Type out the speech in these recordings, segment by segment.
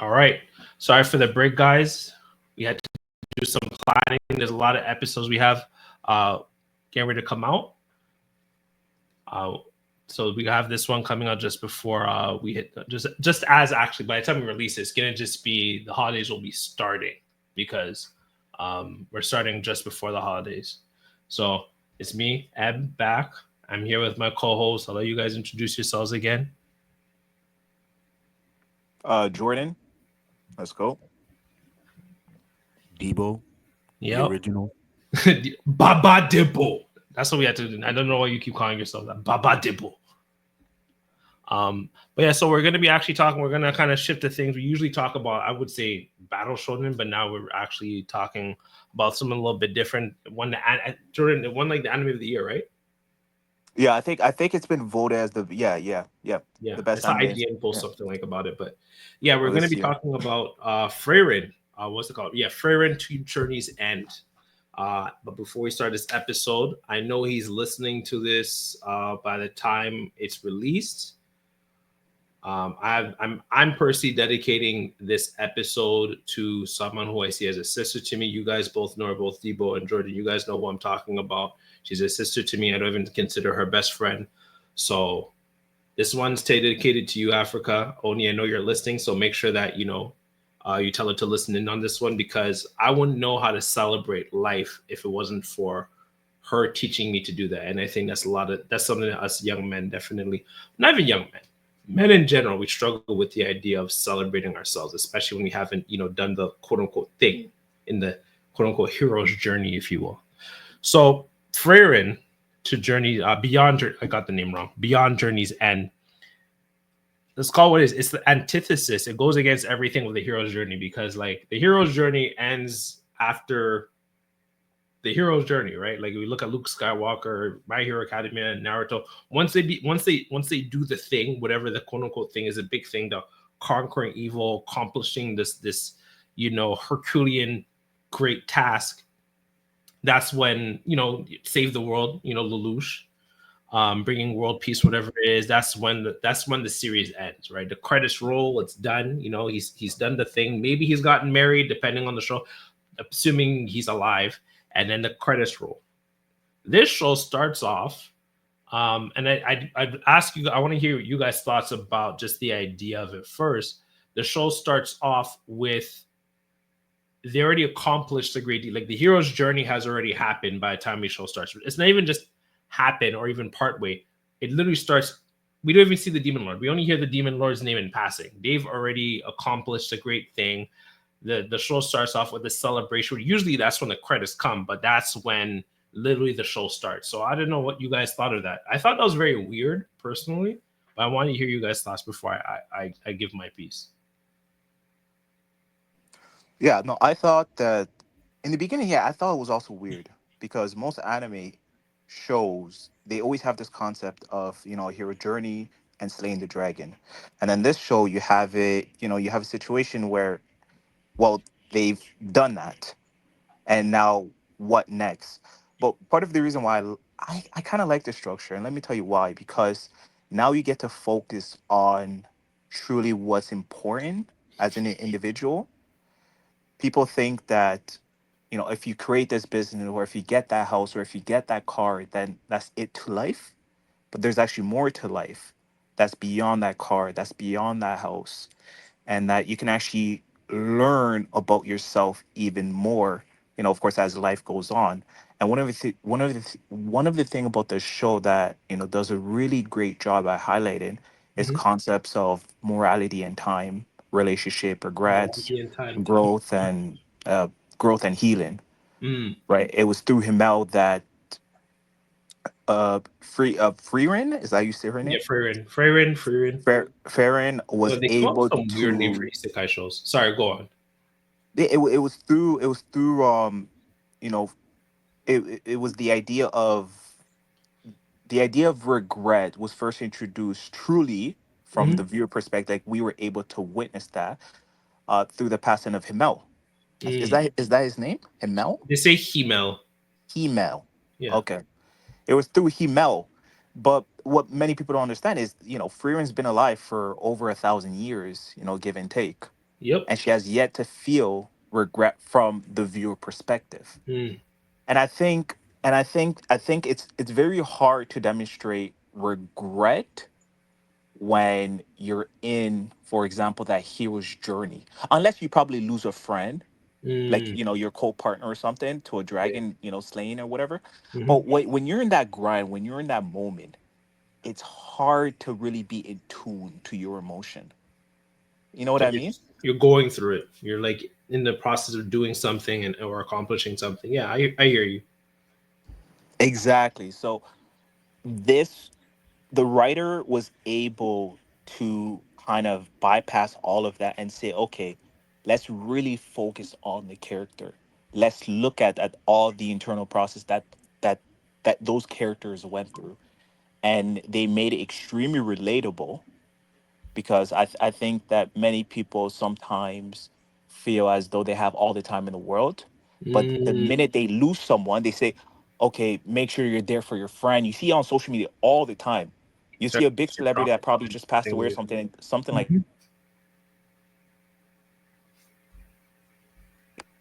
All right. Sorry for the break, guys. We had to do some planning. There's a lot of episodes we have uh, getting ready to come out. Uh, so we have this one coming out just before we hit just as actually by the time we release it, it's gonna just be the holidays will be starting because we're starting just before the holidays. So it's me, Eb, back. I'm here with my co-host. I'll let you guys introduce yourselves again. Jordan, let's go. Debo, the Yep. original. Baba Dibble. That's what we had to do. I don't know why you keep calling yourself that. Baba Dibble. But yeah, so we're gonna be actually talking. We're gonna kind of shift the things. We usually talk about, I would say, battle shonen, but now we're actually talking about something a little bit different. Jordan, it won like the anime of the year, right? Yeah, I think it's been voted as the yeah Yeah, the I best saw anime IGN post yeah, something like about it. But yeah, we're of gonna this be year. talking about Frieren. What's it called? Yeah, Frieren to Journey's End. But before we start this episode, I know he's listening to this by the time it's released. I'm personally dedicating this episode to someone who I see as a sister to me. You guys both know her, both Debo and Jordan. You guys know who I'm talking about. She's a sister to me. I don't even consider her best friend. So this one's dedicated to you, Africa. Oni, I know you're listening, so make sure that you tell her to listen in on this one because I wouldn't know how to celebrate life if it wasn't for her teaching me to do that. And I think that's something that us young men definitely, not even young men in general, we struggle with the idea of celebrating ourselves, especially when we haven't, done the quote unquote thing in the quote unquote hero's journey, if you will. So Frieren to Journey I got the name wrong. Beyond Journey's End. Let's call it what it is. It's the antithesis. It goes against everything with the hero's journey because like the hero's journey ends after the hero's journey, right? Like we look at Luke Skywalker, My Hero Academia, and Naruto. Once they do the thing, whatever the quote unquote thing is, a big thing, the conquering evil, accomplishing this Herculean great task. That's when save the world, Lelouch, bringing world peace, whatever it is. That's when the series ends, right? The credits roll. It's done. He's done the thing. Maybe he's gotten married, depending on the show, assuming he's alive, and then the credits roll. This show starts off, and I'd ask you. I want to hear you guys' thoughts about just the idea of it first. The show starts off with they already accomplished a great deal. Like the hero's journey has already happened by the time the show starts. It's not even just happen or even part way. It literally starts. We don't even see the demon lord. We only hear the demon lord's name in passing. They've already accomplished a great thing. The show starts off with a celebration. Usually that's when the credits come, but that's when literally the show starts. So I don't know what you guys thought of that. I thought that was very weird personally, but I want to hear you guys' thoughts before I give my piece. Yeah, no, I thought that in the beginning, yeah, I thought it was also weird because most anime shows they always have this concept of a hero journey and slaying the dragon, and then this show you have a situation where well they've done that, and now what next? But part of the reason why I kind of like the structure, and let me tell you why, because now you get to focus on truly what's important as an individual. People think that if you create this business or if you get that house or if you get that car, then that's it to life. But there's actually more to life that's beyond that car, that's beyond that house, and that you can actually learn about yourself even more, of course, as life goes on. And one of the thing about this show that does a really great job at highlighting is Mm-hmm. concepts of morality and time, relationship, regrets, Morality and time. growth, and uh, growth and healing. Mm. Right? It was through Himmel that Frieren, is that how you say her Yeah, name? Frieren. Farron Yo, was they come up with able some weird name for to isekai shows. Sorry, go on. it was through you know it was the idea of regret was first introduced truly from Mm-hmm. the viewer perspective. Like, we were able to witness that through the passing of Himmel. Is Mm. that his name? Himmel? They say Himel. Himmel. Yeah. Okay. It was through Himmel. But what many people don't understand is, Freeman's been alive for over 1,000 years, give and take. Yep. and she has yet to feel regret from the viewer perspective. Mm, And I think it's very hard to demonstrate regret when you're in, for example, that hero's journey, unless you probably lose a friend, like mm, your co-partner or something, to a yeah. dragon, slaying or whatever. Hmm. But when you're in that grind, when you're in that moment, it's hard to really be in tune to your emotion. You know what Like I mean? you're going through it. You're like in the process of doing something and or accomplishing something. Yeah, I hear you. Exactly. So this the writer was able to kind of bypass all of that and say, okay, let's really focus on the character. Let's look at all the internal process that that those characters went through, and they made it extremely relatable, because I think that many people sometimes feel as though they have all the time in the world, but the Mm, minute they lose someone, they say, "Okay, make sure you're there for your friend." You see on social media all the time. You sorry, see a big you're celebrity that probably processing just passed something away or weird. something like Mhm.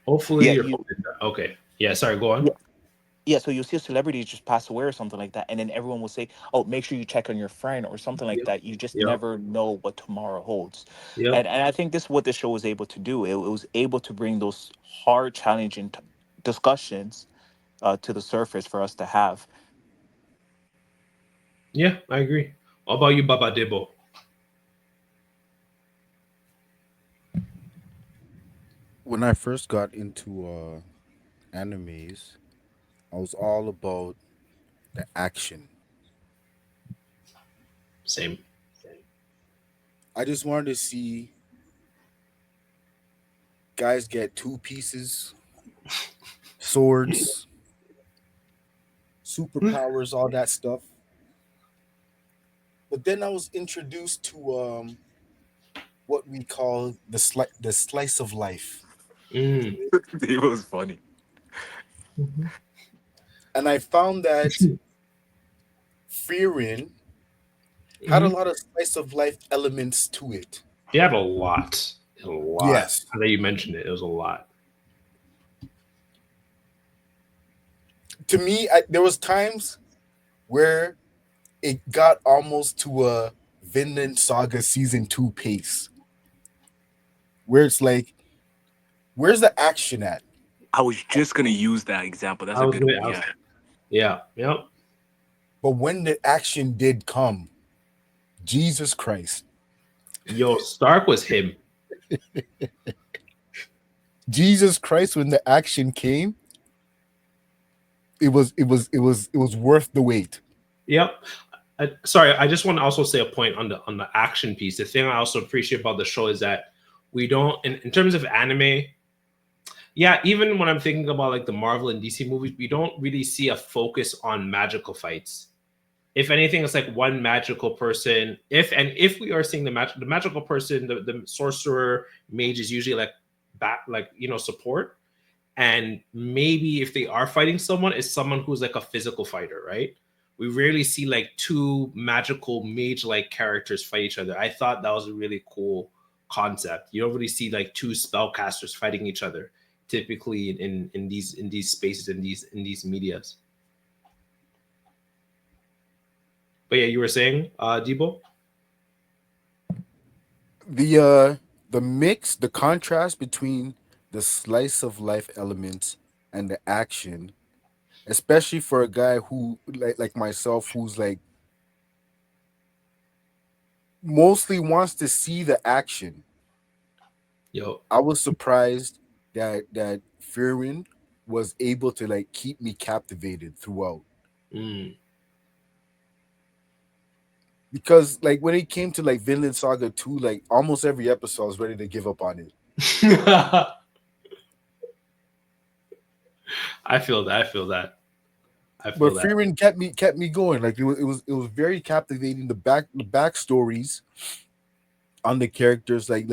Hopefully yeah, you're you holding that. Okay. Yeah. Sorry. Go on. yeah. Yeah, so you'll see a celebrity just pass away or something like that, and then everyone will say, "Oh, make sure you check on your friend" or something like Yep. that. You just Yep. never know what tomorrow holds, Yep. and I think this is what the show was able to do. It was able to bring those hard, challenging discussions to the surface for us to have. Yeah, I agree. How about you, Baba Debo? When I first got into animes, I was all about the action. Same. I just wanted to see guys get two pieces, swords, superpowers, all that stuff. But then I was introduced to what we call the slice of life, Mm. It was funny. Mhm. and I found that Frieren had a Mhm. lot of slice of life elements to it. You have a lot. A lot. Yes, Now that you mentioned it, it was a lot. to me, there was times where it got almost to a Vinland Saga season 2 pace, where it's like, where's the action at? I was just gonna use that example. That's I a was good gonna one. ask. Yeah. Yeah. Yep. But when the action did come, Jesus Christ, Yo, Stark was him. Jesus Christ, when the action came, it was worth the wait. Yep. Sorry, I just want to also say a point on the action piece. The thing I also appreciate about the show is that we don't, in terms of anime, yeah, even when I'm thinking about like the Marvel and DC movies, we don't really see a focus on magical fights. If anything, it's like one magical person. If we are seeing the magical person, the sorcerer mage is usually like back, like support. And maybe if they are fighting someone, it's someone who's like a physical fighter, right? We rarely see like two magical mage like characters fight each other. I thought that was a really cool concept. You don't really see like two spellcasters fighting each other typically in these spaces in these medias. But yeah, you were saying, Debo? The mix, the contrast between the slice of life elements and the action, especially for a guy who like myself, who's like mostly wants to see the action. Yo. I was surprised that Frieren was able to like keep me captivated throughout. Mm. Because like when it came to like Vinland Saga 2, like almost every episode I was ready to give up on it. I feel that. I feel that. I feel But that. Frieren kept me going. Like it was very captivating. The backstories on the characters, like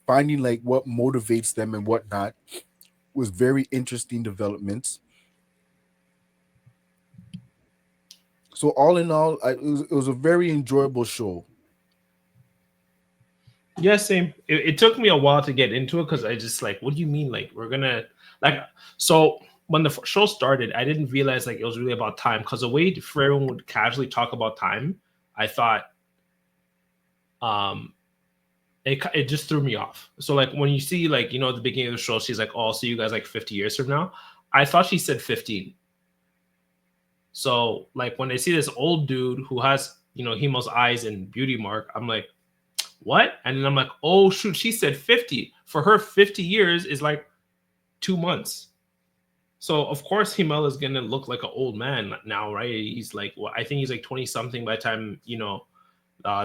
finding like what motivates them and whatnot, was very interesting developments. So all in all, it was a very enjoyable show. Yeah, same. It took me a while to get into it because I just like, what do you mean? Like, we're gonna like, so when the show started, I didn't realize like it was really about time because the way Frieren would casually talk about time, I thought um it just threw me off. So like when you see like at the beginning of the show, she's like, "Oh, I'll see you guys like 50 years from now." I thought she said 15. So like when I see this old dude who has Hemo's eyes and beauty mark, I'm like, what? And then I'm like, oh shoot, she said 50. For her, 50 years is like 2 months. So of course Himmel is gonna look like an old man now, right? He's like, well, I think he's like 20 something by the time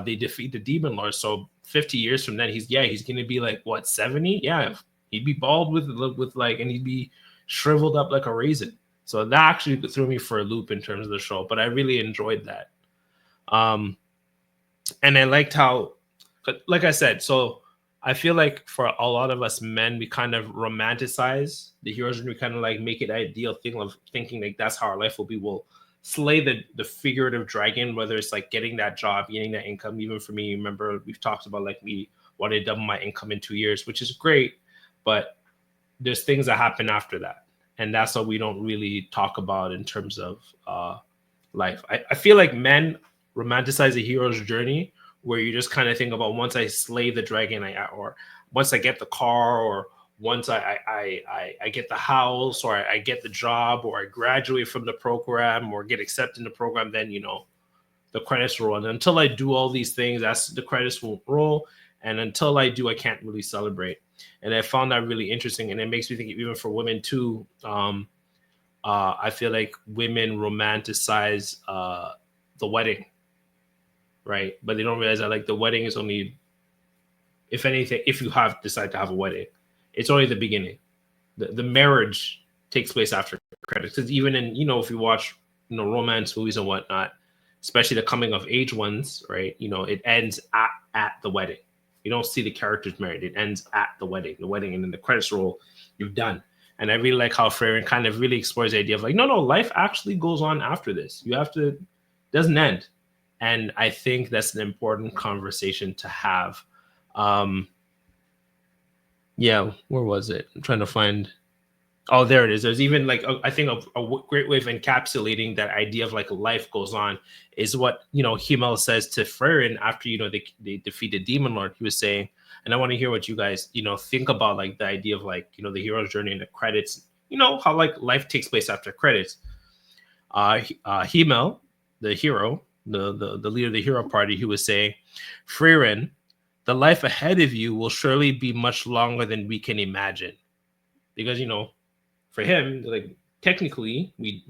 they defeat the demon lord. So 50 years from then, he's gonna be like what, 70? Yeah, he'd be bald with like, and he'd be shriveled up like a raisin. So that actually threw me for a loop in terms of the show, but I really enjoyed that. Um, and I liked how, like I said, so I feel like for a lot of us men, we kind of romanticize the heroes and we kind of like make it ideal thing of thinking like that's how our life will be. We'll slay the figurative dragon, whether it's like getting that job, getting that income. Even for me, remember we've talked about like me wanted to double my income in 2 years, which is great, but there's things that happen after that, and that's what we don't really talk about in terms of life. I feel like men romanticize a hero's journey where you just kind of think about once I slay the dragon, or once I get the car, or once I get the house, or I get the job, or I graduate from the program, or get accepted in the program, then the credits roll. And until I do all these things, that's the credits won't roll. And until I do, I can't really celebrate. And I found that really interesting, and it makes me think even for women too. I feel like women romanticize the wedding, right? But they don't realize that like the wedding is only, if anything, if you have decide to have a wedding, it's only the beginning. The marriage takes place after credits. Because even in if you watch romance movies and whatnot, especially the coming of age ones, right? It ends at the wedding. You don't see the characters married. It ends at the wedding, and then the credits roll. You've done. And I really like how Frieren kind of really explores the idea of like, no, life actually goes on after this. You have to, doesn't end. And I think that's an important conversation to have. Um, yeah, where was it? I'm trying to find. Oh, there it is. There's even like I think a great way of encapsulating that idea of like life goes on is what Himmel says to Frieren after they defeated Demon Lord. He was saying, and I want to hear what you guys think about like the idea of like the hero's journey and the credits. How like life takes place after credits. Himmel, the hero, the leader of the hero party, who was saying, Frieren, the life ahead of you will surely be much longer than we can imagine, because for him, like technically we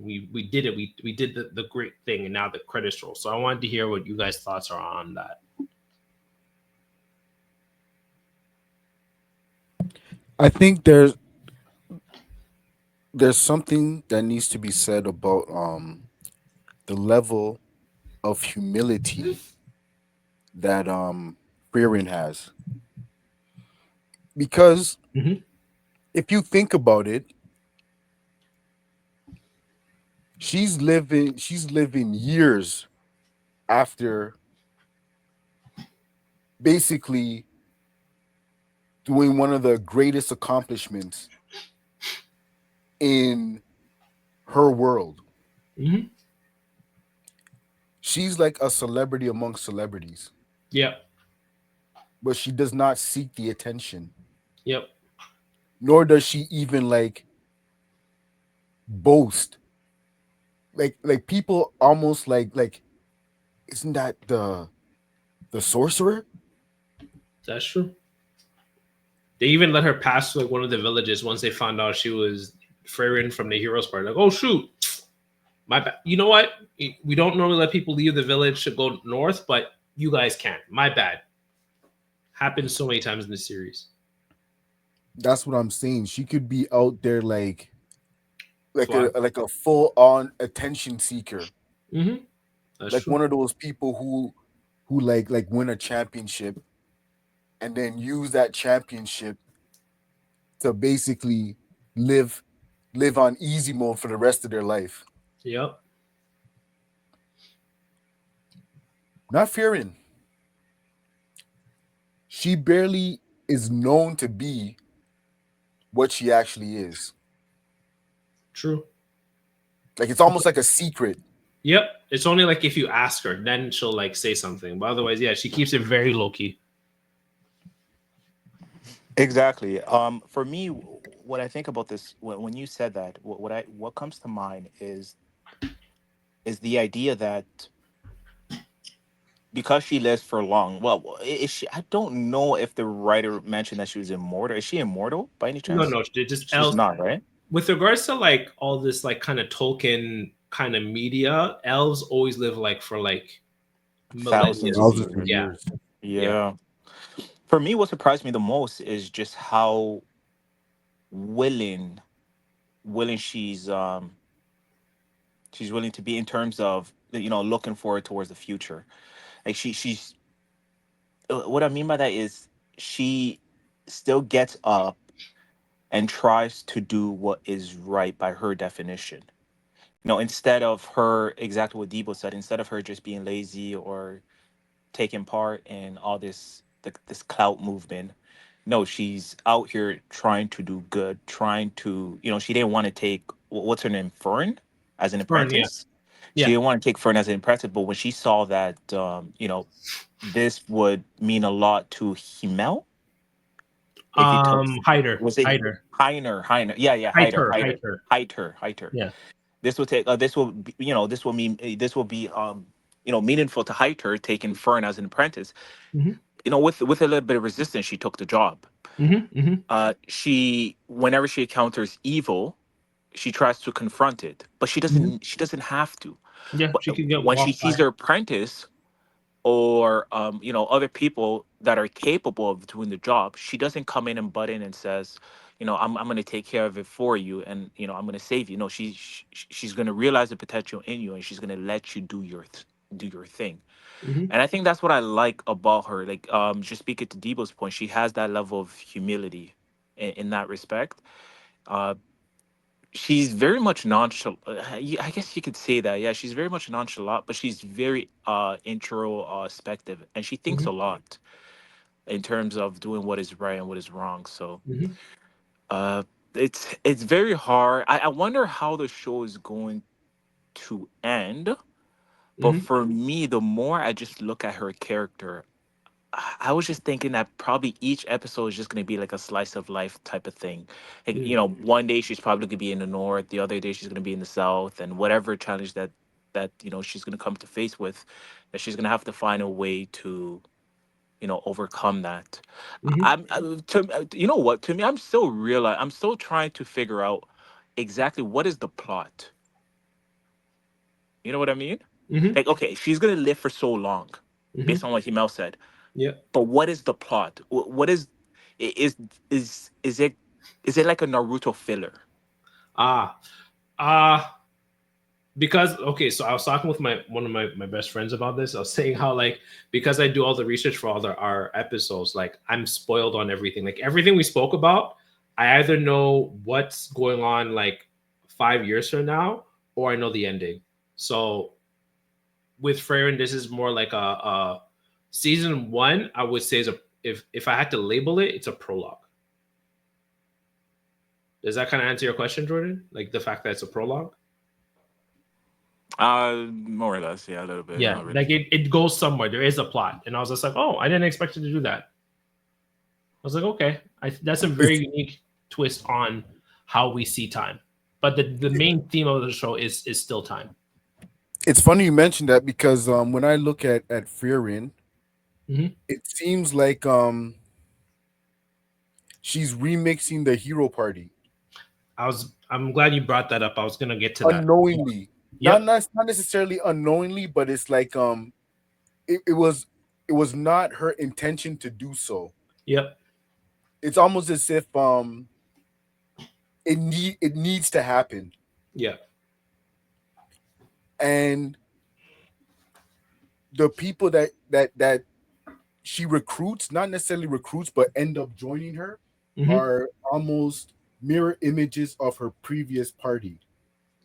did it. We did the great thing, and now the credits roll. So I wanted to hear what you guys' thoughts are on that. I think there's something that needs to be said about the level of humility that Frieren has, because Mm-hmm. if you think about it, she's living years after basically doing one of the greatest accomplishments in her world. Mm-hmm. She's like a celebrity among celebrities, Yep. but she does not seek the attention, Yep. nor does she even like boast. Like people almost like, isn't that the sorcerer? That's true. They even let her pass like one of the villages once they found out she was Frieren from the heroes part. Like, oh shoot, my bad. You know what? We don't normally let people leave the village to go north, but you guys can. My bad. Happens so many times in the series. That's what I'm saying. She could be out there like Fly. a full on attention seeker, Mm-hmm. That's like true. one of those people who like win a championship and then use that championship to basically live live on easy mode for the rest of their life. Yep. Not fearing. she barely is known to be what she actually is. True. Like it's almost like a secret. Yep. It's only like if you ask her, then she'll like say something. But otherwise, yeah, she keeps it very low key. Exactly. For me, what I think about this when you said that, what comes to mind is the idea that because she lives for long. Well, is she? I don't know if the writer mentioned that she was immortal. Is she immortal by any No, chance? no, just She's elves. not, right? With regards to like all this like kind of Tolkien kind of media, elves always live like for like millennia. Thousands of Thousands of years. Yeah, years. yeah. Yeah. For me, what surprised me the most is just how willing willing she's willing to be in terms of looking forward towards the future. Like she's what I mean by that is she still gets up and tries to do what is right by her definition. Instead of her, exactly what Debo said, instead of her just being lazy or taking part in all this clout movement. No, she's out here trying to do good, trying to, she didn't want to take what's her name, Fern, as an Fern, yeah, apprentice. She yeah. didn't want to take Fern as an apprentice, but when she saw that, this would mean a lot to Himmel, if he took, Hider, was it Hider, Heiner? Yeah, yeah, Hider, Hider. Heiter. Yeah. This will take, this will, be, this will mean, this will be, meaningful to Heiter taking Fern as an apprentice. Mm-hmm. With a little bit of resistance, she took the job. Mm-hmm. Mm-hmm. She whenever she encounters evil, she tries to confront it, but she Mm-hmm. doesn't. She doesn't have to. Yeah, But she could get when she walked by. sees her apprentice or other people that are capable of doing the job, she doesn't come in and butt in and says, I'm going to take care of it for you, and I'm going to save you. No, she's going to realize the potential in you, and she's going to let you do your thing. Mm-hmm. And I think that's what I like about her. Like, just speaking to Debo's point, she has that level of humility in that respect. Uh, she's very much nonchalant. I guess you could say that. Yeah, she's very much nonchalant, but she's very introspective, and she thinks a Mm-hmm. lot in terms of doing what is right and what is wrong. So, Mm-hmm. uh, it's very hard. I wonder how the show is going to end. But Mm-hmm. for me, the more I just look at her character, I was just thinking that probably each episode is just going to be like a slice of life type of thing. Like, Mm-hmm. one day she's probably going to be in the north, the other day she's going to be in the south, and whatever challenge that she's going to come to face with, that she's going to have to find a way to overcome that. Mm-hmm. You know what? To me, I'm still trying to figure out exactly what is the plot. You know what I mean? Mm-hmm. Like, okay, she's going to live for so long, based Mm-hmm. on what Himel said. Yeah. But what is the plot? What is it is it like a Naruto filler? Ah. Ah. Because okay, so I was talking with my one of my best friends about this. I was saying how like because I do all the research for all our episodes, like I'm spoiled on everything. Like everything we spoke about, I either know what's going on like 5 years from now, or I know the ending. So with Frieren, this is more like a season one. I would say is a if I had to label it, it's a prologue. Does that kind of answer your question, Jordan? Like the fact that it's a prologue? More or less, yeah, a little bit, Yeah, not really. like it goes somewhere. There is a plot, and I was just like, oh, I didn't expect it to do that. I was like, okay, that's a very It's unique twist on how we see time. But the main theme of the show is still time. it's funny you mentioned that because when I look at Frieren, Hmm. it seems like she's remixing the Hero Party I'm glad you brought that up. I was gonna get to that. unknowingly. Not Yep. not not necessarily unknowingly, but it's like it was not her intention to do so. Yep. It's almost as if it needs to happen. Yep. And the people that she recruits, not necessarily recruits, but end up joining her, Hmm. are almost mirror images of her previous party.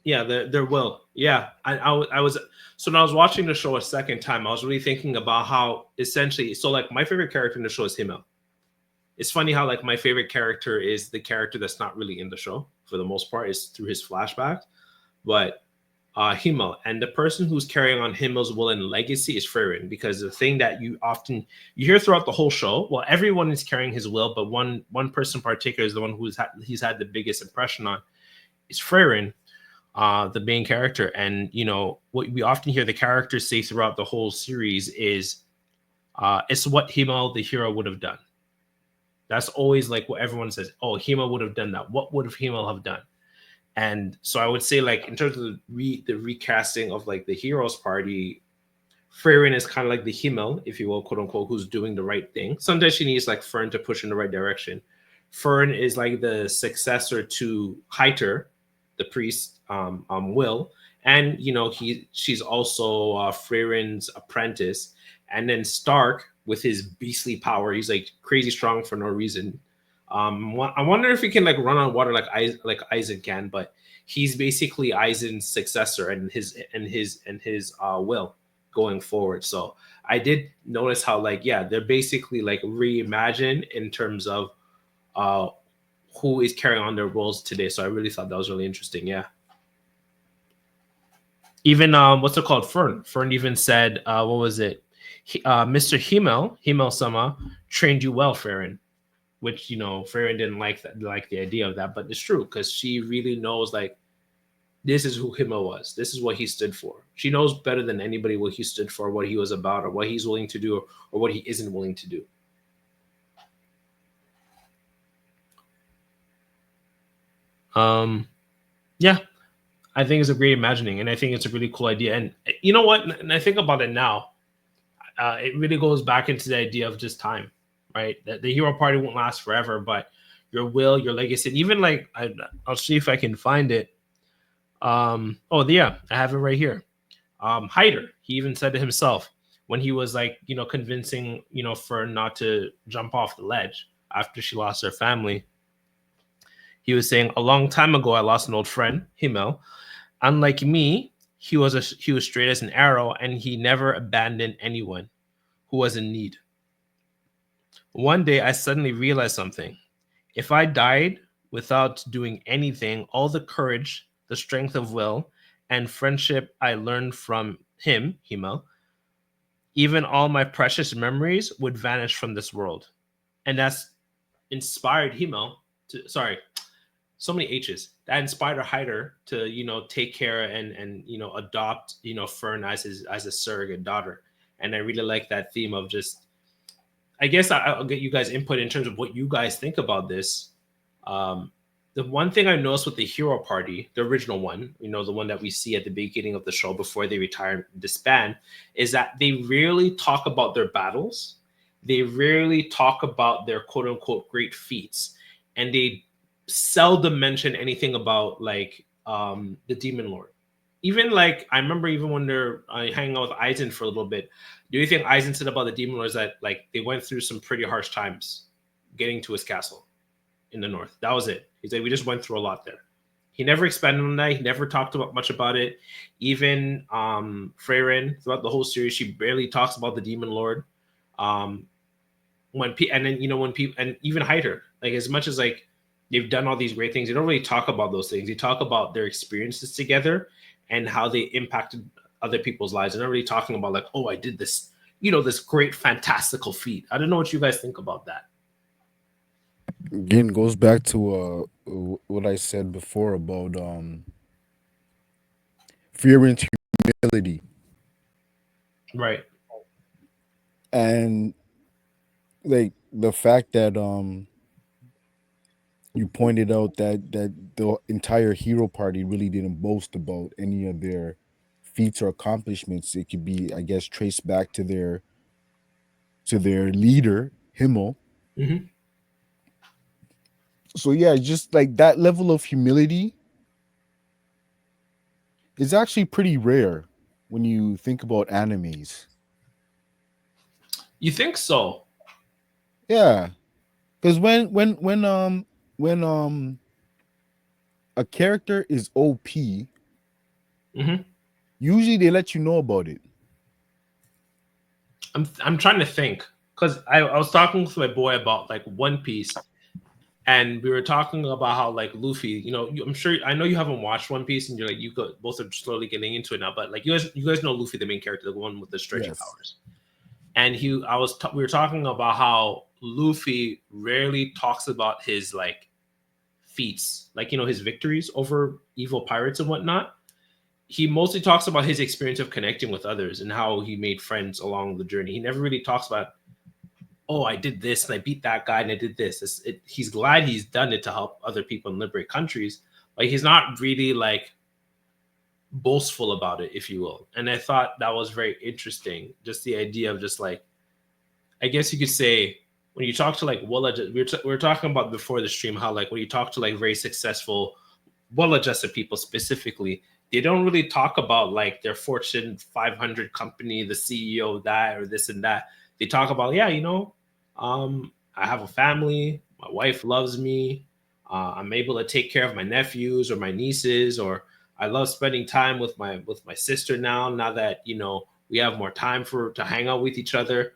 Yeah, their will. Yeah, I was so when I was watching the show a second time, I was really thinking about how essentially. So like my favorite character in the show is Himmel. It's funny how like my favorite character is the character that's not really in the show for the most part is through his flashback, but Himmel and the person who's carrying on Himmel's will and legacy is Frieren because the thing that you hear throughout the whole show, well, everyone is carrying his will, but one person in particular is the one he's had the biggest impression on is Frieren, the main character. And you know what we often hear the characters say throughout the whole series is, it's what Himmel the hero would have done. That's always like what everyone says. Oh, Himmel would have done that. What would have Himmel have done? And so I would say, like in terms of the recasting of like the heroes party, Frieren is kind of like the Himmel, if you will, quote unquote, who's doing the right thing. Sometimes she needs like Fern to push in the right direction. Fern is like the successor to Heiter, the priest, Will, and you know she's also Frieren's apprentice. And then Stark, with his beastly power, he's like crazy strong for no reason. I wonder if he can like run on water like Aizen can, but he's basically Aizen's successor and his will going forward. So I did notice how like yeah, they're basically like reimagined in terms of uh who is carrying on their roles today. So I really thought that was really interesting. Yeah. Even what's it called? Fern even said, what was it? Mr. Himmel Sama trained you well, Frieren. Which you know, Frieren didn't like the idea of that, but it's true because she really knows like this is who Himmel was. This is what he stood for. She knows better than anybody what he stood for, what he was about, or what he's willing to do, or what he isn't willing to do. Um, yeah, I think it's a great imagining, and I think it's a really cool idea. And you know what? And I think about it now, it really goes back into the idea of just time, right? That the hero party won't last forever, but your will, your legacy, and even like I'll see if I can find it. Oh yeah, I have it right here. Hyder, he even said to himself when he was like, you know, convincing, you know, Fern not to jump off the ledge after she lost her family. He was saying, a long time ago, I lost an old friend, Himmel. Unlike me, he was straight as an arrow, and he never abandoned anyone who was in need. One day, I suddenly realized something. If I died without doing anything, all the courage, the strength of will, and friendship I learned from him, Himmel, even all my precious memories would vanish from this world. And that's inspired Himmel to, sorry, so many H's. That inspired Hyder to, you know, take care and you know, adopt, you know, Fern as a surrogate daughter. And I really like that theme of just, I guess I'll get you guys input in terms of what you guys think about this. Um, the one thing I noticed with the hero party, the original one, you know, the one that we see at the beginning of the show before they retire and disband, is that they rarely talk about their battles. They rarely talk about their quote unquote great feats. And they seldom mention anything about like the Demon Lord. Even like I remember even when they're hanging out with Aizen for a little bit, do you think Aizen said about the Demon Lords that like they went through some pretty harsh times getting to his castle in the north? That was it. He's like, we just went through a lot there. He never expanded on that. He never talked about much about it. Even Frieren throughout the whole series, she barely talks about the Demon Lord. Um, and then you know when people and even Hyder, like as much as like they've done all these great things, they don't really talk about those things. They talk about their experiences together and how they impacted other people's lives. They're not really talking about like, oh, I did this, you know, this great fantastical feat. I don't know what you guys think about that. Again, goes back to what I said before about fear and humility, Right. and like the fact that you pointed out that the entire hero party really didn't boast about any of their feats or accomplishments. It could be, I guess, traced back to their leader Himmel. Mm-hmm. So yeah, just like that level of humility is actually pretty rare when you think about animes. You think so? Yeah, because when a character is OP, Mm-hmm. Usually they let you know about it. I'm trying to think because I was talking with my boy about like One Piece, and we were talking about how like Luffy, I'm sure I know you haven't watched One Piece, and you're like both are slowly getting into it now, but like you guys know Luffy, the main character, the one with the stretchy Yes. powers, and we were talking about how Luffy rarely talks about his like feats, like his victories over evil pirates and whatnot. He mostly talks about his experience of connecting with others and how he made friends along the journey. He never really talks about, oh, I did this and I beat that guy and I did this. He's glad he's done it to help other people and liberate countries. Like he's not really like boastful about it, if you will. And I thought that was very interesting. Just the idea of just like, I guess you could say when you talk to like we were talking about before the stream how like when you talk to like very successful, well-adjusted people specifically, they don't really talk about like their Fortune 500 company, the CEO of that or this and that. They talk about, yeah, I have a family, my wife loves me, I'm able to take care of my nephews or my nieces, or I love spending time with my sister now that we have more time to hang out with each other.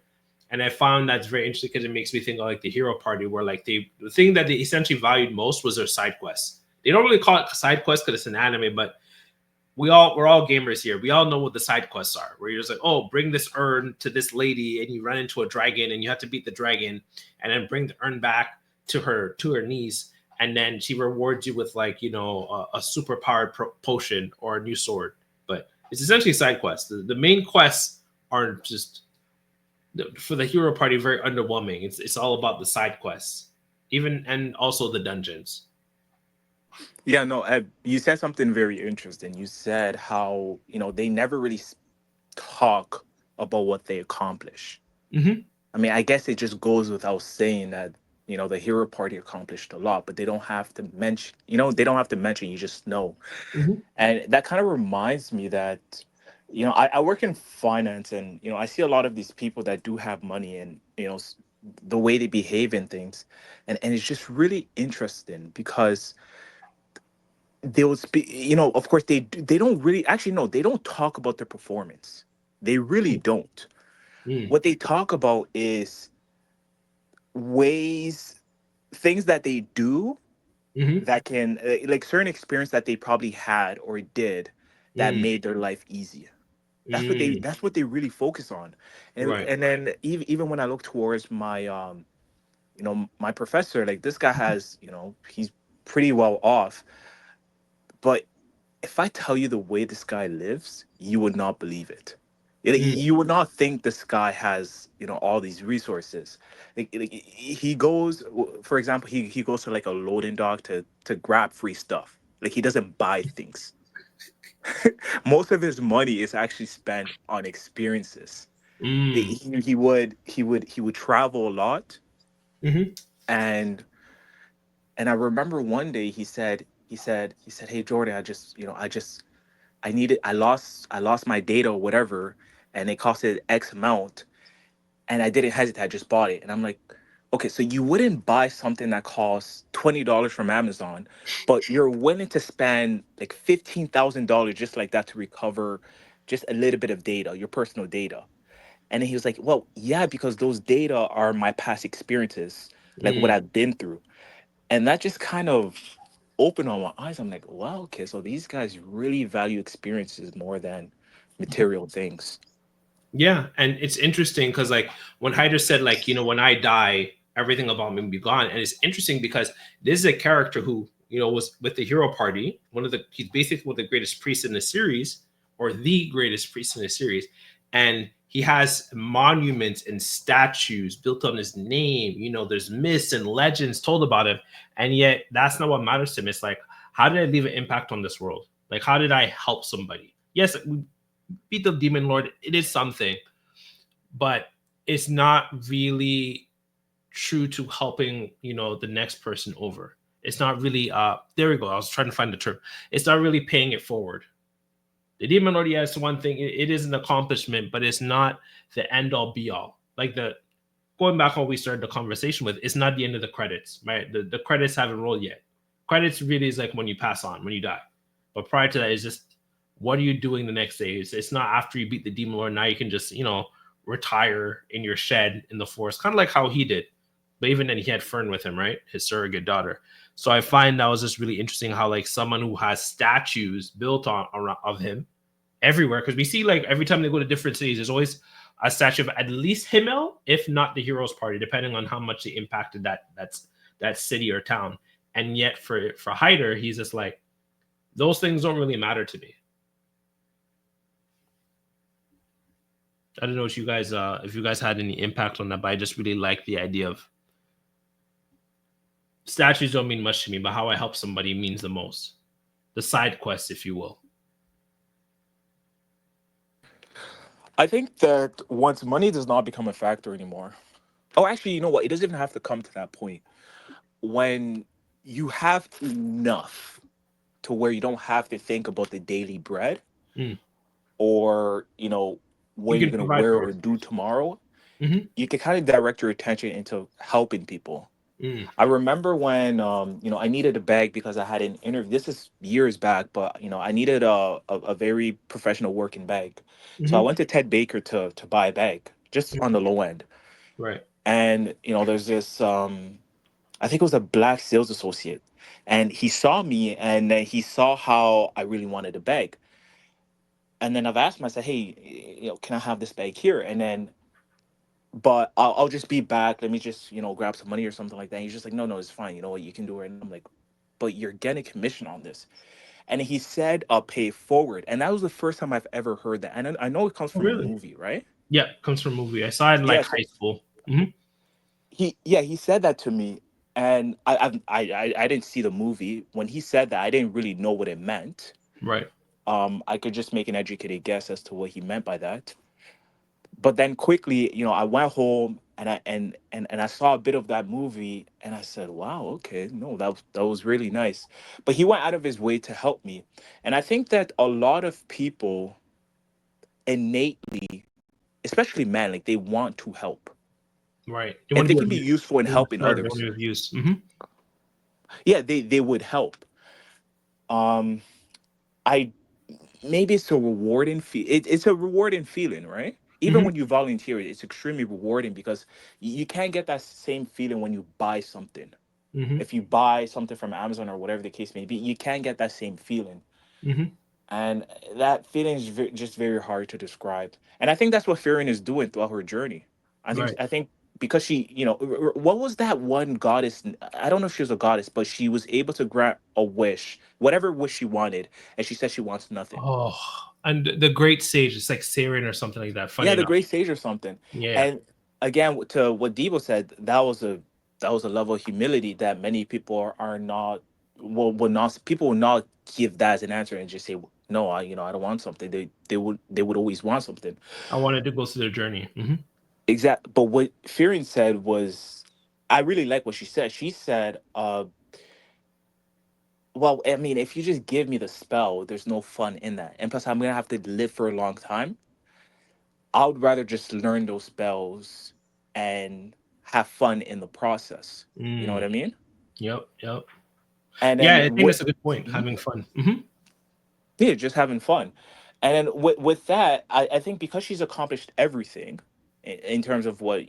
And I found that's very interesting because it makes me think of like the Hero Party, where like the thing that they essentially valued most was their side quests. They don't really call it side quests because it's an anime, but we're all gamers here. We all know what the side quests are, where you're just like, oh, bring this urn to this lady, and you run into a dragon, and you have to beat the dragon, and then bring the urn back to her niece, and then she rewards you with like a super powered potion or a new sword. But it's essentially side quests. The main quests are just for the Hero Party very underwhelming. It's all about the side quests, even and also the dungeons. Yeah, no, you said something very interesting. You said how, they never really talk about what they accomplish. Mm-hmm. I mean, I guess it just goes without saying that, the Hero Party accomplished a lot, but they don't have to mention, they don't have to mention, you just know. Mm-hmm. And that kind of reminds me that, I work in finance, and, I see a lot of these people that do have money, and, the way they behave in things. And it's just really interesting because they will speak, of course they don't really, actually, no, they don't talk about their performance. They really don't. Mm-hmm. What they talk about is ways, things that they do Mm-hmm. that can, like certain experience that they probably had or did that Mm-hmm. made their life easier. Mm, That's what they really focus on. and right. and then even when I look towards my my professor, like this guy has, he's pretty well off, but if I tell you the way this guy lives, you would not believe it. Mm, You would not think this guy has, all these resources. He goes, for example, he goes to like a loading dock to grab free stuff. Like he doesn't buy things. Most of his money is actually spent on experiences. mm, He would travel a lot, mhm, and I remember one day he said, "Hey Jordan, I lost my data or whatever, and it costed X amount, and I didn't hesitate, I just bought it." And I'm like, okay, so you wouldn't buy something that costs $20 from Amazon, but you're willing to spend like $15,000 just like that to recover just a little bit of data, your personal data. And then he was like, well, yeah, because those data are my past experiences, like what mm. I've been through. And that just kind of opened all my eyes. I'm like, wow, okay, so these guys really value experiences more than material things. Yeah, and it's interesting because like when Hyder said like when I die, everything about me will be gone, and it's interesting because this is a character who was with the Hero Party, he's basically one of the greatest priests in the series, or the greatest priest in the series, and he has monuments and statues built on his name. There's myths and legends told about him, and yet that's not what matters to him. It's like, how did I leave an impact on this world? Like, how did I help somebody? Yes, we beat the demon lord. It is something, but it's not really true to helping the next person over. It's not really there we go, I was trying to find the term. It's not really paying it forward. The demon lord, yeah, is one thing. It is an accomplishment, but it's not the end all be all. Like the going back on what we started the conversation with, it's not the end of the credits, right? The credits haven't rolled yet. Credits really is like when you pass on, when you die. But prior to that, it's just what are you doing the next day? It's not after you beat the demon lord. Now you can just, retire in your shed in the forest, kind of like how he did. But even then, he had Fern with him, right? His surrogate daughter. So I find that was just really interesting how like someone who has statues built on of him everywhere, because we see like every time they go to different cities, there's always a statue of at least Himmel, if not the hero's party, depending on how much they impacted that city or town. And yet for Hyder, he's just like, those things don't really matter to me. I don't know if you guys had any impact on that, but I just really like the idea of statues don't mean much to me, but how I help somebody means the most. The side quest, if you will. I think that once money does not become a factor anymore. Oh, actually, you know what? It doesn't even have to come to that point. When you have enough to where you don't have to think about the daily bread, Mm. or what You you're can gonna provide wear for or do tomorrow, it. you can kind of direct your attention into helping people. Mm. I remember when I needed a bag because I had an interview. This is years back, but I needed a very professional working bag. So I Mm-hmm. went to Ted Baker to buy a bag, just on the low end. Right. And there's this I think it was a black sales associate, and he saw me, and then he saw how I really wanted a bag. And then I've asked him, I said, hey, can I have this bag here? And then, but I'll just be back. Let me just, grab some money or something like that. And he's just like, no, no, it's fine. You know what? You can do it. And I'm like, but you're getting commission on this. And he said, I'll pay forward. And that was the first time I've ever heard that. And I know it comes Oh, from a really? movie, right? Yeah, comes from a movie. I saw it in like Yeah. high So school. Mm-hmm. he said that to me. And I didn't see the movie. When he said that, I didn't really know what it meant. Right. I could just make an educated guess as to what he meant by that. But then quickly, I went home, and I saw a bit of that movie, and I said, wow, okay, no, that was really nice. But he went out of his way to help me. And I think that a lot of people innately, especially men, like, they want to help, Right. You and want to they be can of be use. useful in You want to helping serve. You want others. to be of use. Mm-hmm. Yeah, they would help. um I Maybe it's a rewarding it's a rewarding feeling, right? Even Mm-hmm. when you volunteer, it's extremely rewarding, because you can't get that same feeling when you buy something. Mm-hmm. If you buy something from Amazon or whatever the case may be, you can't get that same feeling. Mm-hmm. And that feeling is just very hard to describe. And I think that's what Frieren is doing throughout her journey. Right. I think because she, what was that one goddess? I don't know if she was a goddess, but she was able to grant a wish, whatever wish she wanted, and she said she wants nothing. Oh, and the great sage, it's like Siren or something like that. Funny Yeah, the enough. great sage or something. Yeah. And again, to what Debo said, that was a level of humility that many people are not, will not, people will not give that as an answer and just say, no, I don't want something. They would always want something. I wanted to go through their journey. Mm-hmm. Exact. But what Fearing said was, I really like what she said. She said, well, I mean, if you just give me the spell, there's no fun in that. And plus, I'm gonna have to live for a long time. I would rather just learn those spells and have fun in the process. You know what Mm. I mean? Yep. Yep. And Yeah, then I think that's a good point. Mhm. Having fun. Mm-hmm. Yeah, just having fun. And then with that, I think because she's accomplished everything in terms of what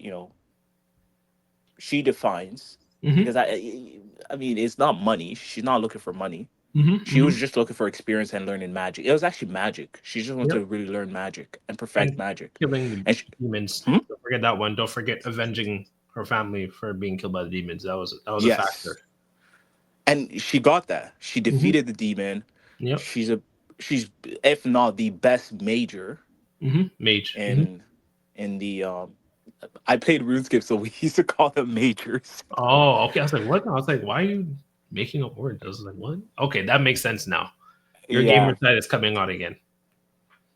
she defines, Mm-hmm. because I mean, it's not money. She's not looking for money. Mm-hmm. She Mm-hmm. was just looking for experience and learning magic. It was actually magic. She just wanted Yep. to really learn magic and perfect And magic. killing the And she, demons. hmm? Don't forget that one. Don't forget avenging her family for being killed by the demons. That was a factor. Yes, and she got that. She Mm-hmm. defeated the demon. Yep. She's, if not the best major Mm-hmm. Mage. Mm-hmm. in the I played RuneScape, so we used to call them majors. Oh, okay. I was like, what? I was like, why are you making up words? I was like, what? Okay, that makes sense now. Your gamer Yeah, side is coming on again.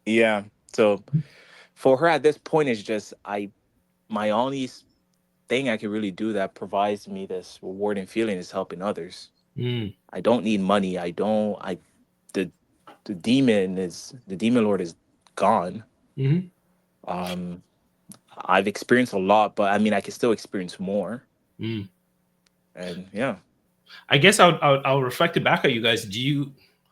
yeah. So for her at this point is just, my only thing I can really do that provides me this rewarding feeling is helping others. Mm. I don't need money. I don't. I the the demon lord is gone. Mm-hmm. Um, I've experienced a lot, but I mean, I can still experience more. Mm. And yeah, I guess I'll reflect it back at you guys.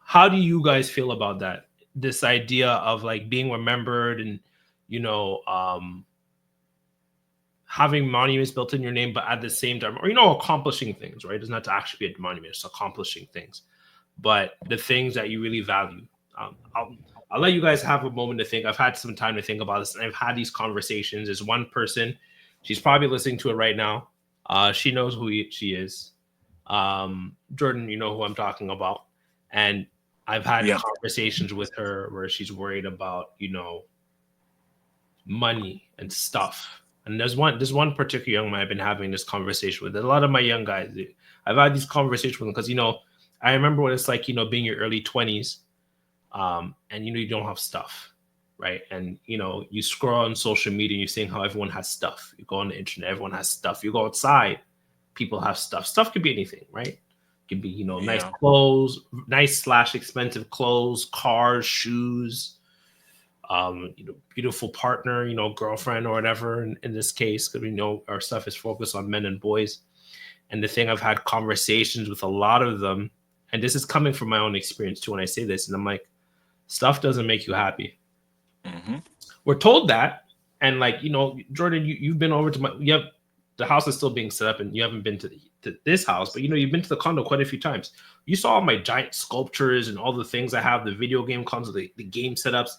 How do you guys feel about that? this idea of like being remembered and you know having monuments built in your name, but at the same time, or accomplishing things, right? It doesn't have to actually be a monument; it's accomplishing things, but the things that you really value. Um, I'll I'll let you guys have a moment to think. I've had some time to think about this, and I've had these conversations. There's one person, she's probably listening to it right now. She knows she is. Jordan, you know who I'm talking about, and I've had Yeah. conversations with her where she's worried about money and stuff. And there's one particular young man I've been having this conversation with. A lot of my young guys, I've had these conversations with them because I remember what it's like, being your early 20s, and you don't have stuff, right? And you scroll on social media and you're seeing how everyone has stuff. You go on the internet, everyone has stuff. You go outside, people have stuff. Stuff could be anything, right? It could be nice Yeah. clothes, nice slash expensive clothes, cars, shoes, beautiful partner, girlfriend or whatever. In this case, because we know our stuff is focused on men and boys. And the thing, I've had conversations with a lot of them, and this is coming from my own experience too. When I say this, and I'm like, stuff doesn't make you happy. Hmm. We're told that, and like Jordan, you've been over to the house is still being set up, and you haven't been to this house, but you've been to the condo quite a few times. You saw all my giant sculptures and all the things I have, the video game console, the game setups.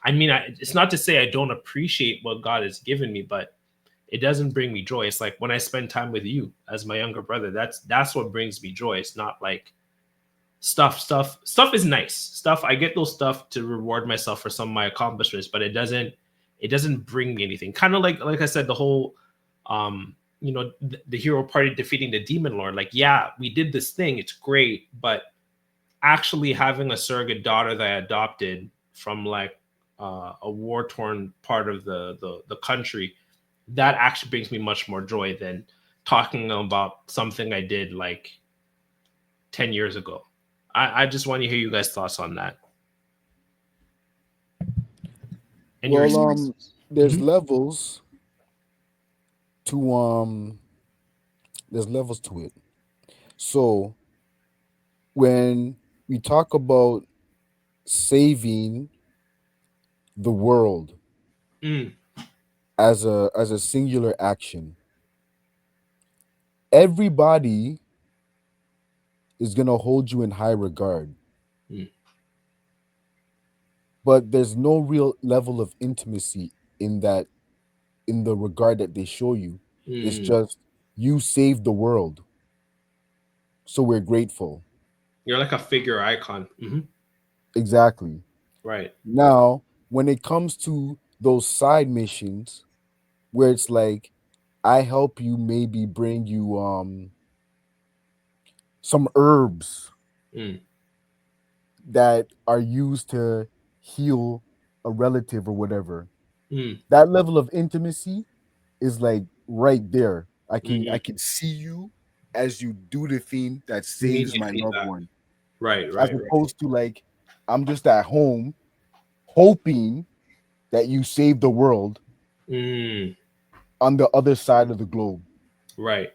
I mean, it's not to say I don't appreciate what God has given me, but it doesn't bring me joy. It's like when I spend time with you as my younger brother, that's what brings me joy. It's not like stuff is nice. Stuff, I get those stuff to reward myself for some of my accomplishments, but it doesn't bring me anything. Kind of like I said, the whole the hero party defeating the demon lord. Like, yeah, we did this thing, it's great, but actually having a surrogate daughter that I adopted from like a war torn part of the country, that actually brings me much more joy than talking about something I did like 10 years ago. I just want to hear you guys' thoughts on that and your Well, experiences. there's Mhm. levels to there's levels to it. So when we talk about saving the world Mm, as a singular action, everybody is gonna hold you in high regard, mm, but there's no real level of intimacy in that, in the regard that they show you. It's mm. just, you saved the world, so we're grateful. You're like a figure icon. Exactly. Right. Now, when it comes to those side missions where it's like, I help you maybe bring you some herbs Mm, that are used to heal a relative or whatever. mm, That level of intimacy is like right there. I can mm. I can see you as you do the thing that saves my Immediately loved that. one, Right, as right, right. opposed to like, I'm just at home hoping that you save the world Mm, on the other side of the globe. right.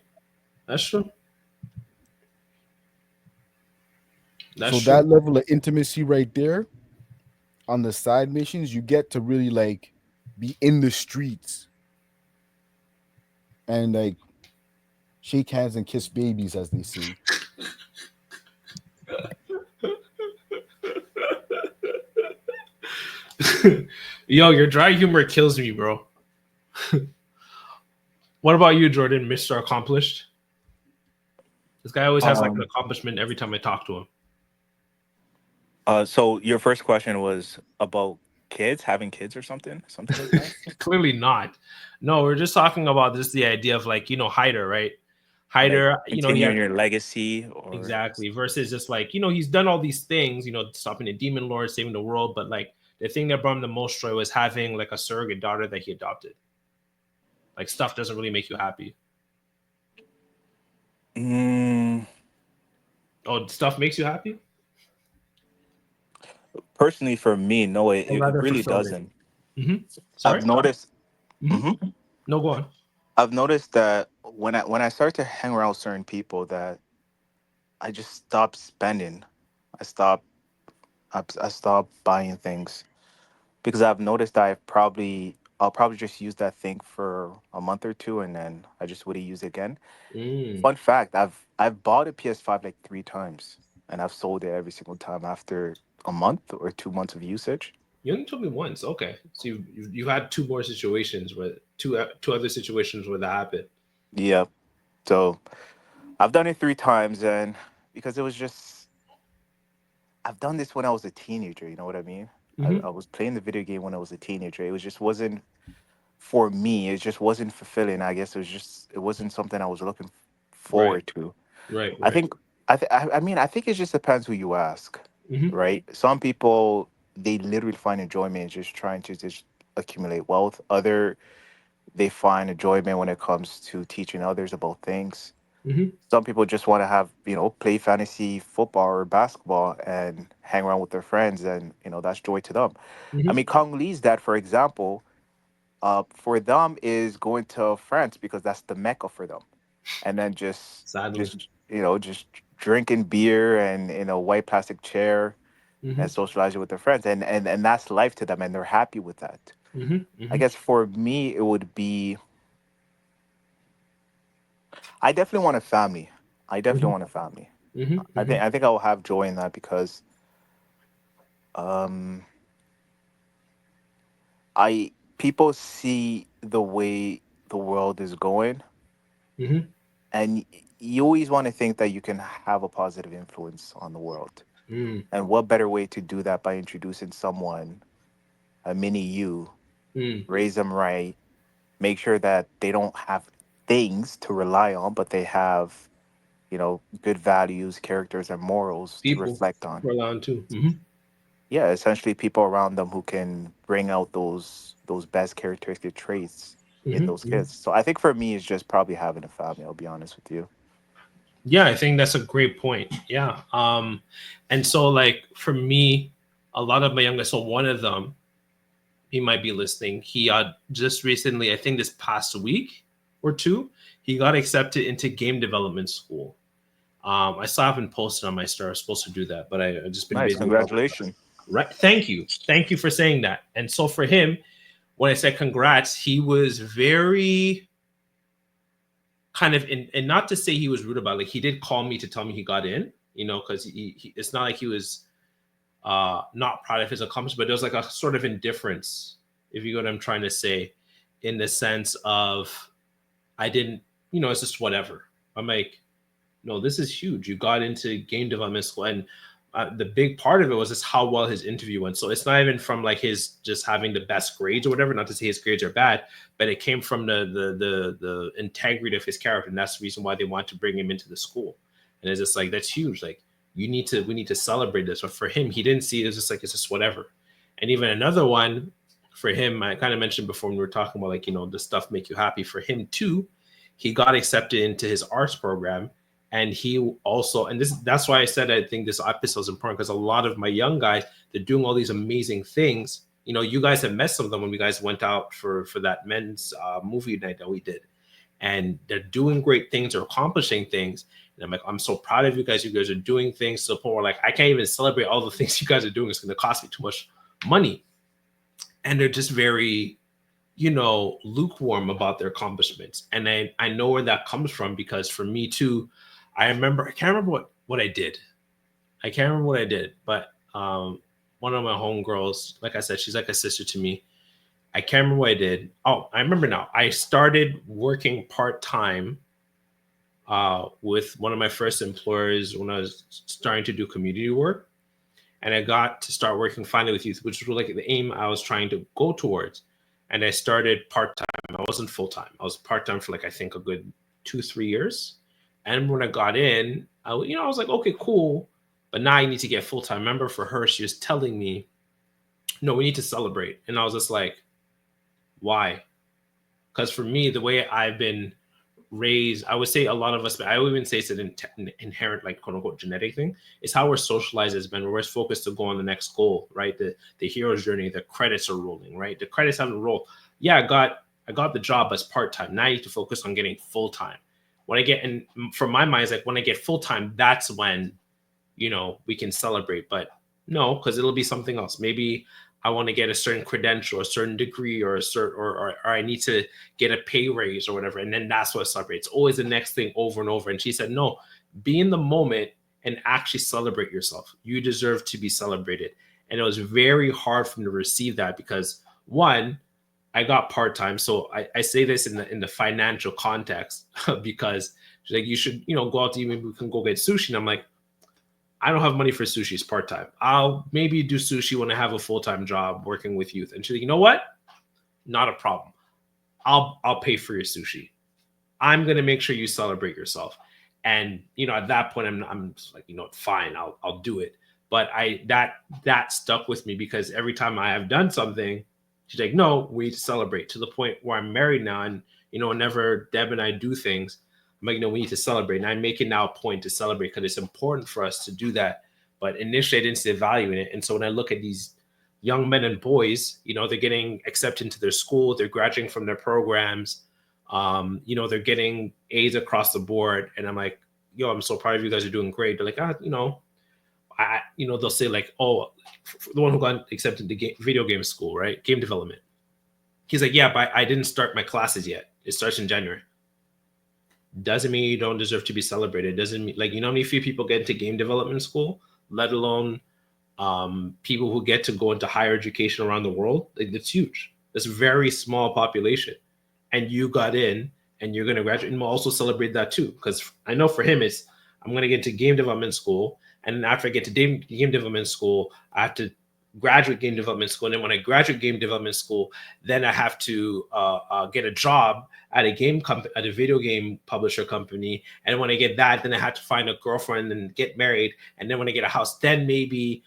That's true. That's So true. that level of intimacy right there on the side missions, you get to really like be in the streets and like shake hands and kiss babies, as they say. Yo, your dry humor kills me, bro. What about you, Jordan, Mr. Accomplished? This guy always has like an Um. accomplishment every time I talk to him. So your first question was about kids, having kids or something like that. Clearly not. No, we're just talking about this the idea of like, Hyder, right? Like Hyder, he continuing had your legacy, or exactly versus just like, he's done all these things, stopping the demon lord, saving the world, but like the thing that brought him the most joy was having like a surrogate daughter that he adopted. Like stuff doesn't really make you happy. mm, Oh, stuff makes you happy? personally for me, no, it, Or it rather really fulfillment? doesn't. Mm-hmm. I've Sorry? noticed. Mm-hmm. Mhm. No, go on. I've noticed that when I start to hang around certain people, that I just stop spending. I stop. I stopped buying things because I've noticed that I'll probably just use that thing for a month or two and then I just wouldn't use it again. Mm. Fun fact, I've bought a PS5 like 3 times and I've sold it every single time after a month or 2 months of usage. You only told me once. Okay, so you had two more situations where two other situations where that happened. Yeah. So I've done it 3 times and because it was just I've done this when I was a teenager, you know what I mean? Mm-hmm. I was playing the video game when I was a teenager. It was just wasn't for me, it just wasn't fulfilling. I guess it wasn't something I was looking Right, forward to. right, I right. think I mean I think it just depends who you ask, Mm-hmm. right? Some people they literally find enjoyment in just trying to just accumulate wealth. Other they find enjoyment when it comes to teaching others about things. Mm-hmm. Some people just want to have, play fantasy football or basketball and hang around with their friends and, that's joy to them. I Mm-hmm. mean, Kong Lee's dad, for example, for them is going to France because that's the mecca for them. And then Sadly. just drinking beer and in a white plastic chair Mm-hmm. and socializing with their friends. And that's life to them and they're happy with that. Mm-hmm. I Mm-hmm. guess for me, it would be, I definitely want a family. I definitely Mm-hmm. want a family. Mm-hmm. I Mm-hmm. think I think I will have joy in that because um I people see the way the world is going Mm-hmm. and you always want to think that you can have a positive influence on the world. Mm. And what better way to do that by introducing someone, a mini you, Mm. raise them right, make sure that they don't have things to rely on, but they have, good values, characters, and morals to People reflect on. were allowed too. Mm-hmm. Yeah, essentially people around them who can bring out those best characteristic traits in those Mm-hmm. kids. So I think for me it's just probably having a family, I'll be honest with you. Yeah, I think that's a great point. Yeah. And so like for me, a lot of my youngest, so one of them, he might be listening. He just recently, I think this past week or two, he got accepted into game development school. I still haven't posted on my story. I was supposed to do that, but I've just been Nice, busy with other stuff. congratulations. Right. Thank you for saying that. And so for him, when I said congrats, he was very kind of in, and not to say he was rude about it, like he did call me to tell me he got in, because it's not like he was not proud of his accomplishment, but there was like a sort of indifference, if you get what I'm trying to say, in the sense of I didn't, it's just whatever. I'm like, no, this is huge. You got into game development school, and the big part of it was just how well his interview went. So it's not even from like his just having the best grades or whatever. Not to say his grades are bad, but it came from the integrity of his character, and that's the reason why they want to bring him into the school. And it's just like that's huge. Like we need to celebrate this. But for him, he didn't see it. It's just like it's just whatever. And even another one for him, I kind of mentioned before when we were talking about like the stuff make you happy. For him too, he got accepted into his arts program, and he also, and that's why I said I think this episode is important, because a lot of my young guys, they're doing all these amazing things. You guys have met some of them when we guys went out for that men's movie night that we did, and they're doing great things, they're accomplishing things, and I'm like, I'm so proud of you guys. You guys are doing things to the point where like I can't even celebrate all the things you guys are doing. It's going to cost me too much money, and they're just very lukewarm about their accomplishments. And I know where that comes from, because for me too, I can't remember what I did. I can't remember what I did, but one of my homegirls, like I said, she's like a sister to me. I can't remember what I did. Oh, I remember now. I started working part-time with one of my first employers when I was starting to do community work. And I got to start working finally with youth, which was like the aim I was trying to go towards. And I started part time. I wasn't full time. I was part time for like I think a good 2-3 years. And when I got in, I was like, okay, cool, but now I need to get full time. Remember, for her, she was telling me, no, we need to celebrate. And I was just like, why? Because for me, the way I've been raised, I would say a lot of us, but I would even say it's an inherent, like, quote unquote, genetic thing. It's how we're socialized as men. We're focused to go on the next goal, right? The hero's journey, the credits are rolling, right? The credits haven't rolled. Yeah, I got the job as part time. Now I need to focus on getting full time. When I get in, from my mind, it's like when I get full time, that's when we can celebrate. But No, because it'll be something else. Maybe I want to get a certain credential, a certain degree, or a certain, or I need to get a pay raise or whatever. And then that's what celebrates. It's always the next thing over and over. And she said, no, be in the moment and actually celebrate yourself. You deserve to be celebrated. And it was very hard for me to receive that because one, I got part time. So I say this in the financial context because she's like, you should, go out to eat, maybe we can go get sushi. And I'm like, I don't have money for sushi. It's part time. I'll maybe do sushi when I have a full time job working with youth. And she's like, you know what? Not a problem. I'll pay for your sushi. I'm gonna make sure you celebrate yourself. And at that point, I'm just like, fine, I'll do it. But that stuck with me because every time I have done something, she's like, no, we need to celebrate to the point where I'm married now, and whenever Deb and I do things, I'm like, no, we need to celebrate. And I'm making now a point to celebrate because it's important for us to do that. But initially, I didn't see the value in it. And so when I look at these young men and boys, they're getting accepted into their school, they're graduating from their programs, they're getting A's across the board. And I'm like, yo, I'm so proud of you guys are doing great. They're like, they'll say like, oh, the one who got accepted to video game school, right? Game development. He's like, yeah, but I didn't start my classes yet. It starts in January. Doesn't mean you don't deserve to be celebrated. Doesn't mean, like, how many few people get into game development school, let alone people who get to go into higher education around the world. Like, it's huge. It's a very small population. And you got in and you're going to graduate, and we'll also celebrate that too. Because I know for him, it's, I'm going to get into game development school. And then after I get to game development school, I have to graduate game development school. And then when I graduate game development school, then I have to get a job at at a video game publisher company. And when I get that, then I have to find a girlfriend and get married. And then when I get a house, then maybe,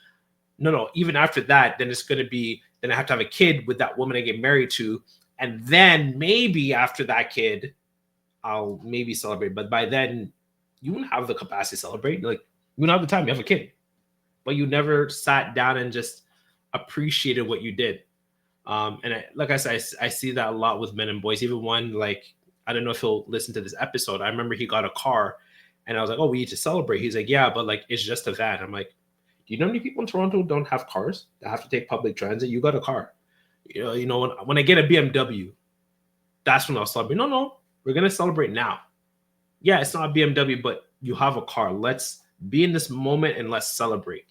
no, even after that, then it's going to be, then I have to have a kid with that woman I get married to. And then maybe after that kid, I'll maybe celebrate. But by then, you won't have the capacity to celebrate. Like, you don't have the time. You have a kid, but you never sat down and just appreciated what you did. And like I said, I see that a lot with men and boys. Even one, like, I don't know if he'll listen to this episode. I remember he got a car, and I was like, "Oh, we need to celebrate." He's like, "Yeah, but like, it's just a van." I'm like, "Do you know how many people in Toronto who don't have cars? That have to take public transit? You got a car. When I get a BMW, that's when I'll celebrate. No, we're gonna celebrate now. Yeah, it's not a BMW, but you have a car. Let's be in this moment and let's celebrate."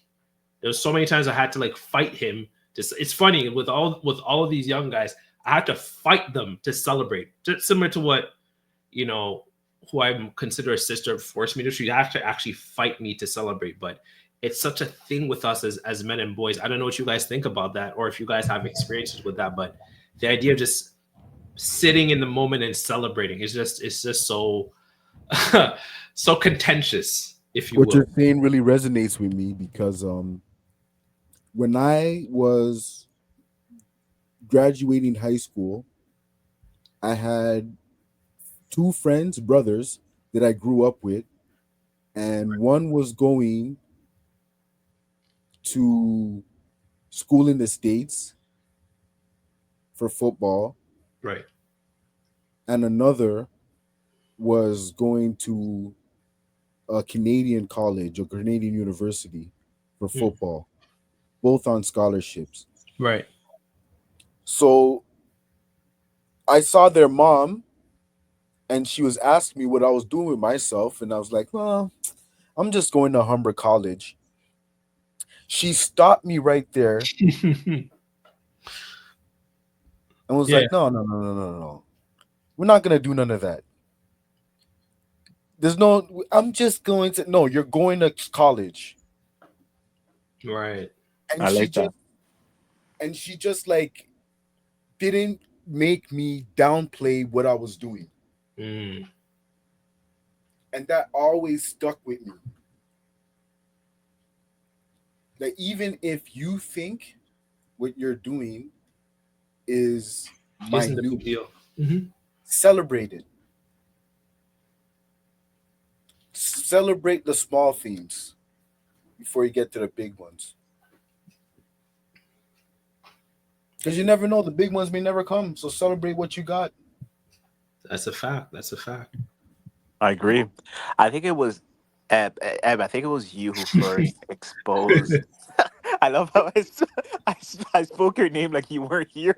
There's so many times I had to like fight him. It's funny with all of these young guys, I had to fight them to celebrate. Just similar to what who I consider a sister forced me to. She have to actually fight me to celebrate. But it's such a thing with us as men and boys. I don't know what you guys think about that, or if you guys have experiences with that. But the idea of just sitting in the moment and celebrating is just so so contentious, if you What will. you're saying really resonates with me because when I was graduating high school, I had two friends, brothers, that I grew up with, and one was going to school in the States for football, Right. and another was going to a Canadian college or Canadian university for Mm. football, both on scholarships. Right. So I saw their mom, and she was asking me what I was doing with myself, and I was like, "Well, I'm just going to Humber College." She stopped me right there and was Yeah. like, "No, no, no, no, no, no. We're not gonna do none of that. There's no. I'm just going to. No, you're going to college." Right. And I she like that. just like didn't make me downplay what I was doing, Mm. and that always stuck with me. That even if you think what you're doing is Isn't a minute, big deal. Hmm. celebrate it. Celebrate the small things before you get to the big ones. Because you never know, the big ones may never come. So celebrate what you got. That's a fact. That's a fact. I agree. I think it was Eb. I think it was you who first exposed. I love how I spoke your name like you weren't here.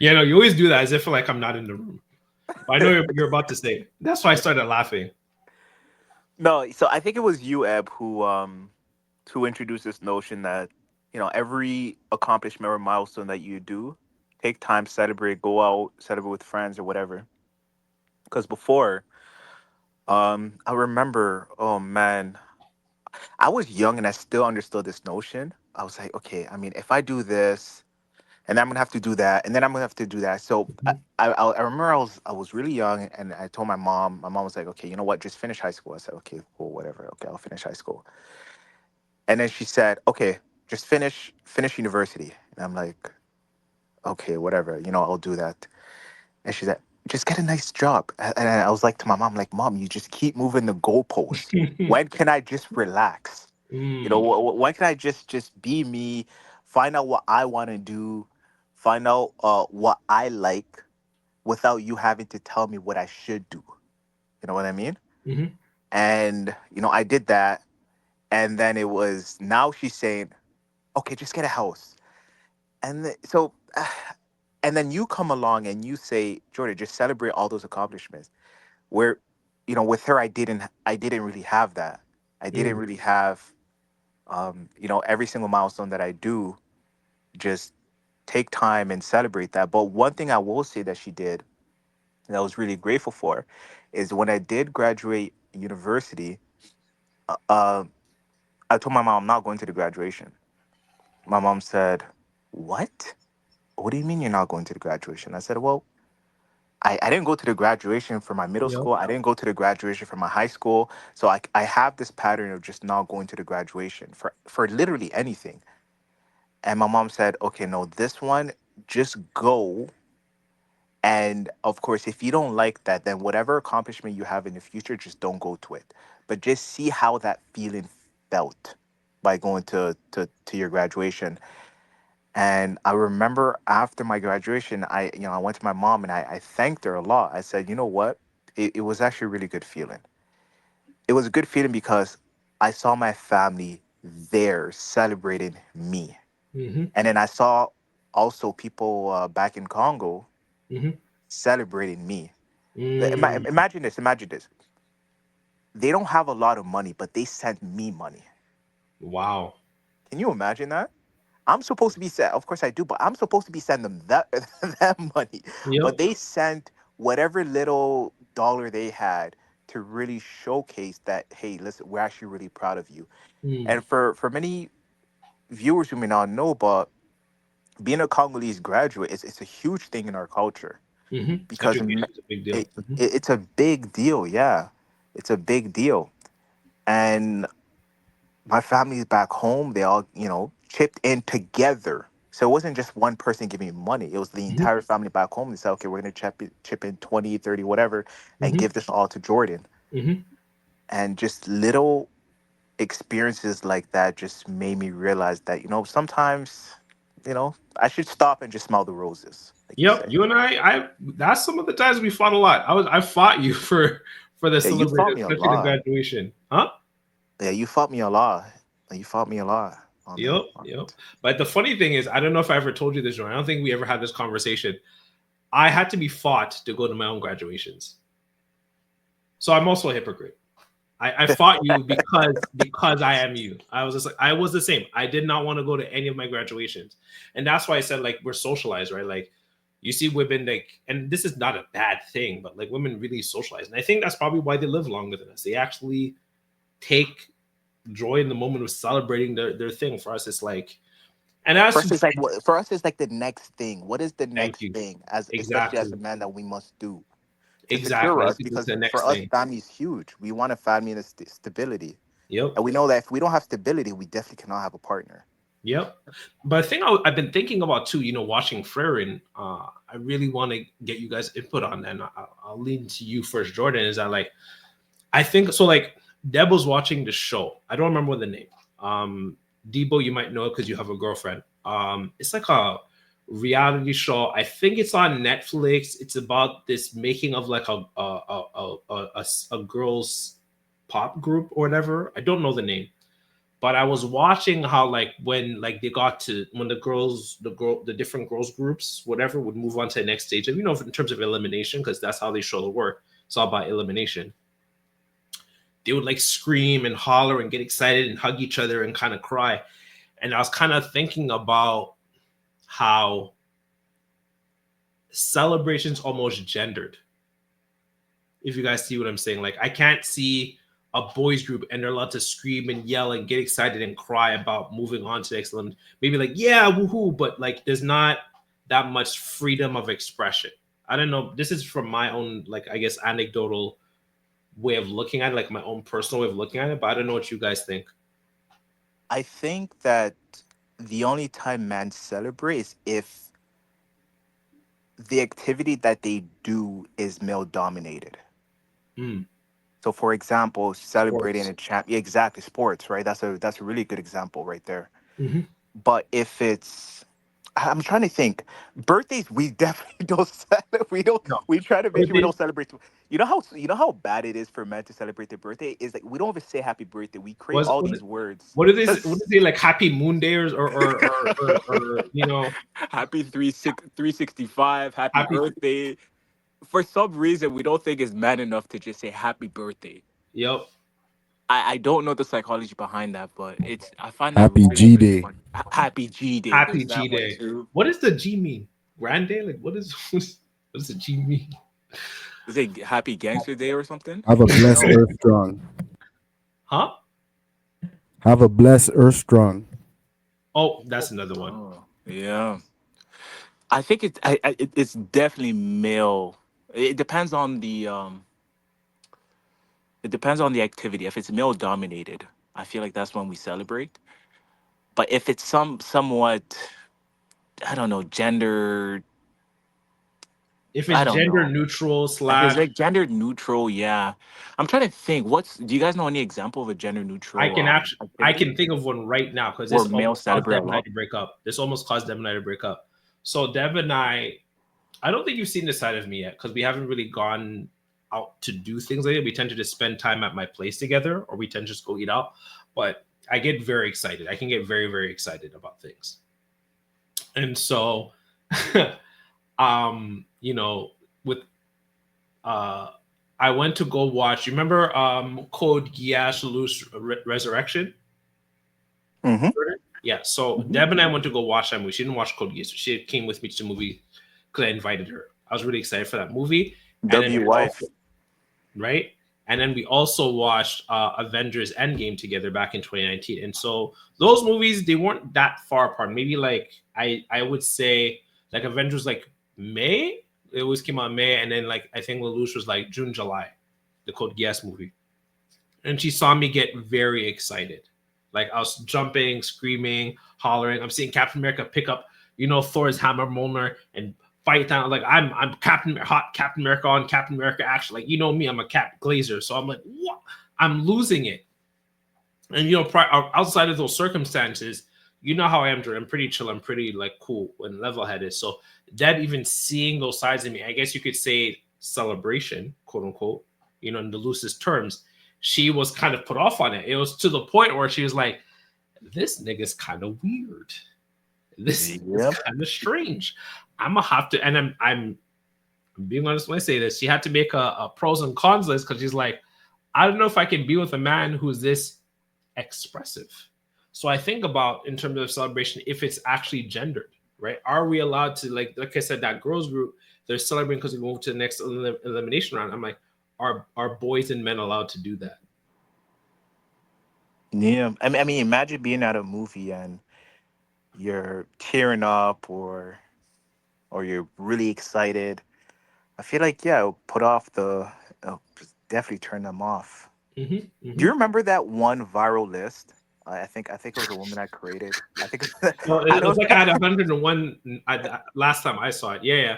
Yeah, no, you always do that as if like I'm not in the room. But I know you're about to say it. That's why I started laughing. No, so I think it was you, Eb, who introduced this notion that every accomplishment or milestone that you do, take time, celebrate, go out, celebrate with friends or whatever. Because before, I remember, oh man, I was young and I still understood this notion. I was like, okay, I mean, if I do this, and I'm gonna have to do that, and then I'm gonna have to do that. So I remember I was really young, and I told my mom. My mom was like, okay, you know what? Just finish high school. I said, okay, cool, whatever. Okay, I'll finish high school. And then she said, okay, just finish university. And I'm like, okay, whatever. I'll do that. And she said, just get a nice job. And I was like to my mom, like, Mom, you just keep moving the goalpost. When can I just relax? Mm, When can I just be me, find out what I want to do, find out what I like without you having to tell me what I should do. You know what I mean? hmm And I did that, and then it was now she's saying, okay, just get a house. And so and then you come along and you say, Jordan, just celebrate all those accomplishments. Where with her, I didn't really have that. I didn't mm, really have every single milestone that I do, just take time and celebrate that. But one thing I will say that she did that I was really grateful for is when I did graduate university, uh, uh, I told my mom I'm not going to the graduation. My mom said, what? What do you mean you're not going to the graduation? I said, well, I didn't go to the graduation for my middle yep. school. I didn't go to the graduation for my high school. So I have this pattern of just not going to the graduation for literally anything. And my mom said, okay, no, this one, just go. And of course, if you don't like that, then whatever accomplishment you have in the future, just don't go to it. But just see how that feeling felt by going to your graduation. And I remember after my graduation, I went to my mom and I thanked her a lot. I said, you know what? It was actually a really good feeling. It was a good feeling because I saw my family there celebrating me. hmm And then I saw also people back in Congo hmm celebrating me. Mm, Imagine this. Imagine this. They don't have a lot of money, but they sent me money. wow. Can you imagine that? I'm supposed to be sent. Of course, I do, but I'm supposed to be sending them that that money. But Yep. they sent whatever little dollar they had to really showcase that. Hey, listen, we're actually really proud of you. Mm, And for many viewers who may not know, but being a Congolese graduate is it's a huge thing in our culture because Education is a big deal. it's a big deal. Yeah, it's a big deal. And my family's back home. They all, chipped in together. So it wasn't just one person giving me money. It was the hmm entire family back home. They said, okay, we're going to chip in 20, 30, whatever, and hmm give this all to Jordan. hmm And just little experiences like that just made me realize that, sometimes, I should stop and just smell the roses, like you Yep. say. You and I that's some of the times we fought a lot. I fought you for the Yeah, you celebration, fought me a especially the lot. graduation. Huh? Yeah, you fought me a lot. You fought me a lot on Yep. that. Yep. But the funny thing is, I don't know if I ever told you this, John. I don't think we ever had this conversation. I had to be fought to go to my own graduations. So I'm also a hypocrite. I fought you because I am you. I was just like I was the same. I did not want to go to any of my graduations, and that's why I said like we're socialized, right? Like you see women like, and this is not a bad thing, but like women really socialize, and I think that's probably why they live longer than us. They actually take joy in the moment of celebrating their thing. For us, it's like, and For that's us, it's like for us, it's like the next thing. What is the thank next you thing, as especially as exactly a man, that we must do to secure exactly. us? Let's go to Because the for next us, thing. family is huge. We want a family and a stability, Yep. and we know that if we don't have stability, we definitely cannot have a partner. Yep. But the thing I've been thinking about too, watching Frieren, I really want to get you guys input on that. And I'll lean to you first, Jordan. Is that like, I think so. Like, Deb was watching the show. I don't remember the name. Debo, you might know it because you have a girlfriend. It's like a reality show. I think it's on Netflix. It's about this making of like a girl's pop group or whatever. I don't know the name, But I was watching how like when like they got to when the different girls groups whatever would move on to the next stage, and in terms of elimination, because that's how they show the work. It's all about elimination. They would like scream and holler and get excited and hug each other and kind of cry. And I was kind of thinking about how celebrations almost gendered. If you guys see what I'm saying, like I can't see a boys group and they're allowed to scream and yell and get excited and cry about moving on to the next level. Maybe like, yeah, woohoo, but like there's not that much freedom of expression. I don't know. This is from my own, like, I guess, anecdotal way of looking at it, like my own personal way of looking at it, but I don't know what you guys think. I think that the only time men celebrate is if the activity that they do is male dominated. Mm, So, for example, celebrating sports. a champ, yeah, exactly, sports, right? That's a really good example right there. Hmm. But if it's, I'm trying to think, birthdays we definitely don't celebrate. We don't. No. We try to make sure we Birthdays. don't celebrate. You know how bad it is for men to celebrate their birthday is like we don't even say happy birthday. We create Was all these words. what are these? What is it like? Happy Moon Day or Happy 365, happy happy. birthday. For some reason, we don't think it's man enough to just say happy birthday. Yep. I don't know the psychology behind that, but I find that Happy really, G really Day. fun. Happy G Day. Happy There's G that one Day. too. What does the G mean? Grand Day? Like what does the G mean? Is it Happy Gangster Day or something? Have a blessed No. Earth Strong. Huh? Have a blessed Earth Strong. Oh, that's another one. Oh, yeah. I think it's definitely male. It depends on the activity. If it's male dominated, I feel like that's when we celebrate. But if it's somewhat, I don't know, gender, If I it's don't gender know. neutral If it's slash, like gender neutral, yeah. I'm trying to think. Do you guys know any example of a gender neutral I activity can think of one right now because where this males almost caused celebrate a Deb and I lot? to break up. This almost caused Deb and I to break up. So Deb and I don't think you've seen this side of me yet because we haven't really gone out to do things like that. We tend to just spend time at my place together, or we tend to just go eat out. But I get very excited. I can get very, very excited about things. And so, with uh, I went to go watch. You remember Code Geass Loose Resurrection? Mm-hmm. Yeah. So Hmm. Deb and I went to go watch that movie. She didn't watch Code Geass. She came with me to the movie because I invited her. I was really excited for that movie. And then W we wife. also, right? And then we also watched Avengers Endgame together back in 2019. And so those movies, they weren't that far apart. Maybe like I would say like Avengers like May. It always came out in May, and then like I think Lelouch was like June, July, the Code Geass movie. And she saw me get very excited. Like I was jumping, screaming, hollering. I'm seeing Captain America pick up, Thor's hammer Mjolnir and fight down. Like I'm Captain America on Captain America action. Like me, I'm a Cap Glazer. So I'm like, what? I'm losing it. And outside of those circumstances, you know how I am, Jordan. I'm pretty chill. I'm pretty like cool and level headed. So Deb even seeing those sides of me, I guess you could say celebration, quote unquote, in the loosest terms, she was kind of put off on it. It was to the point where she was like, this nigga's kind of weird. This is Yep. kind of strange. I'm gonna have to, and I'm being honest when I say this. She had to make a pros and cons list because she's like, I don't know if I can be with a man who's this expressive. So I think about in terms of celebration, if it's actually gendered, right? Are we allowed to like I said, that girls group, they're celebrating because we moved to the next elimination round. I'm like, are boys and men allowed to do that? Yeah. I mean, imagine being at a movie and you're tearing up or you're really excited. I feel like yeah, it'll put off definitely turn them off. Mm-hmm, Do mm-hmm. you remember that one viral list? I think it was a woman that created. I think Well, I it know. was like I had 101 last time I saw it. Yeah, yeah.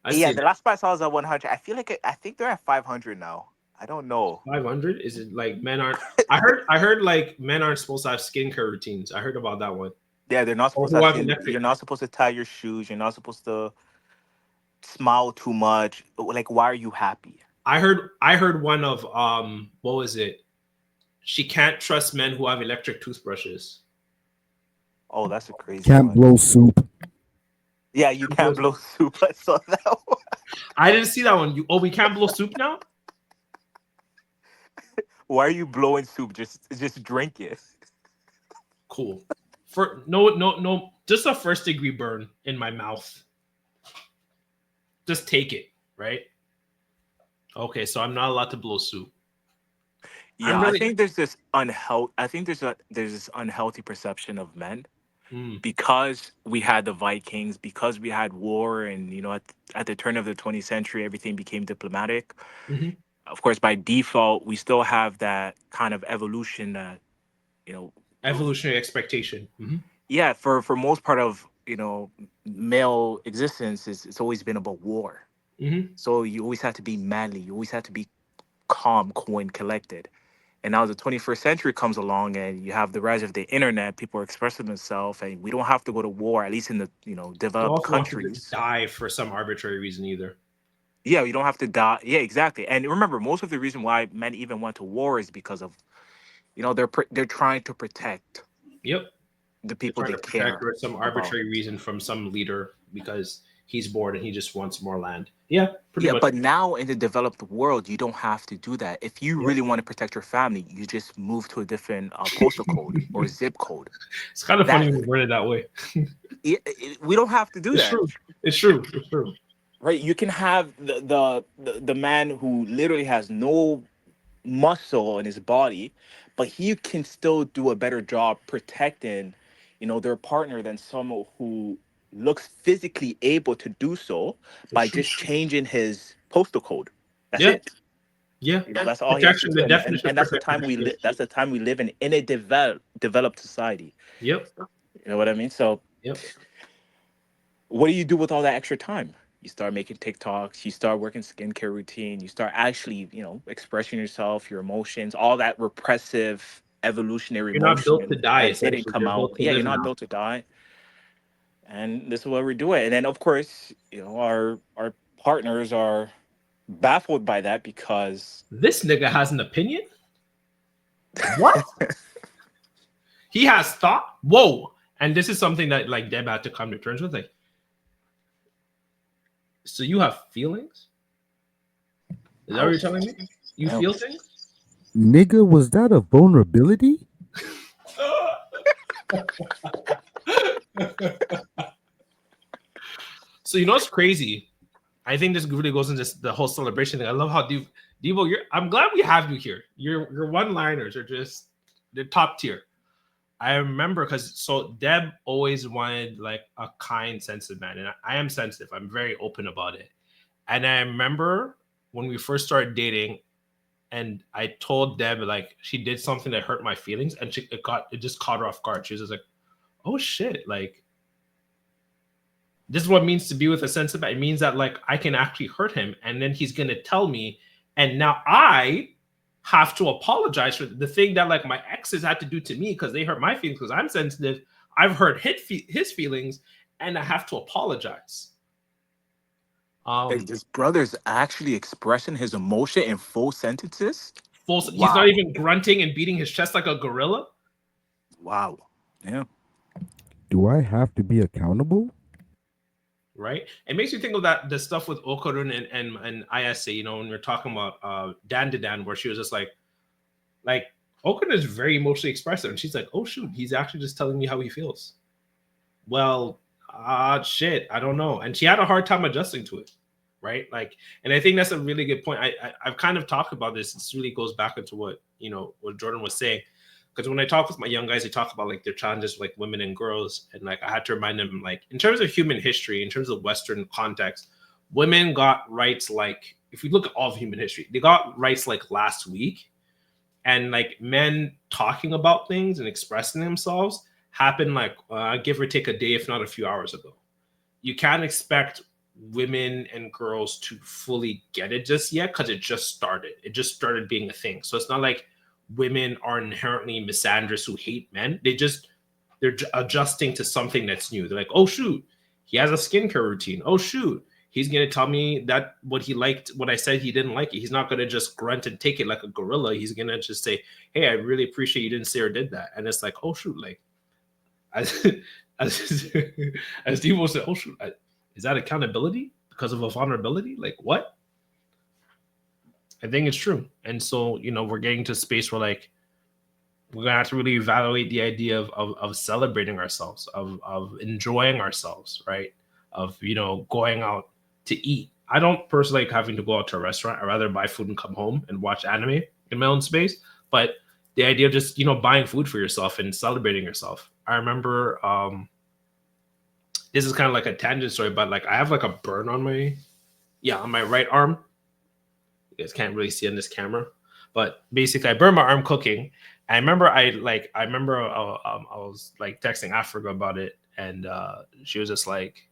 I Yeah, see the last spot I saw was at 100. I think they're at 500 now. I don't know. 500. Is it like men aren't? I heard like men aren't supposed to have skincare routines. I heard about that one. Yeah, they're not Or supposed to who have have skin. electric. You're not supposed to tie your shoes. You're not supposed to smile too much. Like, why are you happy? I heard one of what was it? She can't trust men who have electric toothbrushes. Oh, that's a crazy Can't one. blow soup. Yeah, you can't blow soup. I saw that one. I didn't see that one. We can't blow soup now? Why are you blowing soup? Just drink it. Cool. For no, just a first degree burn in my mouth. Just take it, right? Okay, so I'm not allowed to blow soup. Yeah, I'm I really think there's this unhealthy. I think there's this unhealthy perception of men mm, because we had the Vikings, because we had war, and at the turn of the 20th century, everything became diplomatic. mhm. Of course, by default, we still have that kind of evolution that you know Evolutionary expectation. yeah, for most part of male existence, it's always been about war. Hmm. So you always have to be manly, you always have to be calm, cool, and collected. And now the 21st century comes along, and you have the rise of the internet. People are expressing themselves, and we don't have to go to war, at least in the Don't developed also want to countries. die for some arbitrary reason either. Yeah, you don't have to die. Yeah, exactly. And remember, most of the reason why men even went to war is because of they're trying to protect Yep. the They're people trying they to protect care for some about. arbitrary reason from some leader because he's bored and he just wants more land. Yeah, pretty Yeah, much. but now in the developed world, you don't have to do that. If you Yep. really want to protect your family, you just move to a different postal code or zip code. It's kind of funny That when you word it that way. we don't have to do It's that, true. It's true. It's true. right? You can have the man who literally has no muscle in his body, but he can still do a better job protecting, their partner than someone who looks physically able to do so It's by true. just changing his postal code. That's Yeah. it. Yeah. That's all he has to Protection. do, The and and, definition of and that's the protection time is skills. that's the time we live in a developed society. Yep. You know what I mean? So Yep. what do you do with all that extra time? You start making TikToks, you start working skincare routine, you start actually, expressing yourself, your emotions, all that repressive evolutionary You're not built to motion die, that didn't essentially. come You're out. built to Yeah, you're live not now. built to die. And this is what we do it. And then of course, our partners are baffled by that because This nigga has an opinion? What? He has thought? Whoa. And this is something that like Deb had to come to terms with. Like, so you have feelings? Is that what oh, you're telling me? You oh, feel things? Nigga, was that a vulnerability? So you know what's crazy? I think this really goes into the whole celebration thing. I love how Devo, I'm glad we have you here. Your one-liners are just they're top tier. I remember because so Deb always wanted like a kind, sensitive man, and I am sensitive. I'm very open about it. And I remember when we first started dating, and I told Deb like she did something that hurt my feelings, and it just caught her off guard. She was just like, "Oh shit!" Like this is what it means to be with a sensitive man. It means that like I can actually hurt him, and then he's gonna tell me, and now I have to apologize for the thing that like my exes had to do to me because they hurt my feelings because I'm sensitive. I've hurt his feelings, and I have to apologize. like Um, this brother's actually expressing his emotion in full sentences. he's not Wow. even grunting and beating his chest like a gorilla. Wow. Yeah. Do I have to be accountable? Right? It makes me think of that the stuff with Okarun and Ayase, you know, when we are talking about Dan to Dan, where she was just like Okarun is very emotionally expressive, and she's like, oh shoot, he's actually just telling me how he feels. Well, shit, I don't know. And she had a hard time adjusting to it, right? Like, and I think that's a really good point. I've kind of talked about this. This really goes back into what Jordan was saying. Because when I talk with my young guys, they talk about like their challenges with like women and girls, and like I had to remind them like in terms of human history, in terms of Western context, women got rights like if you look at all of human history, they got rights like last week, and like men talking about things and expressing themselves happened like give or take a day, if not a few hours ago. You can't expect women and girls to fully get it just yet because it just started. It just started being a thing. So it's not like women are inherently misandrous who hate men. They're adjusting to something that's new. They're like, oh shoot, he has a skincare routine. Oh shoot, he's gonna tell me that what he liked, what I said he didn't like it. He's not gonna just grunt and take it like a gorilla. He's gonna just say, "Hey, I really appreciate you didn't say or did that." And it's like, oh shoot, like as as, as Devo said, oh shoot, is that accountability because of a vulnerability? Like what? I think it's true. And so, we're getting to a space where like we're gonna have to really evaluate the idea of celebrating ourselves, of enjoying ourselves, right? Of going out to eat. I don't personally like having to go out to a restaurant. I rather buy food and come home and watch anime in my own space. But the idea of just buying food for yourself and celebrating yourself. I remember this is kind of like a tangent story, but like I have like a burn on my right arm. You guys can't really see on this camera, but basically I burned my arm cooking. I remember I was like texting Africa about it, and she was just like,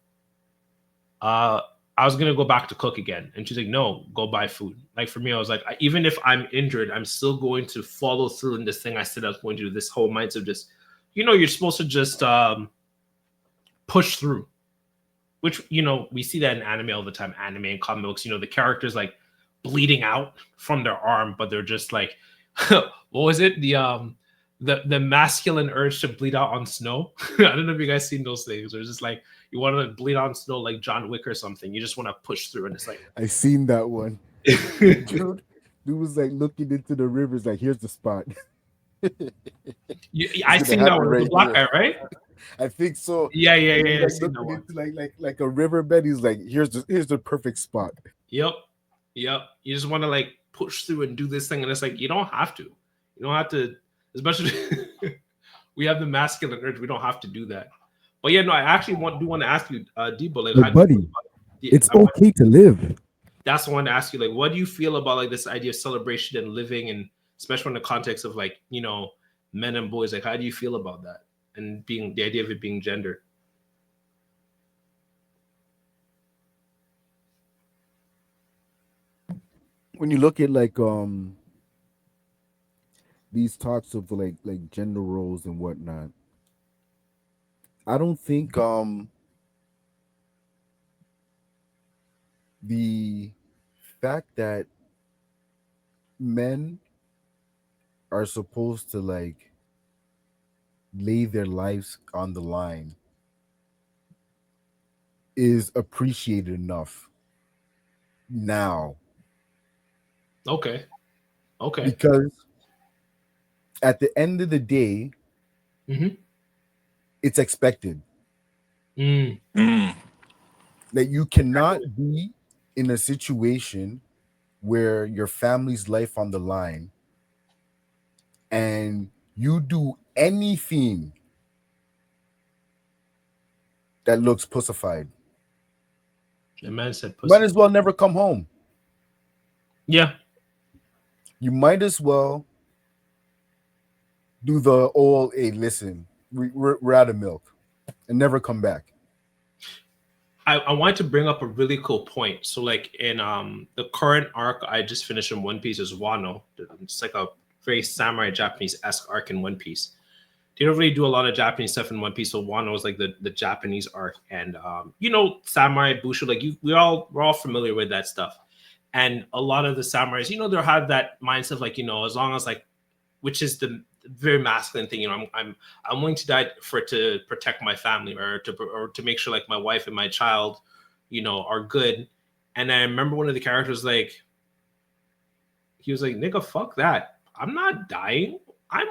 I was gonna go back to cook again, and she's like, no, go buy food. Like for me, I was like, even if I'm injured, I'm still going to follow through in this thing I said I was going to do. This whole mindset of just, you're supposed to just push through, which we see that in anime all the time, anime and comic books. The characters like bleeding out from their arm, but they're just like, what was it? The masculine urge to bleed out on snow. I don't know if you guys seen those things. Or it's just like you want to bleed on snow like John Wick or something. You just want to push through, and it's like I seen that one. Dude was like looking into the rivers, like here's the spot. I seen that one, right, the black guy, right? I think so. Yeah. Like looking into like a riverbed. He's like, here's the perfect spot. Yep. You just want to like push through and do this thing, and it's like you don't have to. You don't have to, especially we have the masculine urge. We don't have to do that. But yeah, no, I actually do want to ask you, Debo, like, buddy, it's okay to live. That's the one to ask you, like, what do you feel about like this idea of celebration and living, and especially in the context of like men and boys? Like, how do you feel about that and being the idea of it being gendered? When you look at like these talks of like gender roles and whatnot, I don't think the fact that men are supposed to like lay their lives on the line is appreciated enough now. Okay. Because at the end of the day, it's expected. That you cannot be in a situation where your family's life on the line and you do anything that looks pussified. The man said pussy. Might as well never come home. Yeah. You might as well do the old, hey, listen, we're out of milk, and never come back. I wanted to bring up a really cool point. So like in the current arc I just finished in One Piece is Wano. It's like a very samurai Japanese-esque arc in One Piece. They don't really do a lot of Japanese stuff in One Piece, so Wano is like the Japanese arc. And samurai bushu, like we're all familiar with that stuff. And a lot of the samurais, they'll have that mindset of like, as long as like, which is the very masculine thing, I'm willing to die to protect my family or to make sure like my wife and my child, are good. And I remember one of the characters he was like, nigga, fuck that. I'm not dying. I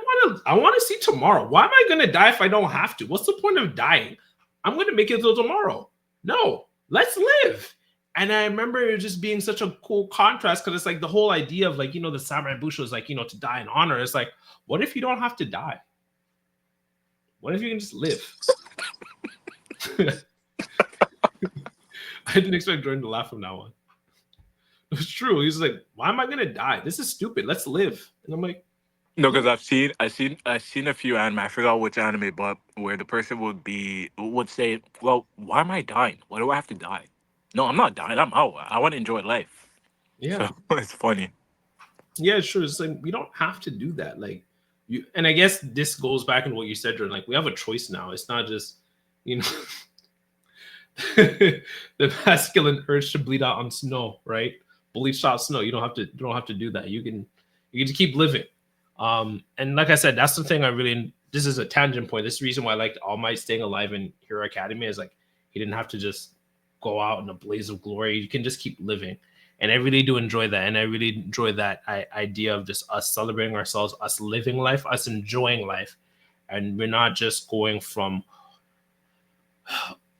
want to see tomorrow. Why am I gonna die if I don't have to? What's the point of dying? I'm gonna make it till tomorrow. No, let's live. And I remember it just being such a cool contrast because it's like the whole idea of like, the samurai bushu is like, to die in honor. It's like, what if you don't have to die? What if you can just live? I didn't expect Jordan to laugh from that one. It was true. He was like, why am I going to die? This is stupid. Let's live. And I'm like, no, because I've seen a few anime. I forgot which anime, but where the person would say, well, why am I dying? Why do I have to die? No, I'm not dying. I'm out. I want to enjoy life. Yeah. So, it's funny. Yeah, sure. It's like we don't have to do that. Like and I guess this goes back into what you said, Jordan. Like we have a choice now. It's not just, the masculine urge to bleed out on snow, right? Bleach out snow. You don't have to do that. You can just keep living. And like I said, that's the thing I really, this is a tangent point. This is the reason why I liked All Might staying alive in Hero Academy, is like he didn't have to just go out in a blaze of glory. You can just keep living. And I really do enjoy that. And I really enjoy that idea of just us celebrating ourselves, us living life, us enjoying life. And we're not just going from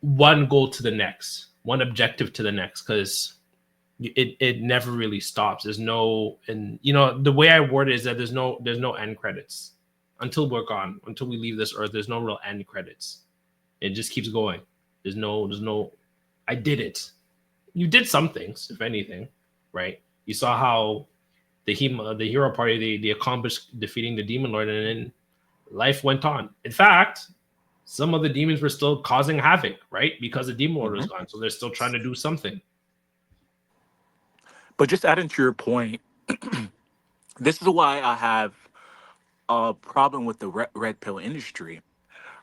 one goal to the next, one objective to the next, because it never really stops. There's no, and the way I word it is that there's no end credits until we're gone, until we leave this earth. There's no real end credits. It just keeps going. There's no I did it. You did some things, if anything, right? You saw how the hero party, they accomplished defeating the demon lord, and then life went on. In fact, some of the demons were still causing havoc, right? Because the demon lord was gone, so they're still trying to do something. But just adding to your point, this is why I have a problem with the red pill industry.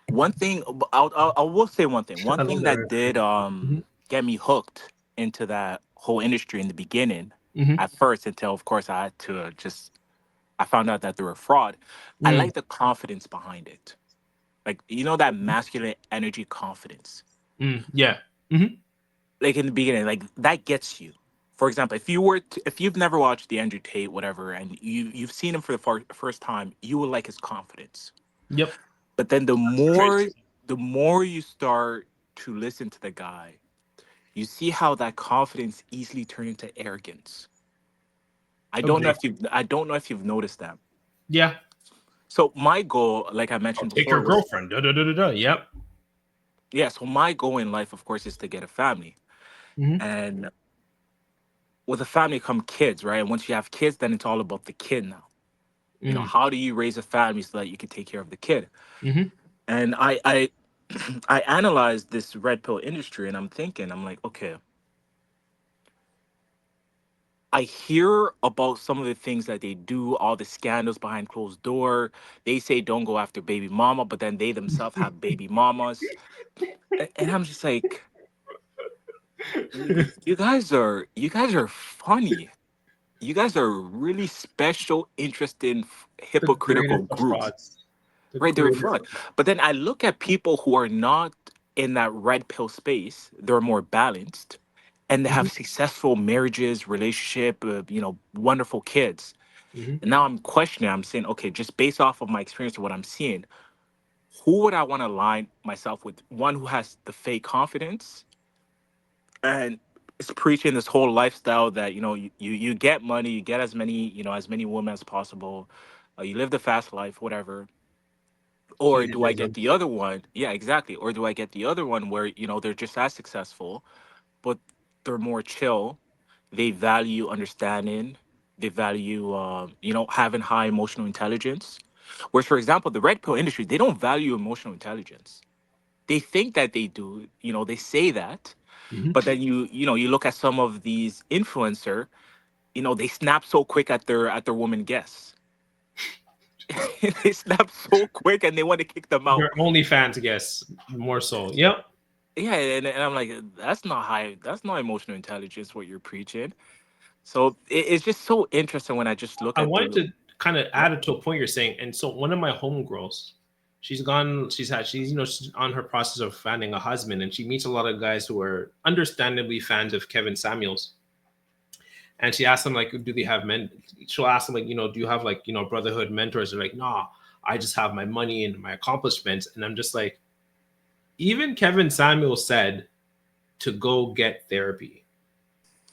One thing, I will say one thing. One I love thing that that red did pill. Hmm. get me hooked into that whole industry in the beginning, Hmm. at first, until of course I had to just I found out that they were fraud. I Mm, like the confidence behind it, like that masculine energy confidence. yeah. Hmm. Like in the beginning, like that gets you. For example, if you've never watched the Andrew Tate, whatever, and you've seen him for the first time, you will like his confidence. Yep. But then Traits. the more you start to listen to the guy, you see how that confidence easily turns into arrogance. Agree. I don't know if you've noticed that. Yeah. So my goal, like I I'll mentioned take before, your was girlfriend. Da, da, da, da, da. Yep. yeah. So my goal in life, of course, is to get a family, Hmm. and with a family come kids, right? And once you have kids, then it's all about the kid now. Mm. How do you raise a family so that you can take care of the kid? Hmm. And I I analyzed this red pill industry, and I'm like, okay, I hear about some of the things that they do, all the scandals behind closed door. They say don't go after baby mama, but then they themselves have baby mamas. And I'm just like, you guys are funny. You guys are a really special, interesting, The hypocritical greatest of group. frauds. The Right, they're greatest fraud. of frauds. But then I look at people who are not in that red pill space. They're more balanced, and they Hmm. have successful marriages, relationship, wonderful kids. Hmm. And now I'm questioning. I'm saying, okay, just based off of my experience of what I'm seeing, who would I want to align myself with? One who has the fake confidence and is preaching this whole lifestyle that you get money, you get as many women as possible, you live the fast life, whatever. Or do I get Hedonism. the other one? Yeah, exactly. Or do I get the other one where they're just as successful, but they're more chill. They value understanding. They value having high emotional intelligence. Whereas, for example, the red pill industry, they don't value emotional intelligence. They think that they do. They say that, Hmm. but then you look at some of these influencer. They snap so quick at their woman guests. They snap so quick, and they want to kick them out. Your OnlyFans, I guess, more so. Yep. Yeah, and I'm like, that's not high. That's not emotional intelligence. What you're preaching. So it's just so interesting when I just look I at wanted the. to kind of Yeah. add it to a point you're saying. And so one of my homegirls, she's on her process of finding a husband, and she meets a lot of guys who are understandably fans of Kevin Samuels. And she asked them like, do they have men? She'll ask them like, do you have like, brotherhood mentors? They're like, nah, I just have my money and my accomplishments. And I'm just like, even Kevin Samuel said to go get therapy,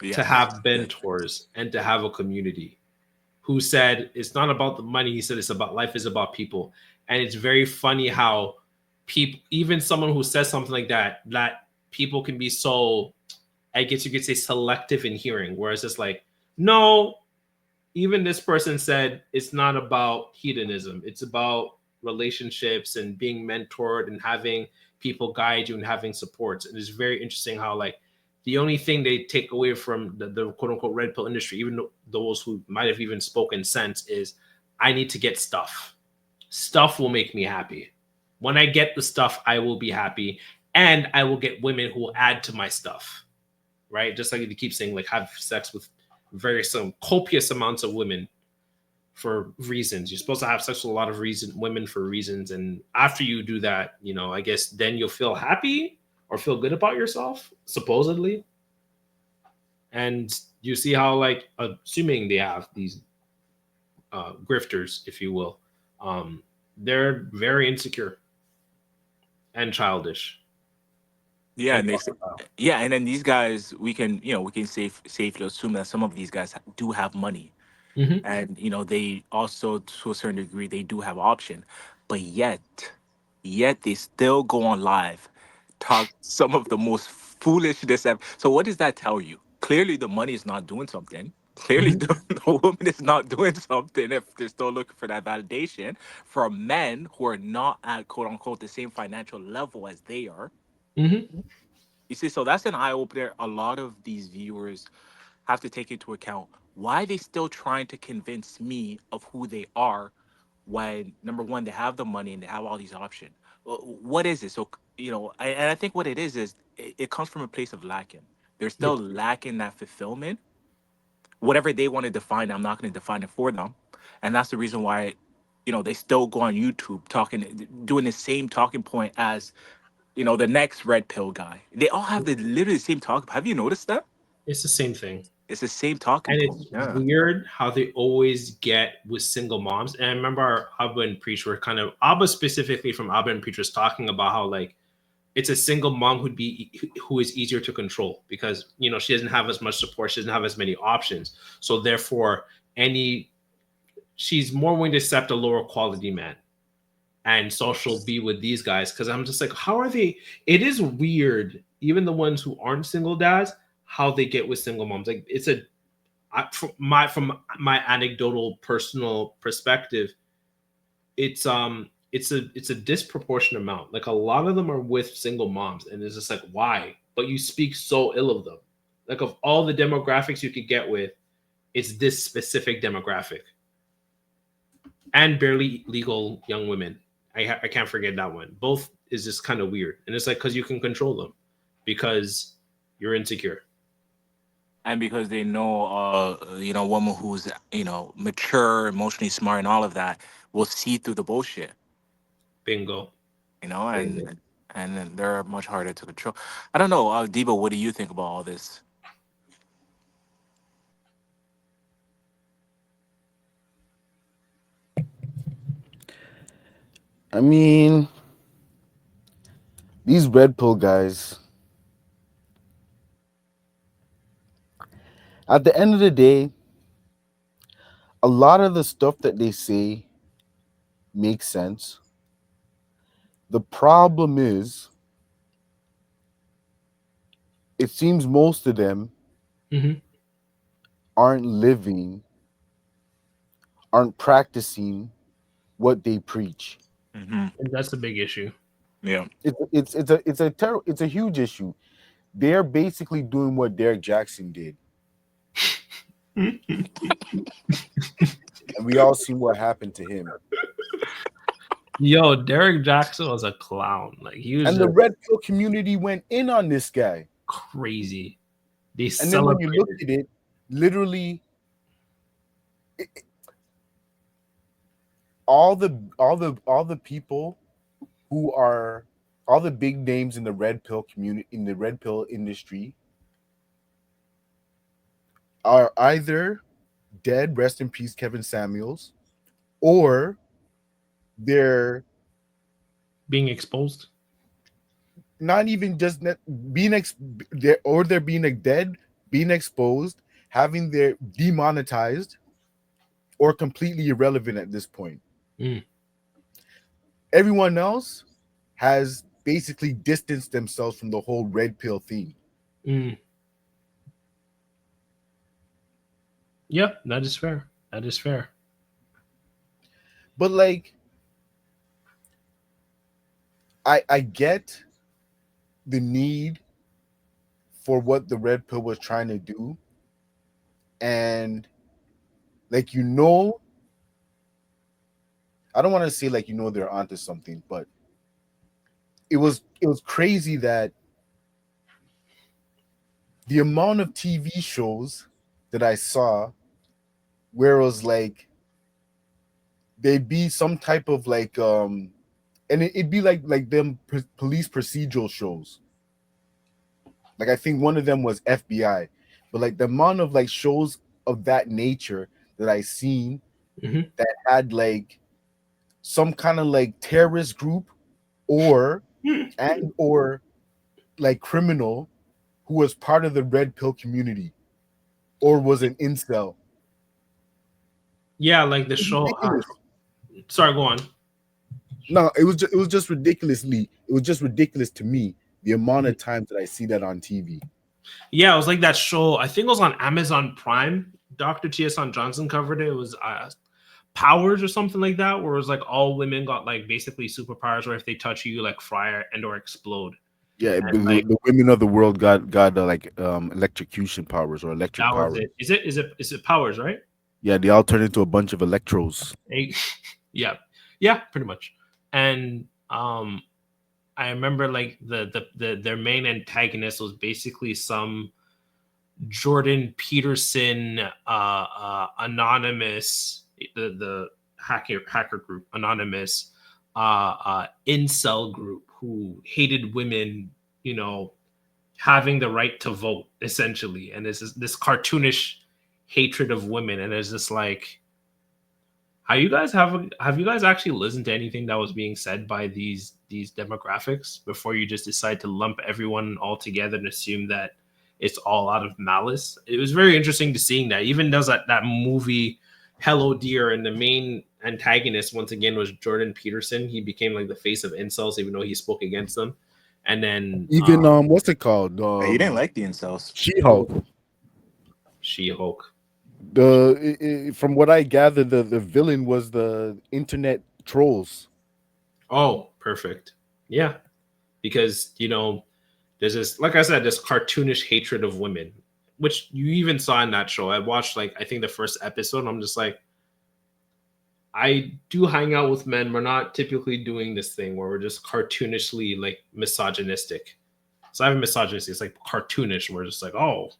to Yes. have mentors, and to have a community. Who said it's not about the money? He said it's about life is about people. And it's very funny how people, even someone who says something like that people can be so, I guess you could say, selective in hearing. Whereas it's like, no, even this person said it's not about hedonism. It's about relationships and being mentored and having people guide you and having supports. And it's very interesting how like the only thing they take away from the quote unquote red pill industry, even those who might have even spoken sense, is I need to get stuff. Stuff will make me happy. When I get the stuff, I will be happy. and I will get women who will add to my stuff, right? Just like you keep saying, like have sex with very some copious amounts of women for reasons. You're supposed to have sex with a lot of women for reasons, and after you do that, I guess then you'll feel happy or feel good about yourself, supposedly. And you see how, like, assuming they have these grifters, if you will, um, they're very insecure and childish Yeah, and and volatile. yeah, and then these guys, we can safely assume that some of these guys do have money, Hmm. and they also, to a certain degree, they do have option, but yet they still go on live, talk some of the most foolishness ever. So what does that tell you? Clearly the money is not doing something. Clearly Hmm. the woman is not doing something if they're still looking for that validation from men who are not at quote unquote the same financial level as they are. Hmm. You see, so that's an eye opener. A lot of these viewers have to take into account why they still trying to convince me of who they are when number one they have the money and they have all these options. What is it? So and I think what it is it comes from a place of lacking. They're Yeah, still lacking that fulfillment. Whatever they want to define, I'm not going to define it for them, and that's the reason why they still go on YouTube talking, doing the same talking point as the next red pill guy. They all have the literally the same talk. Have you noticed that? it's the same thing. It's the same talking And point. it's Yeah. weird how they always get with single moms. And I remember our Abba and Preach were kind of Abba specifically from Abba and Preach was talking about how, like, it's a single mom who is easier to control because she doesn't have as much support, she doesn't have as many options. So therefore, any she's more willing to accept a lower quality man. And so she'll be with these guys because I'm just like, how are they? It is weird, even the ones who aren't single dads, how they get with single moms. Like it's a from my anecdotal personal perspective, it's a disproportionate amount. Like a lot of them are with single moms, and it's just like why? But you speak so ill of them. Like of all the demographics you could get with, it's this specific demographic and barely legal young women. I can't forget that one. Both is just kind of weird, and it's like because you can control them because you're insecure. And because they know, woman who's mature, emotionally smart, and all of that will see through the bullshit. Bingo. Bingo. And then they're much harder to control. I don't know, Debo. What do you think about all this? I mean, these red pill guys, at the end of the day, a lot of the stuff that they say makes sense. The problem is, it seems most of them Hmm. aren't living, aren't practicing what they preach. Hmm. And that's a big issue. Yeah. It's a huge issue. They're basically doing what Derek Jackson did, and we all seen what happened to him. Yo, Derek Jackson was a clown. Like he was And the just red pill community went in on this guy. crazy. They And then when you look celebrated. at it, literally all the people who are all the big names in the red pill community, in the red pill industry, are either dead, rest in peace Kevin Samuels, or they're Being exposed. not even just being they're being like dead, being exposed, having their demonetized, or completely irrelevant at this point. Mm, Everyone else has basically distanced themselves from the whole red pill theme. mm. Yeah, that is fair. That is fair. But like, I get the need for what the red pill was trying to do, and like, I don't want to say like they're onto something, but it was crazy that the amount of TV shows that I saw where it was like they'd be some type of like and it'd be like them police procedural shows. Like I think one of them was FBI, but like the amount of like shows of that nature that I seen Mhm. that had like some kind of like terrorist group or and or like criminal who was part of the red pill community or was an incel. Yeah, like the It's show. ridiculous. Sorry, go on. No, it was just ridiculous to me the amount of times that I see that on TV. Yeah, it was like that show. I think it was on Amazon Prime. Dr. T.S. Johnson covered it. It was Powers or something like that, where it was like all women got like basically superpowers, or if they touch you, like fry and or explode. Yeah, And like the women of the world got like electrocution powers or electric that was powers. it. Is it Powers, right? Yeah, they all turn into a bunch of electros. Yeah, yeah, pretty much. And I remember like their main antagonist was basically some Jordan Peterson anonymous, the hacker group anonymous incel group who hated women, you know, having the right to vote essentially, and this cartoonish hatred of women. And it's just like, have you guys actually listened to anything that was being said by these demographics before you just decide to lump everyone all together and assume that it's all out of malice? It was very interesting to seeing that. Even does that movie Hello Dear, and the main antagonist once again was Jordan Peterson. He became like the face of incels, even though he spoke against them. And then Even what's it called? He didn't like the incels. She-Hulk. She-Hulk. From what I gather, the villain was the internet trolls. Oh, perfect. Yeah, because there's this, like I said, this cartoonish hatred of women, which you even saw in that show. I watched like I think the first episode, and I'm just like, I do hang out with men. We're not typically doing this thing where we're just cartoonishly like misogynistic. So I have a misogynistic. It's like cartoonish. We're just like, oh,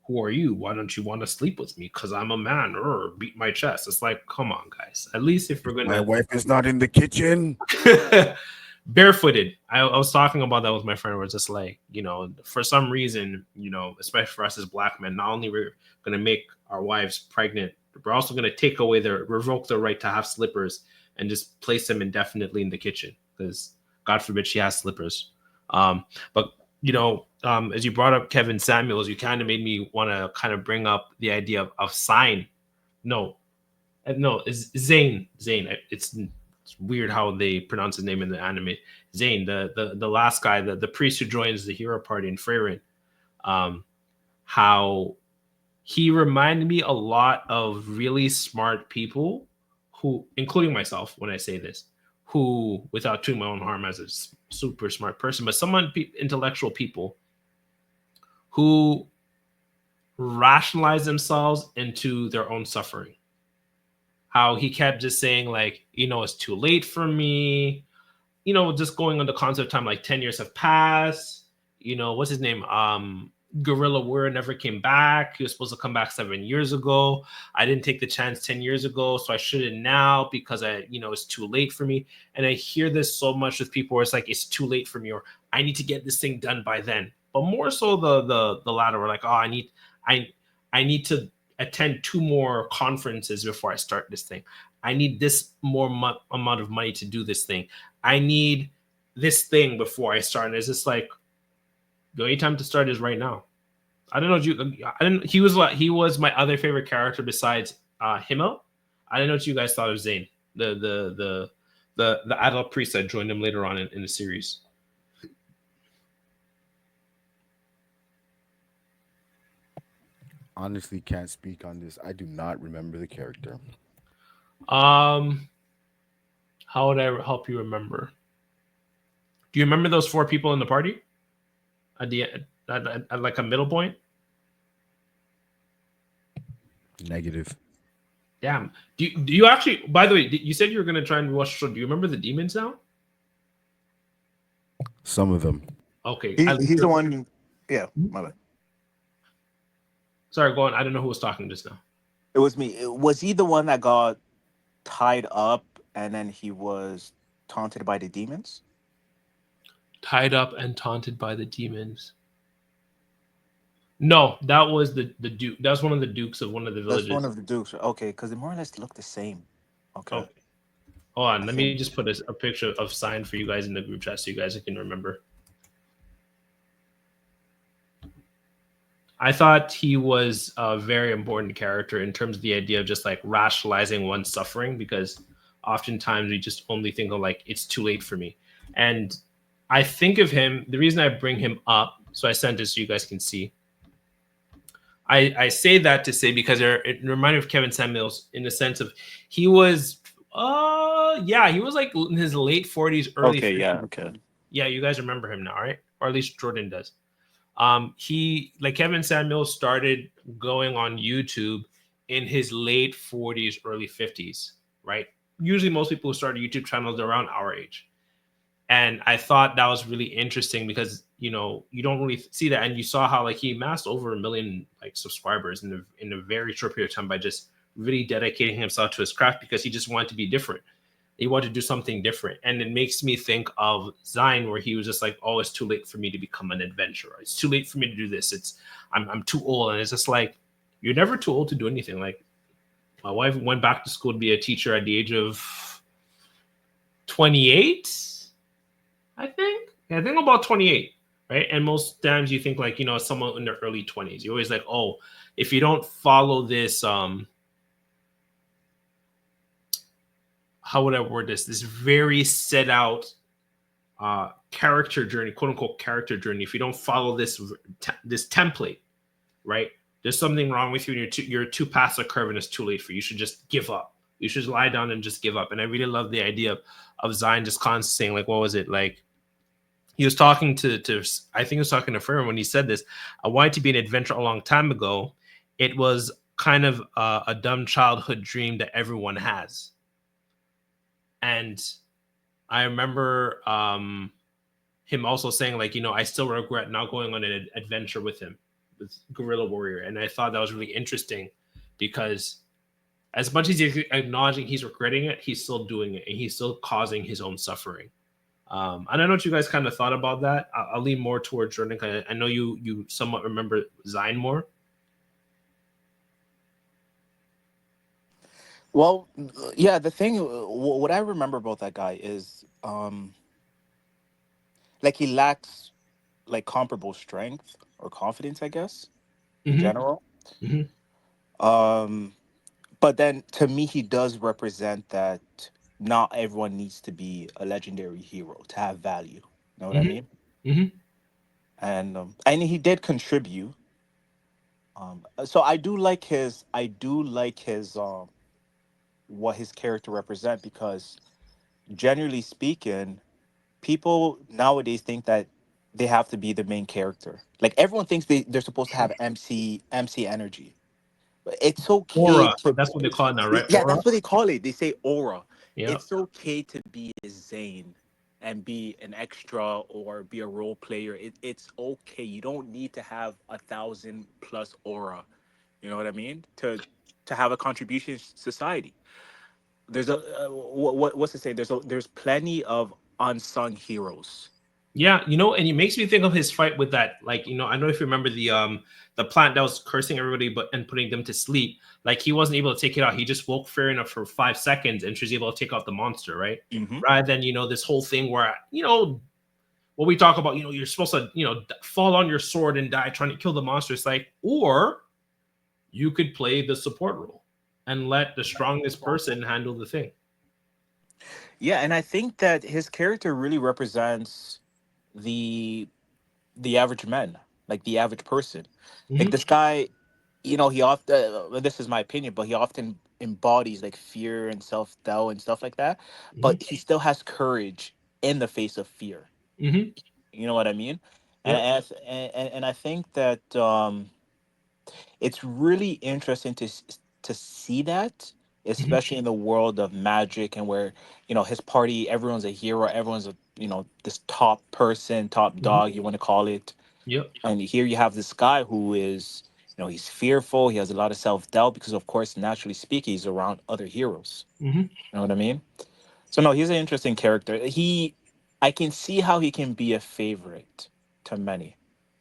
who are you? Why don't you want to sleep with me? Because I'm a man. Or beat my chest. It's like, come on, guys. At least if we're gonna. My wife is not in the kitchen. Barefooted. I was talking about that with my friend. We're just like, for some reason, especially for us as black men, not only we're gonna make our wives pregnant, we're also gonna revoke their right to have slippers and just place them indefinitely in the kitchen because God forbid she has slippers. But as you brought up Kevin Samuels, you kind of made me want to kind of bring up the idea of Sign. No, it's Zane. Zane. It's weird how they pronounce his name in the anime. Zane, the last guy, the priest who joins the hero party in Frieren. How he reminded me a lot of really smart people who, including myself, when I say this, who, without doing my own harm as a super smart person, but intellectual people who rationalize themselves into their own suffering. How he kept just saying like, it's too late for me, just going on the concept of time, like 10 years have passed, what's his name? Gorilla Warrior never came back. He was supposed to come back 7 years ago. I didn't take the chance 10 years ago, so I shouldn't now because it's too late for me. And I hear this so much with people where it's like, it's too late for me, or I need to get this thing done by then. But more so the latter, where like, oh, I need to attend 2 more conferences before I start this thing. I need this more amount of money to do this thing. I need this thing before I start. And it's just like, the only time to start is right now. I don't know. He was my other favorite character besides Himmel. I don't know what you guys thought of Zane, the adult priest that joined him later on in the series. Honestly, can't speak on this. I do not remember the character. How would I help you remember? Do you remember those 4 people in the party? At like a middle point? Negative. Damn. Do you actually, by the way, you said you were going to try and watch the show. Do you remember the demons now? Some of them. Okay, He's the one. Yeah, my bad. sorry, go on. I don't know who was talking just now. It was me. Was he the one that got tied up and then he was taunted by the demons? Tied up and taunted by the demons. No, that was the duke. That was one of the dukes of one of the That's one villages. of the dukes. Okay, because they more or less look the same. Okay, Okay, hold on. I Let me think. just put a picture of sign for you guys in the group chat so you guys can remember. I thought he was a very important character in terms of the idea of just like rationalizing one's suffering, because oftentimes we just only think of like it's too late for me. And I think of him, the reason I bring him up, so I sent this so you guys can see. I say that to say because it reminded me of Kevin Samuels in the sense of he was yeah, he was like in his late 40s, early Okay, yeah, 50s. okay. Yeah, you guys remember him now, right? Or at least Jordan does. He, like Kevin Samuels, started going on YouTube in his late 40s, early 50s, right? Usually most people who start YouTube channels are around our age. And I thought that was really interesting because you don't really see that, and you saw how like he amassed over 1 million like subscribers in a very short period of time by just really dedicating himself to his craft because he just wanted to be different. He wanted to do something different, and it makes me think of Zion, where he was just like, "Oh, it's too late for me to become an adventurer. It's too late for me to do this. I'm too old." And it's just like you're never too old to do anything. Like my wife went back to school to be a teacher at the age of 28. I think about 28, right? And most times you think like, someone in their early 20s. You're always like, oh, if you don't follow this, how would I word this? This very set out character journey, quote unquote character journey. If you don't follow this template, right? There's something wrong with you, and you're too past the curve, and it's too late for you. You should just give up. You should lie down and just give up. And I really love the idea of Zion just constantly saying, like, what was it like? He was talking to I think he was talking to Frieren when he said this. I wanted to be an adventurer a long time ago. It was kind of a dumb childhood dream that everyone has. And I remember him also saying like, I still regret not going on an adventure with him, with Guerrilla Warrior. And I thought that was really interesting because as much as he's acknowledging he's regretting it, he's still doing it and he's still causing his own suffering. I don't know what you guys kind of thought about that. I'll lean more towards Jordan. I know you somewhat remember Zion more. Well, yeah. The thing, what I remember about that guy is, like he lacks like comparable strength or confidence, I guess, in Mm-hmm. general. Mm-hmm. Um, but then to me, he does represent that not everyone needs to be a legendary hero to have value. Know what I Mm-hmm. mean? Mm-hmm. And he did contribute. So I do like his what his character represent because generally speaking, people nowadays think that they have to be the main character. Like everyone thinks they're supposed to have MC energy. But it's okay Aura. to That's what they call it now, right? yeah, Aura. that's what they call it. They say aura. Yeah. It's okay to be a Zane and be an extra or be a role player. It's okay. You don't need to have 1,000+ aura. You know what I mean? To have a contribution to society. There's a what's to say? There's plenty of unsung heroes. Yeah, and it makes me think of his fight with that. Like, I don't know if you remember the plant that was cursing everybody but and putting them to sleep. Like he wasn't able to take it out. He just woke Frieren up for 5 seconds and she was able to take out the monster, right? Hmm. Rather than, this whole thing where, what we talk about, you're supposed to, fall on your sword and die trying to kill the monster. It's like, or you could play the support role and let the strongest person handle the thing. Yeah, and I think that his character really represents the the average man, like the average person. Like Mm-hmm. this guy, he often this is my opinion, but he often embodies like fear and self-doubt and stuff like that, Mm-hmm. but he still has courage in the face of fear. Mm-hmm. You know what I mean? and Yep. and I, th- and I think that it's really interesting to see that Mhm. especially in the world of magic and where, his party, everyone's a hero, everyone's a, this top person, top Mhm. dog, you want to call it. Yep. And here you have this guy who is, he's fearful, he has a lot of self-doubt because of course, naturally speaking, he's around other heroes. Mhm. You know what I mean? So no, he's an interesting character. I can see how he can be a favorite to many.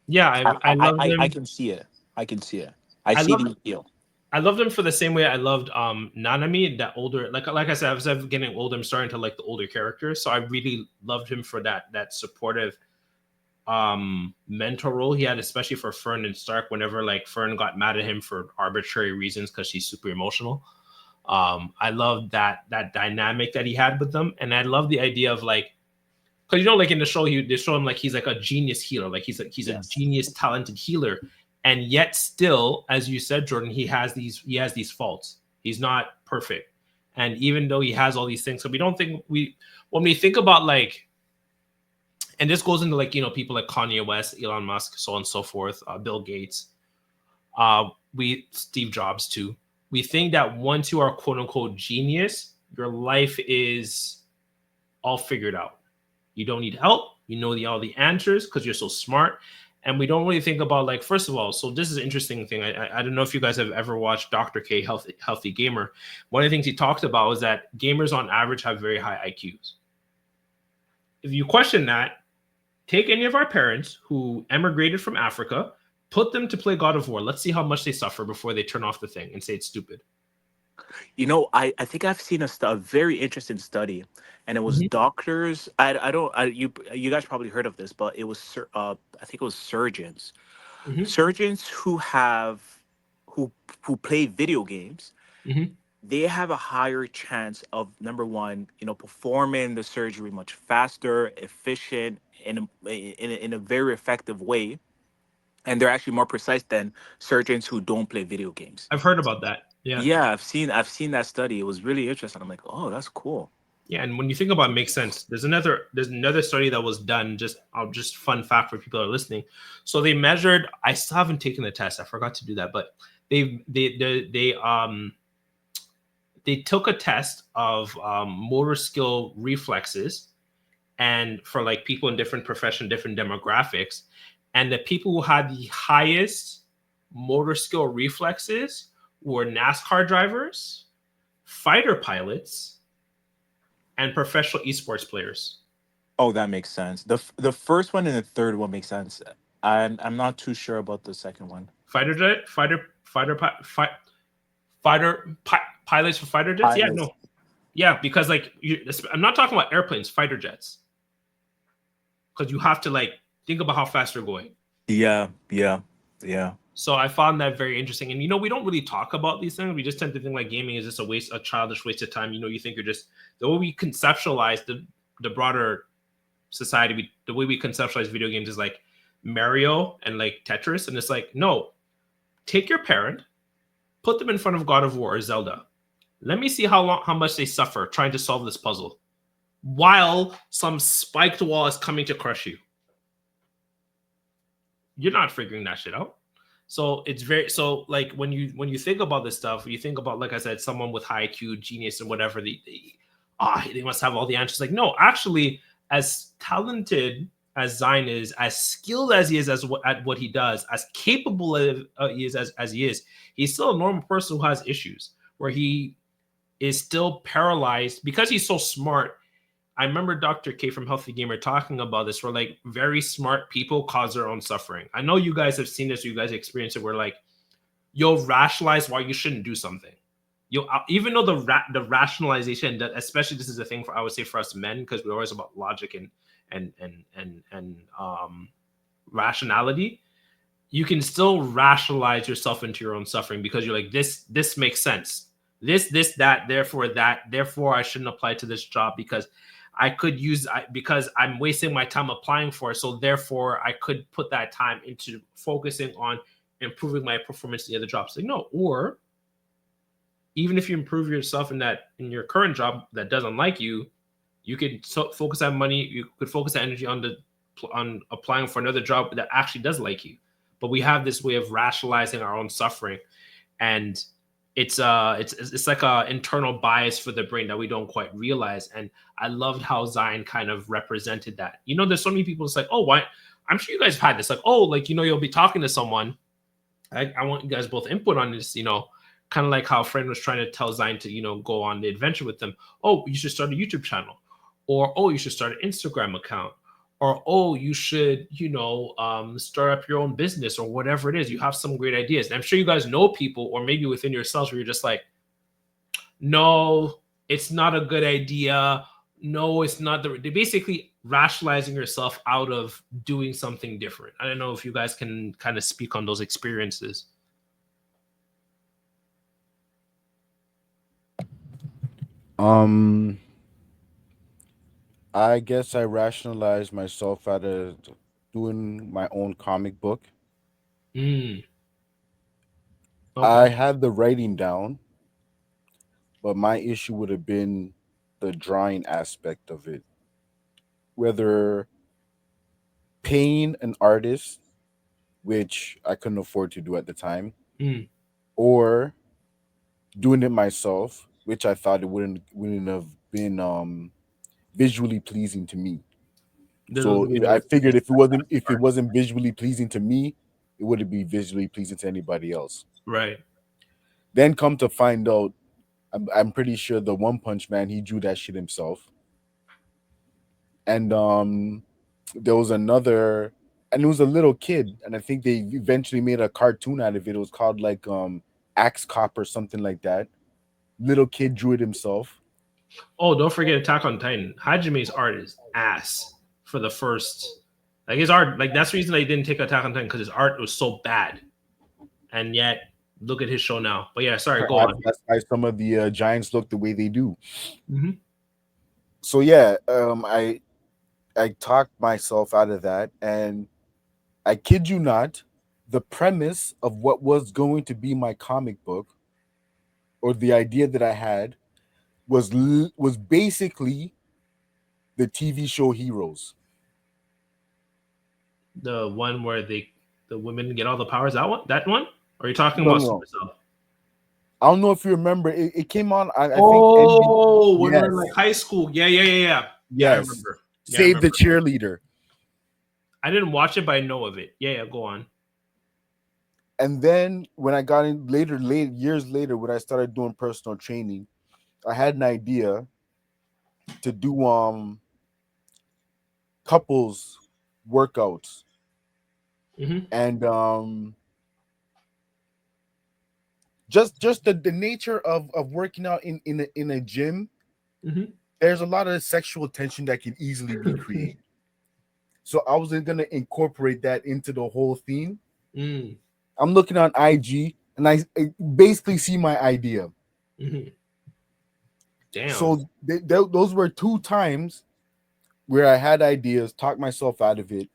Yeah, I loved I him. can see it. I can see it. I I see love the appeal. I loved him for the same way I loved Nanami, that older, like I said, as I'm getting older, I'm starting to like the older characters. So I really loved him for that supportive mentor role he had, especially for Fern and Stark, whenever like Fern got mad at him for arbitrary reasons because she's super emotional. I loved that dynamic that he had with them. And I love the idea of like, because like in the show, they show him like he's like a genius healer, like he's a Yes. genius talented healer, and yet still, as you said, Jordan, he has these faults. He's not perfect, and even though he has all these things, so we don't think when we think about like, and this goes into like people like Kanye West, Elon Musk, so on and so forth, Bill Gates, we Steve Jobs too. We think that once you are quote unquote genius, your life is all figured out. You don't need help. You know all the answers because you're so smart. And we don't really think about like, first of all, so this is an interesting thing. I don't know if you guys have ever watched Dr. K, Healthy Gamer. One of the things he talked about was that gamers on average have very high IQs. If you question that, take any of our parents who emigrated from Africa, put them to play God of War. Let's see how much they suffer before they turn off the thing and say it's stupid. I think I've seen a very interesting study, and it was Mhm. doctors. I don't. You guys probably heard of this, but it was I think it was surgeons. Mhm. Surgeons who who play video games, Mhm. they have a higher chance of, number one, performing the surgery much faster, efficient, in a very effective way, and they're actually more precise than surgeons who don't play video games. I've heard about that. Yeah. Yeah, I've seen that study. It was really interesting. I'm like, oh, that's cool. Yeah, and when you think about it, it makes sense. There's another study that was done. Just fun fact for people that are listening. So they measured. I still haven't taken the test. I forgot to do that, but they took a test of motor skill reflexes, and for like people in different profession, different demographics, and the people who had the highest motor skill reflexes were NASCAR drivers, fighter pilots, and professional esports players. Oh, that makes sense. The first one and the third one makes sense. I'm not too sure about the second one. Fighter jet, pilots for fighter jets. Yeah, Pilots. no, yeah, because like I'm not talking about airplanes, fighter jets, because you have to like think about how fast they're going. Yeah, yeah, yeah. So I found that very interesting. And we don't really talk about these things. We just tend to think like gaming is just a childish waste of time. You think you're just the way we conceptualize the broader society. The way we conceptualize video games is like Mario and like Tetris, and it's like no, take your parent, put them in front of God of War or Zelda. Let me see how much they suffer trying to solve this puzzle while some spiked wall is coming to crush you. You're not figuring that shit out. So it's very so like when you think about this stuff, you think about, like I said, someone with high IQ, genius, and whatever. They must have all the answers. Like no, actually, as talented as Zion is, as skilled as he is at what he does, as capable he is as he is, he's still a normal person who has issues where he is still paralyzed because he's so smart. I remember Dr. K from Healthy Gamer talking about this, where like very smart people cause their own suffering. I know you guys have seen this, you guys experience it, where like you'll rationalize why you shouldn't do something. You even though the rationalization, that especially this is a thing for, I would say, for us men, because we're always about logic and rationality. You can still rationalize yourself into your own suffering because you're like, this makes sense. This that therefore I shouldn't apply to this job because I could because I'm wasting my time applying for it. So therefore I could put that time into focusing on improving my performance in the other jobs. Like no, or even if you improve yourself in your current job that doesn't like you, you could focus that money, you could focus that energy on applying for another job that actually does like you. But we have this way of rationalizing our own suffering, and it's like a internal bias for the brain that we don't quite realize. And I loved how Zion kind of represented that. There's so many people. It's like, oh, why? I'm sure you guys have had this. Like, oh, like you'll be talking to someone. I want you guys both input on this. Kind of like how Friend was trying to tell Zion to go on the adventure with them. Oh, you should start a YouTube channel, or oh, you should start an Instagram account, or oh, you should start up your own business, or whatever it is. You have some great ideas, and I'm sure you guys know people, or maybe within yourselves, where you're just like, no, it's not a good idea. No, it's not they're basically rationalizing yourself out of doing something different. I don't know if you guys can kind of speak on those experiences. Um, I guess I rationalized myself out of doing my own comic book. Mm, okay. I had the writing down, but my issue would have been the drawing aspect of it. Whether paying an artist, which I couldn't afford to do at the time, Mm, or doing it myself, which I thought it wouldn't have been visually pleasing to me. those So would be I the figured if it part. wasn't visually pleasing to me, it wouldn't be visually pleasing to anybody else. Right. Then come to find out, I'm pretty sure the One Punch Man, he drew that shit himself. And there was another, and it was a little kid, and I think they eventually made a cartoon out of it. It was called like Axe Cop or something like that. Little kid drew it himself. Oh, don't forget Attack on Titan. Hajime's art is ass for the first. Like his art, like that's the reason I didn't take Attack on Titan, because his art was so bad. And yet, look at his show now. But yeah, sorry, go Perhaps on. that's why some of the giants look the way they do. Hmm. So yeah, I talked myself out of that, and I kid you not, the premise of what was going to be my comic book, or the idea that I had, was basically the TV show Heroes. The one where the women get all the powers. That one? Or are you talking No, about no, no. Supercell? I don't know if you remember. It came on. I think ended. Oh, when we're in like Yes, high school. Yeah, yeah, yeah, yeah. Yeah, I yes. remember. Yeah, I Save the remember. cheerleader. I didn't watch it, but I know of it. Yeah, yeah, go on. And then when I got in late years later, when I started doing personal training, I had an idea to do couples workouts, Hmm. and just the nature of working out in a gym. Hmm. There's a lot of sexual tension that can easily be created. So I was gonna incorporate that into the whole theme. Mm, I'm looking on IG, and I basically see my idea. hmm. Damn. So those were two times where I had ideas, talked myself out of it,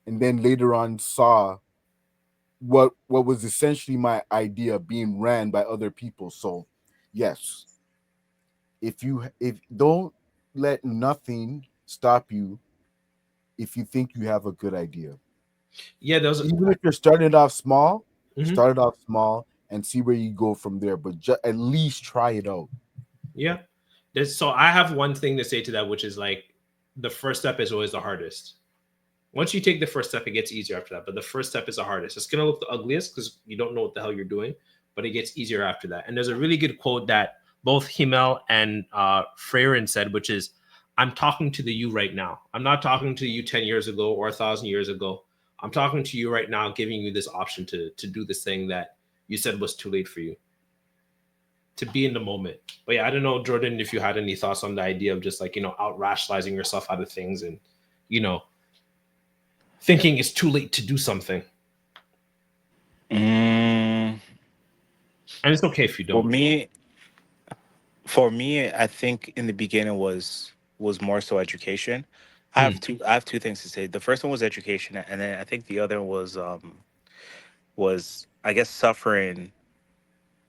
and then later on saw what was essentially my idea being ran by other people. So yes, if don't let nothing stop you if you think you have a good idea. Yeah, those. Even if you're starting it off small, Mhm. start it off small and see where you go from there. But at least try it out. Yeah. So I have one thing to say to that, which is like the first step is always the hardest. Once you take the first step, it gets easier after that. But the first step is the hardest. It's gonna look the ugliest because you don't know what the hell you're doing, but it gets easier after that. And there's a really good quote that both Himmel and Frieren said, which is, "I'm talking to the you right now. I'm not talking to you 10 years ago or 1,000 years ago. I'm talking to you right now, giving you this option to do this thing that you said was too late for you, to be in the moment." But yeah, I don't know, Jordan, if you had any thoughts on the idea of just like out rationalizing yourself out of things, and you know thinking it's too late to do something. Mm, And it's okay if you for don't. me, for me, I think in the beginning was more so education. Mm, I have two things to say. The first one was education, and then I think the other was I guess suffering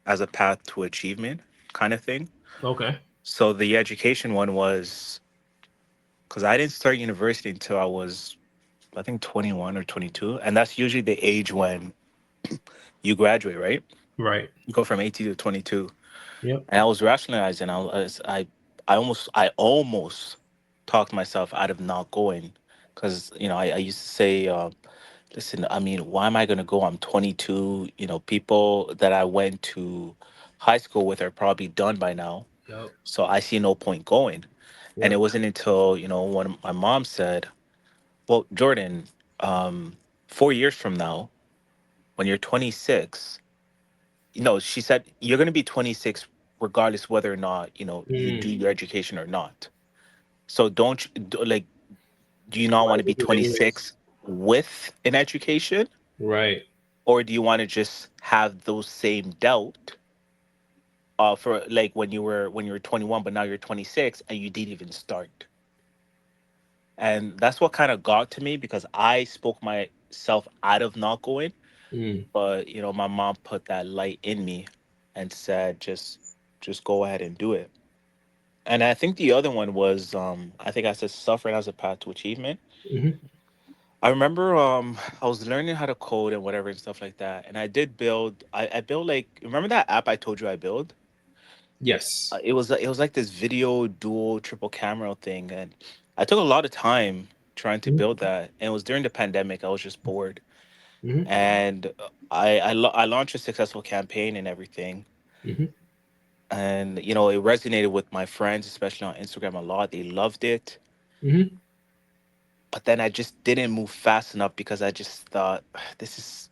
as a path to achievement kind of thing. okay. So the education one was because I didn't start university until I was, I think, 21 or 22, and that's usually the age when you graduate, right? Right. You go from 18 to 22. Yep. And I was rationalizing. I almost talked myself out of not going, because I used to say, listen, I mean, why am I going to go? I'm 22. People that I went to high school with are probably done by now, Yep. so I see no point going. And it Yep. wasn't until when my mom said, "Well, Jordan, 4 years from now, when you're 26." She said, you're going to be 26 regardless whether or not, you do Mm. your education or not. So don't like, do you not Why want to do be it anyways? 26 with an education, Right. or do you want to just have those same doubt for like when you were 21 but now you're 26 and you didn't even start? And that's what kind of got to me, because I spoke myself out of not going, Mm. but my mom put that light in me and said, just go ahead and do it. And I think the other one was, I think I said suffering as a path to achievement. Hmm. I remember I was learning how to code and whatever and stuff like that. And I did build I built, like, remember that app I told you I built? Yes. It was like this video dual triple camera thing, and I took a lot of time trying to Hmm. build that. And it was during the pandemic. I was just bored. Hmm. And I launched a successful campaign and everything. Hmm. And it resonated with my friends, especially on Instagram, a lot. They loved it. Hmm. But then I just didn't move fast enough, because I just thought, this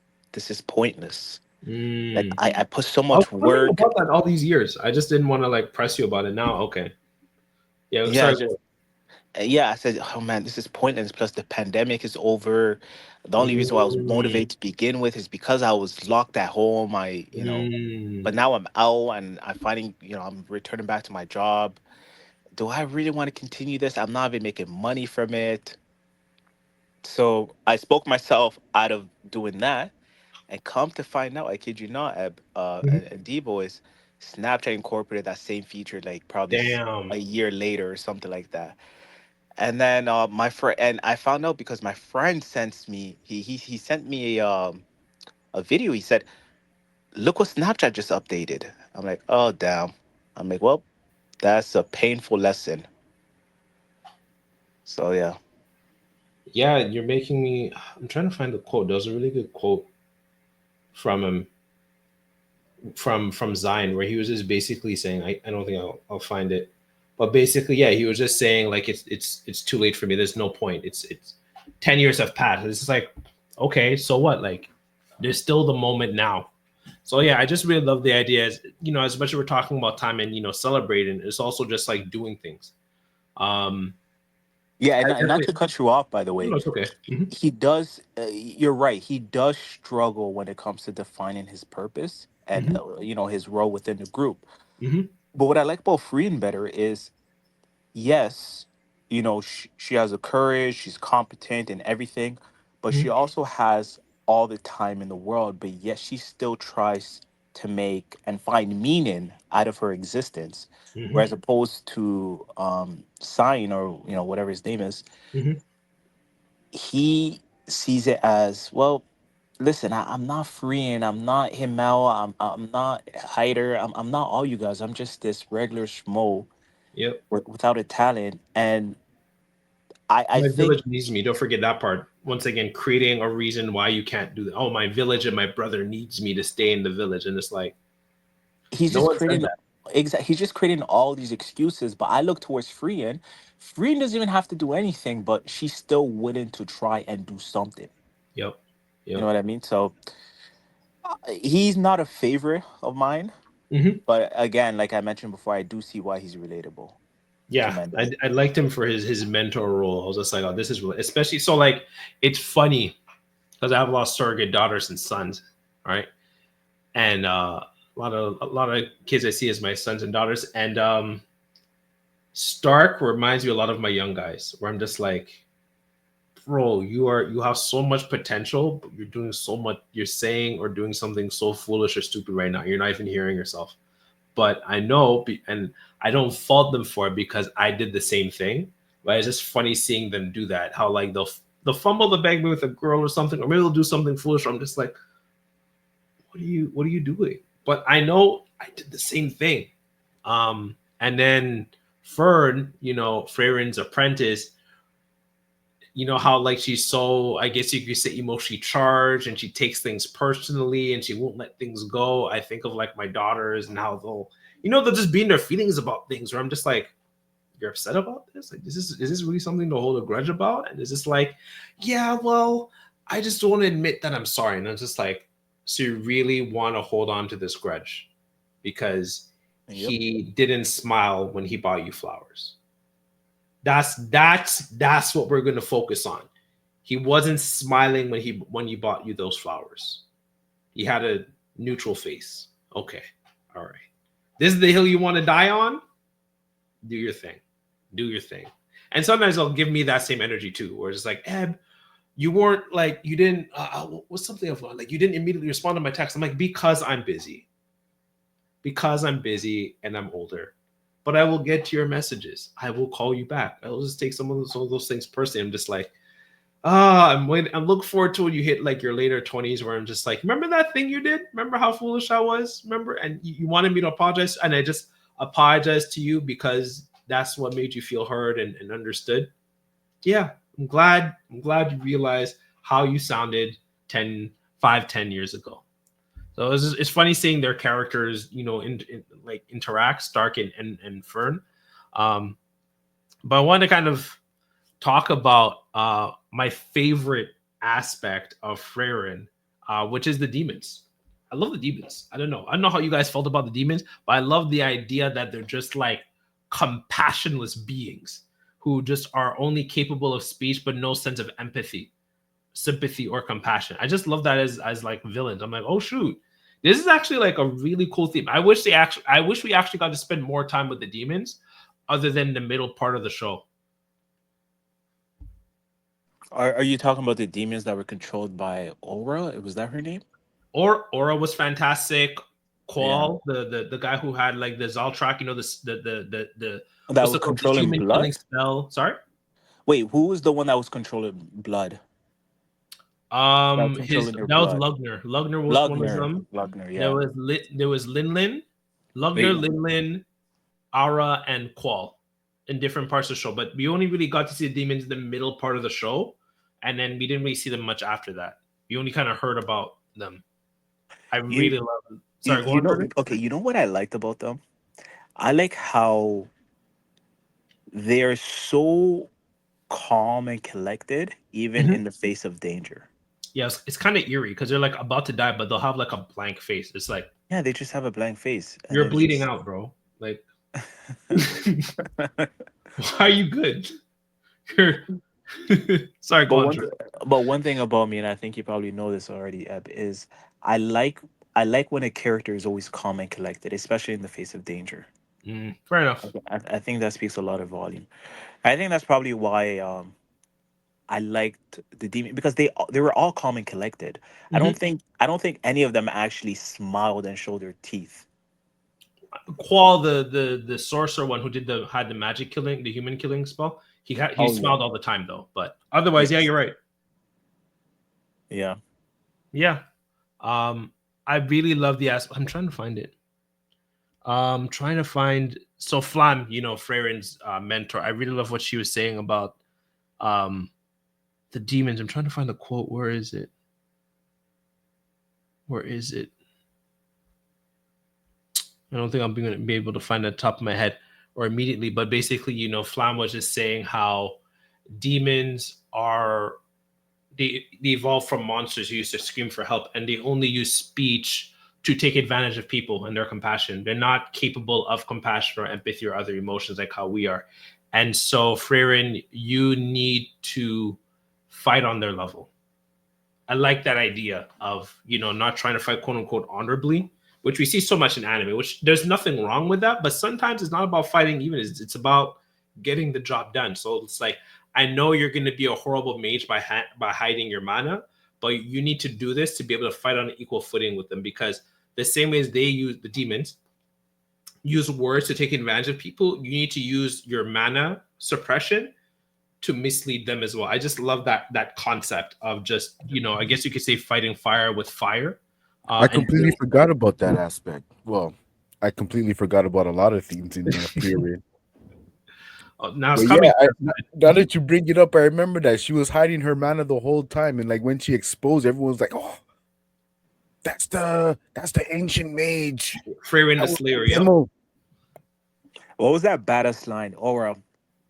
is pointless. Like, Mm. I put so I was much wondering work. about that all these years. I just didn't want to like press you about it now. Okay. Yeah. Yeah, Sorry. I said, oh man, this is pointless. Plus the pandemic is over. The only reason why I was Mm. motivated to begin with is because I was locked at home. Mm. But now I'm out and I'm finding, I'm returning back to my job. Do I really want to continue this? I'm not even making money from it. So I spoke myself out of doing that. And come to find out, I kid you not, Mhm. and Debo, is Snapchat incorporated that same feature like probably Damn. a year later or something like that. And then my friend, and I found out because my friend sent me, he sent me a video. He said, "Look what Snapchat just updated." I'm like, "Oh damn!" I'm like, "Well, that's a painful lesson." So yeah. Yeah, you're making me. I'm trying to find the quote. There was a really good quote from him from Zion where he was just basically saying, I don't think I'll find it, but basically, yeah, he was just saying like it's too late for me. There's no point. It's 10 years have passed. It's just like, okay, so what? Like, there's still the moment now. So yeah, I just really love the idea. As as much as we're talking about time and celebrating, it's also just like doing things. Um, Yeah, I and not definitely. to cut you off, by the No, way, no, it's okay. Hmm. he does. You're right. He does struggle when it comes to defining his purpose and Hmm. his role within the group. Hmm. But what I like about Frieren better is, yes, she has the courage, she's competent and everything, but she Hmm. also has all the time in the world, but yet she still tries to make and find meaning out of her existence. Hmm. Whereas opposed to Sign, or whatever his name is, Hmm. he sees it as, well, listen, I'm not Freeing, I'm not Himmel, I'm not Hyder, I'm not all you guys. I'm just this regular schmo Yep. without a talent. And I My think village needs me. Don't forget that part. Once again, creating a reason why you can't do that. Oh, my village and my brother needs me to stay in the village, and it's like he's no just one said creating that. he's just creating all these excuses. But I look towards Freeing. Freeing doesn't even have to do anything, but she's still willing to try and do something. Yep. You know Yep. what I mean? So he's not a favorite of mine, Hmm. but again, like I mentioned before, I do see why he's relatable to Yeah, many. I liked him for his mentor role. I was just like, oh, this is really, especially so like it's funny because I have lost surrogate daughters and sons, right? And a lot of kids I see as my sons and daughters, and Stark reminds me a lot of my young guys, where I'm just like, bro, you have so much potential, but you're doing so much. You're saying or doing something so foolish or stupid right now. You're not even hearing yourself. But I know, and I don't fault them for it because I did the same thing. But it's just funny seeing them do that. How like they'll fumble the bag with a girl or something, or maybe they'll do something foolish. I'm just like, what are you doing? But I know I did the same thing. And then Fern, Frieren's apprentice, how like she's so, I guess you could say, emotionally charged, and she takes things personally and she won't let things go. I think of like my daughters and how they'll just be in their feelings about things, where I'm just like, you're upset about this? Like, is this really something to hold a grudge about? And it's just like, yeah, well, I just don't want to admit that I'm sorry. And I'm just like, so you really want to hold on to this grudge because Yep. he didn't smile when he bought you flowers? That's what we're going to focus on. He wasn't smiling when he bought you those flowers. He had a neutral face. Okay, all right. This is the hill you want to die on? Do your thing. Do your thing. And sometimes they'll give me that same energy too, where it's like, Eb, you weren't like, you didn't, what's something of like, you didn't immediately respond to my text. I'm like, because I'm busy. Because I'm busy and I'm older. But I will get to your messages. I will call you back. I will just take some of those things personally. I'm just like, I'm waiting. I'm looking forward to when you hit like your later 20s, where I'm just like, remember that thing you did? Remember how foolish I was? Remember? And you wanted me to apologize. And I just apologized to you because that's what made you feel heard and understood. Yeah, I'm glad you realized how you sounded 10 years ago. So it's funny seeing their characters, like interact, Stark and Fern. But I want to kind of talk about my favorite aspect of Frieren, which is the demons. I love the demons. I don't know how you guys felt about the demons, but I love the idea that they're just like compassionless beings who just are only capable of speech but no sense of empathy, sympathy, or compassion. I just love that as like villains. I'm like, oh shoot, this is actually like a really cool theme. I wish we actually got to spend more time with the demons, other than the middle part of the show. Are you talking about the demons that were controlled by Aura? Was that her name? Or Aura was fantastic. Yeah. Qual, the guy who had like the Zaltrak, the That what's was it called? The controlling human killing blood? spell. Sorry. Wait, who was the one that was controlling blood? That was controlling their That was blood. Lugner. Lugner was one of Lugner. them. Lugner, There yeah. was there was Linlin, Lugner, Wait, Linlin, Ara, and Qual in different parts of the show. But we only really got to see the demons in the middle part of the show, and then we didn't really see them much after that. We only kind of heard about them. I you really love them. you, Sorry, go you on, know Jordan. okay, you know what I liked about them? I like how they're so calm and collected even Mhm. in the face of danger. Yes, it's kind of eerie because they're like about to die, but they'll have like a blank face. It's like, Yeah, they just have a blank face and you're it's bleeding just out, bro. Like, why are you good? You're... Sorry, go But on, one, Jordan. but one thing about me, and I think you probably know this already, Eb, is I like I like when a character is always calm and collected, especially in the face of danger. Fair enough. I think that speaks a lot of volume. I think that's probably why I liked the demon because they were all calm and collected. Mhm. I don't think any of them actually smiled and showed their teeth. Qual, the sorcerer one who had the magic killing, the human killing spell. He Oh yeah, smiled all the time though, but otherwise, yeah, yes, you're right. yeah. Yeah, I really love the aspect. I'm trying to find it. Trying to find so Flam, Freyren's mentor. I really love what she was saying about um the demons. I'm trying to find the quote. Where is it? Where is it? I don't think I'm going to be able to find it at the top of my head or immediately, but basically, Flam was just saying how demons are they evolve from monsters who used to scream for help, and they only use speech to take advantage of people and their compassion. They're not capable of compassion or empathy or other emotions like how we are. And so, Frieren, you need to fight on their level. I like that idea of, not trying to fight quote unquote honorably, which we see so much in anime, which there's nothing wrong with that. But sometimes it's not about fighting even, it's about getting the job done. So it's like, I know you're going to be a horrible mage by hiding your mana, but you need to do this to be able to fight on an equal footing with them, because the same way as they use the demons, use words to take advantage of people, you need to use your mana suppression to mislead them as well. I just love that concept of just, I guess you could say fighting fire with fire. I And completely forgot about that aspect. Well, I completely forgot about a lot of things in the period. now it's But yeah, coming. now that you bring it up, I remember that she was hiding her mana the whole time, and like when she exposed, everyone's like, "Oh, that's the ancient mage. Frieren the That was Slayer. the Yep. demo." What was that baddest line? Aura,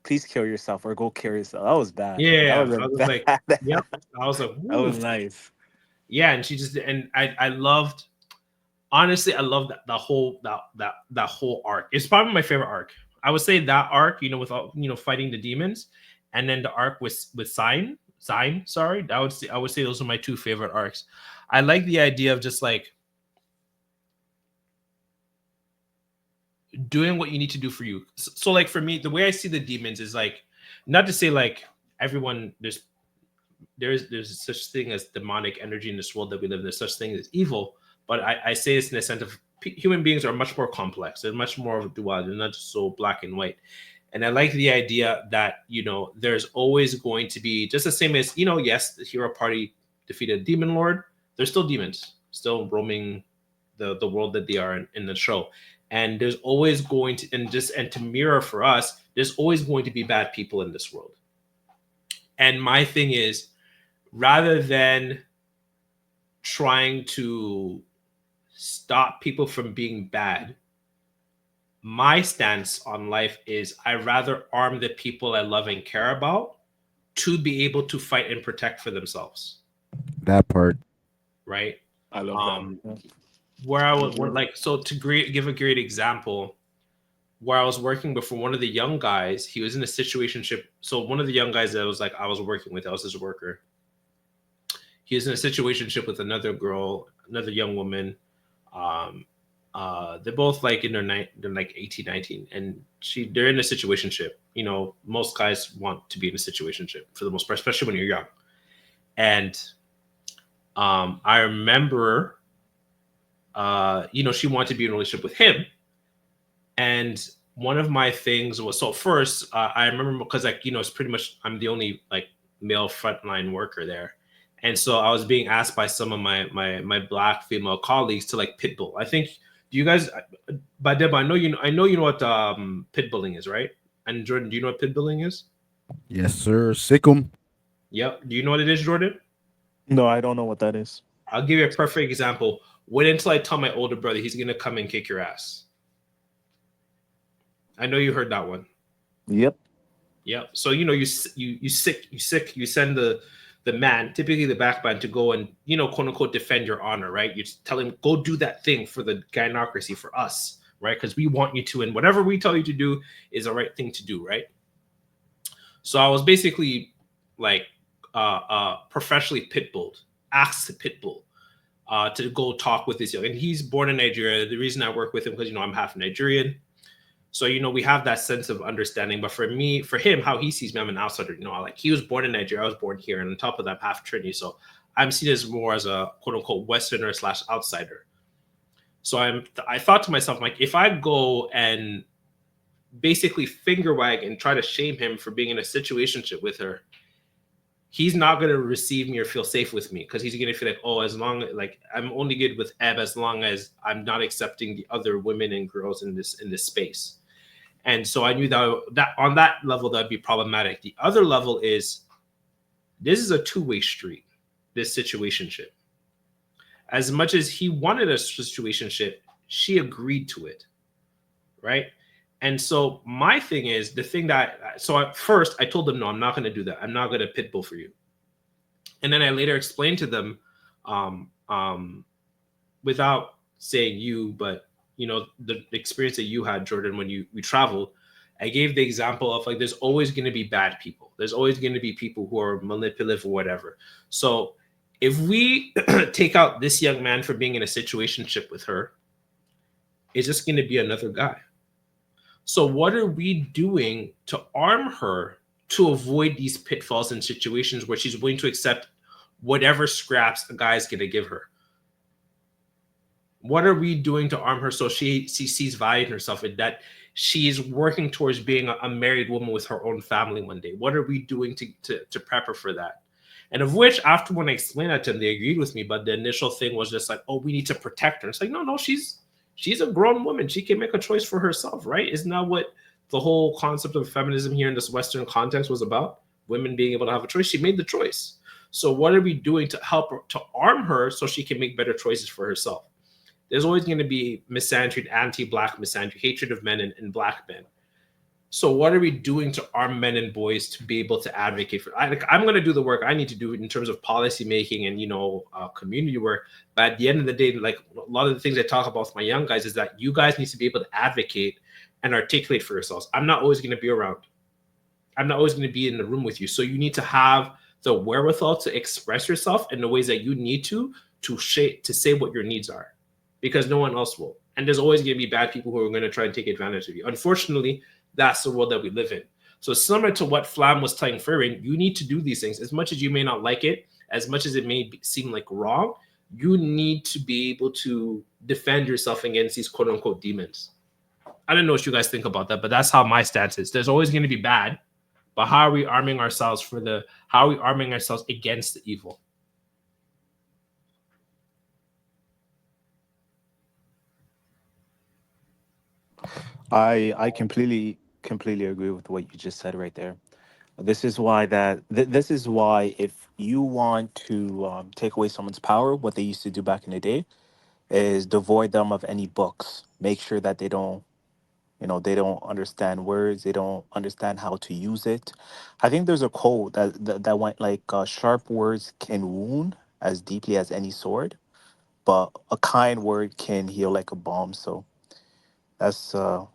please kill yourself or go kill yourself. That was bad. That Yeah. was a I was like, bad. yep. That I was like, was ooh. nice. Yeah. And she just, and I loved, honestly, I love that whole arc. It's probably my favorite arc. I would say that arc, with all, fighting the demons, and then the arc with Sign. Sorry, I would say those are my two favorite arcs. I like the idea of just like doing what you need to do for you. So like for me, the way I see the demons is like, not to say like everyone there's such thing as demonic energy in this world that we live in. There's such thing as evil, but I say this in the sense of human beings are much more complex. They're much more of a duality. They're not just so black and white. And I like the idea that there's always going to be, just the same as yes, the hero party defeated a demon lord. There's still demons still roaming the world that they are in the show, and there's always going to, and to mirror for us, there's always going to be bad people in this world. And my thing is, rather than trying to stop people from being bad, my stance on life is I rather arm the people I love and care about to be able to fight and protect for themselves, That part. right? I love that. Um, Yeah. where I would like, so to give a great example, where I was working before, one of the young guys, he was in a situationship. So one of the young guys that I was working with, I was his worker. He was in a situationship with another girl, another young woman. Um, they're both like in they're like 18, 19, and they're in a situationship. Most guys want to be in a situationship for the most part, especially when you're young. And I remember, she wanted to be in a relationship with him. And one of my things was, so first, I remember, because it's pretty much, I'm the only like male frontline worker there. And so I was being asked by some of my black female colleagues to like pitbull. I think, do you guys, but Deb, I know what pitbulling is, right? And Jordan, do you know what pitbulling is? Yes, sir. Sikkim. Yep. Do you know what it is, Jordan? No, I don't know what that is. I'll give you a perfect example. Wait until I tell my older brother he's gonna come and kick your ass. I know you heard that one. Yep. Yep. So you send the man, typically the backman, to go and quote unquote defend your honor, right? You tell him, go do that thing for the gynocracy, for us, right? Because we want you to, and whatever we tell you to do is the right thing to do, right? So I was basically like professionally pitbulled, asked to pitbull, to go talk with this young, and he's born in Nigeria. The reason I work with him, because I'm half Nigerian. So, we have that sense of understanding. But for him, how he sees me, I'm an outsider. Like, he was born in Nigeria, I was born here. And on top of that, I'm half Trinity. So I'm seen as more as a quote unquote Westerner / outsider. So I thought to myself, like, if I go and basically finger wag and try to shame him for being in a situationship with her, he's not going to receive me or feel safe with me, because he's going to feel like, oh, as long like I'm only good with Eb as long as I'm not accepting the other women and girls in this space. And so I knew that on that level, that'd be problematic. The other level is, this is a two-way street, this situationship. As much as he wanted a situationship, she agreed to it, right? And so my thing is, so at first I told them, no, I'm not going to do that. I'm not going to pitbull for you. And then I later explained to them, um, um, without saying you, but the experience that you had, Jordan, when we traveled, I gave the example of, like, there's always going to be bad people. There's always going to be people who are manipulative or whatever. So if we take out this young man for being in a situationship with her, it's just going to be another guy. So what are we doing to arm her to avoid these pitfalls and situations where she's willing to accept whatever scraps a guy's going to give her? What are we doing to arm her so she sees value in herself, and that she's working towards being a married woman with her own family one day? What are we doing to prep her for that? And of which, after when I explained that to them, they agreed with me. But the initial thing was just like, oh, we need to protect her. It's like, no, no, she's a grown woman. She can make a choice for herself, right? Isn't that what the whole concept of feminism here in this Western context was about? Women being able to have a choice. She made the choice. So what are we doing to help her, to arm her so she can make better choices for herself? There's always going to be misandry, anti-black misandry, hatred of men and black men. So what are we doing to arm men and boys to be able to advocate for? I'm going to do the work I need to do in terms of policy making and community work. But at the end of the day, like a lot of the things I talk about with my young guys is that you guys need to be able to advocate and articulate for yourselves. I'm not always going to be around. I'm not always going to be in the room with you. So you need to have the wherewithal to express yourself in the ways that you need to say what your needs are, because no one else will. And there's always going to be bad people who are going to try and take advantage of you. Unfortunately, that's the world that we live in. So similar to what Flam was telling Frieren, you need to do these things. As much as you may not like it, as much as it may seem like wrong, you need to be able to defend yourself against these quote unquote demons. I don't know what you guys think about that, but that's how my stance is. There's always going to be bad, but how are we arming ourselves how are we arming ourselves against the evil? I completely agree with what you just said right there. This is why if you want to take away someone's power, what they used to do back in the day is devoid them of any books. Make sure that they don't, they don't understand words, they don't understand how to use it. I think there's a quote that went like, sharp words can wound as deeply as any sword, but a kind word can heal like a bomb. So that's uh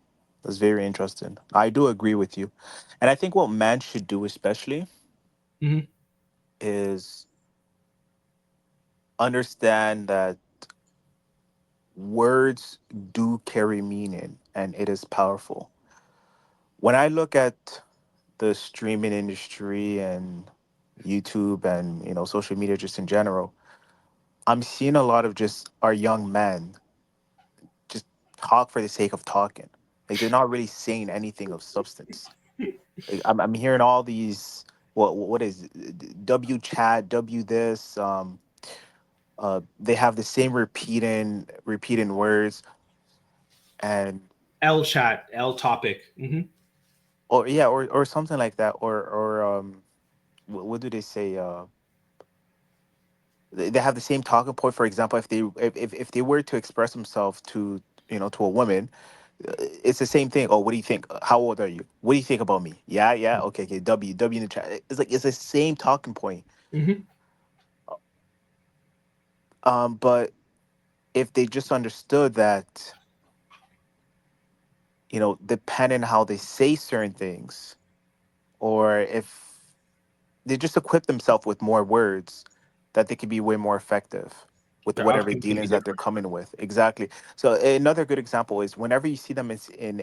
that's very interesting. I do agree with you. And I think what man should do especially Mm-hmm. is understand that words do carry meaning and it is powerful. When I look at the streaming industry and YouTube and social media just in general, I'm seeing a lot of just our young men just talk for the sake of talking. Like they're not really saying anything of substance. Like, I'm hearing all these what is it? W chat, W this. They have the same repeating words, and L chat, L topic. Mm-hmm. or yeah, or something like that, or what do they say? They have the same talking point. For example, if they were to express themselves to to a woman, it's the same thing. Oh, what do you think? How old are you? What do you think about me? Yeah, yeah, okay, okay. W in the chat. It's like it's the same talking point. Mm-hmm. But if they just understood that, depending how they say certain things, or if they just equip themselves with more words, that they could be way more effective with Their whatever outcome can be dealings that they're different. coming with. Exactly. So another good example is whenever you see them in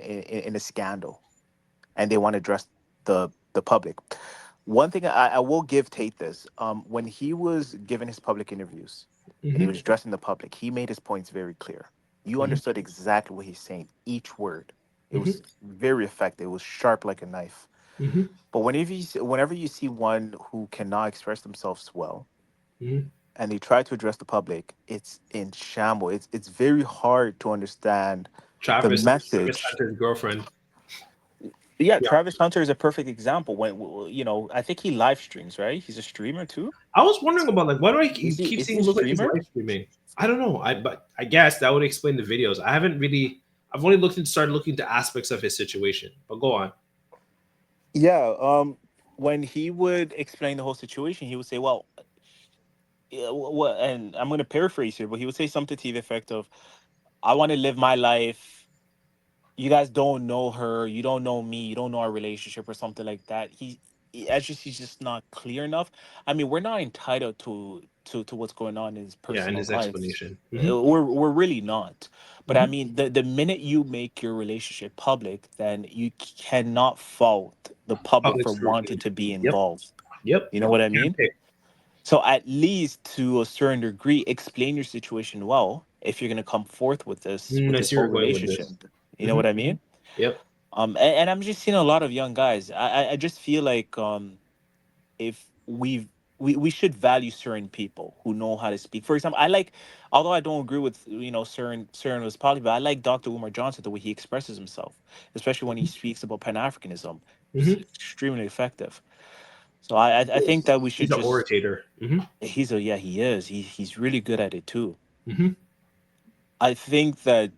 a scandal and they want to address the public. One thing I will give Tate this. When he was giving his public interviews and he Mm-hmm. was addressing the public, he made his points very clear. You Mm-hmm. understood exactly what he's saying, each word. It Mm-hmm. was very effective. It was sharp like a knife. Mm-hmm. But whenever you see one who cannot express themselves well Mm-hmm. and they try to address the public, it's in shambles. It's very hard to understand the Travis message. Hunter's girlfriend. Yeah, Yeah. Travis Hunter is a perfect example. When I think he live streams, right? He's a streamer too. I was wondering about like why do I Is he keep is he seeing a it look like he's streamer? live streaming? I don't know. But I guess that would explain the videos. I haven't really. I've only started looking into aspects of his situation. But go on. Yeah. When he would explain the whole situation, he would say, "Well, yeah, what?" And I'm going to paraphrase here, but he would say something to the effect of, "I want to live my life. You guys don't know her, you don't know me, you don't know our relationship," or something like that. He's just not clear enough. I mean, we're not entitled to what's going on in his Yeah, and personal his life. explanation. Mm-hmm. We're really not. But I Mm-hmm. mean, the minute you make your relationship public, then you cannot fault the public Public for wanting scrutiny. to be Yep. involved. Yep. You know what I Can't mean? pick. So at least to a certain degree, explain your situation well if you're gonna come forth with I this see where whole you're going with relationship. this. You know Mm-hmm. what I mean? Yep. And I'm just seeing a lot of young guys. I just feel like if we've we should value certain people who know how to speak. For example, I like, although I don't agree with certain was policy, but I like Dr. Umar Johnson the way he expresses himself, especially when he speaks about Pan Africanism. It's Mm-hmm. extremely effective. So I think that we should He's an just. orator. Mm-hmm. He's a yeah he is he's really good at it too. Mm-hmm. I think that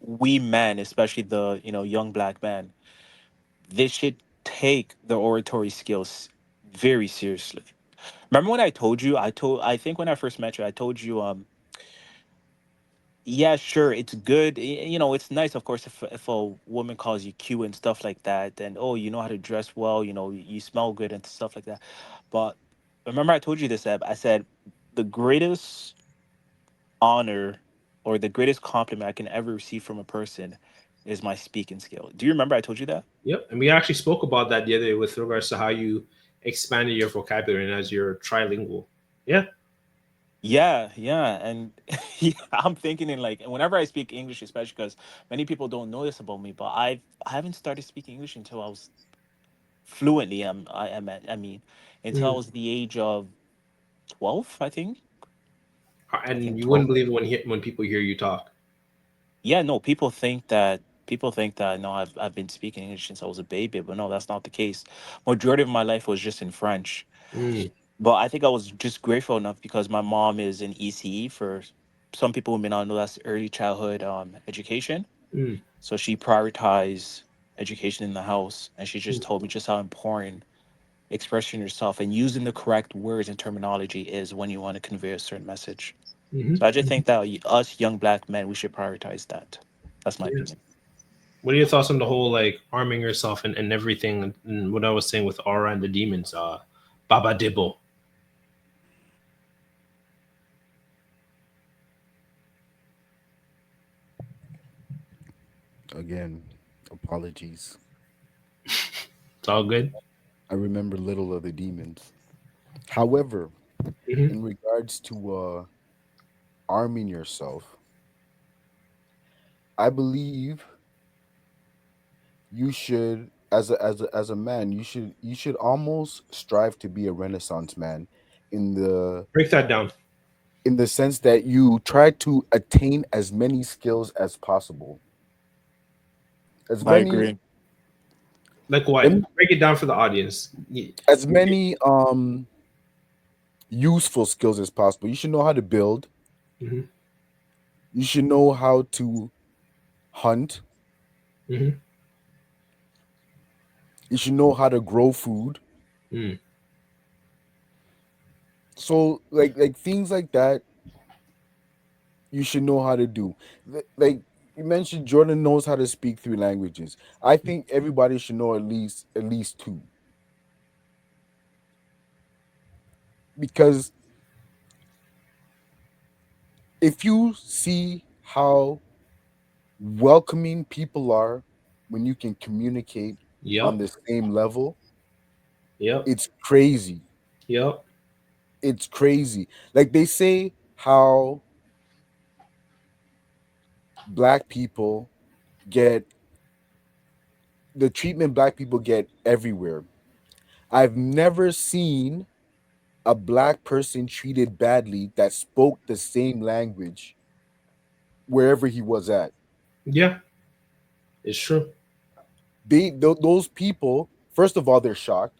we men, especially the young black men, they should take the oratory skills very seriously. Remember when I think when I first met you, I told you, yeah, sure, it's good. It's nice, of course, if a woman calls you cute and stuff like that, and oh, you know how to dress well, you smell good and stuff like that. But remember, I told you this, Eb. I said the greatest honor or the greatest compliment I can ever receive from a person is my speaking skill. Do you remember I told you that? Yep. And we actually spoke about that the other day with regards to how you expanded your vocabulary and as you're trilingual. Yeah. Yeah, yeah, and yeah, I'm thinking in like whenever I speak English, especially because many people don't know this about me, but I haven't started speaking English until I was fluently. I mean, until I Mm. was the age of 12, I think. I And think you wouldn't 12. believe it when people hear you talk. Yeah, no, people think that no, I've been speaking English since I was a baby, but no, that's not the case. Majority of my life was just in French. Mm. But I think I was just grateful enough because my mom is in ECE. For some people who may not know, that's early childhood education. Mm. So she prioritized education in the house, and she just told me just how important expressing yourself and using the correct words and terminology is when you want to convey a certain message. Mm-hmm. So I just think that us young black men, we should prioritize that. That's my Yeah. opinion. What are your thoughts on the whole like arming yourself and everything and what I was saying with Aura and the demons? Baba Dibbo. Again, apologies. It's all good. I remember little of the demons. However, Mm-hmm. in regards to arming yourself, I believe you should, as a man, you should almost strive to be a renaissance man, in the Break that down. in the sense that you try to attain as many skills as possible, as I many agree. Like let what? me, Break it down for the audience. as many useful skills as possible. You should know how to build. Mm-hmm. You should know how to hunt. Mm-hmm. You should know how to grow food. Mm. So like things like that, you should know how to do. Like you mentioned, Jordan knows how to speak three languages. I think everybody should know at least two, because if you see how welcoming people are when you can communicate on Yep. the same level, Yep. it's crazy. Yep. It's crazy. Like they say how black people get the treatment black people get everywhere. I've never seen a black person treated badly that spoke the same language wherever he was at. Yeah. It's true. Those people, first of all, they're shocked.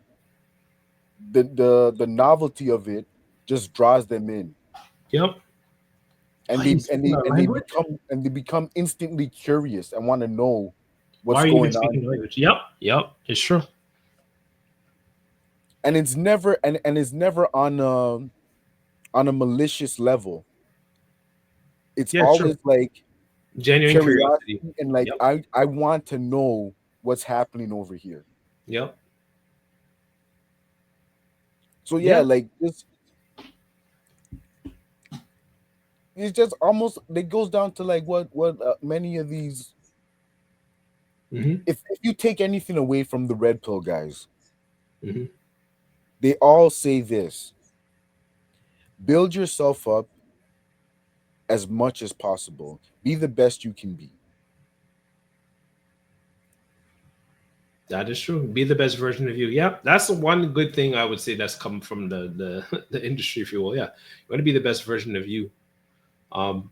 The novelty of it just draws them in, Yep. and Why are you they and speaking they our and they language? become instantly curious and want to know Why what's are you even going on speaking the here. language? Yep. Yep. It's true. And it's never on a malicious level. It's Yeah, it's true. always like Genuine curiosity. curiosity, and like Yep. I want to know what's happening over here. Yep. So yeah, Yeah. like it's just almost it goes down to like what many of these, Mm-hmm. if you take anything away from the red pill guys, Mm-hmm. they all say this: build yourself up as much as possible, be the best you can be. That is true. Be the best version of you. Yeah, that's the one good thing I would say that's come from the the industry, if you will. Yeah, you want to be the best version of you. Um,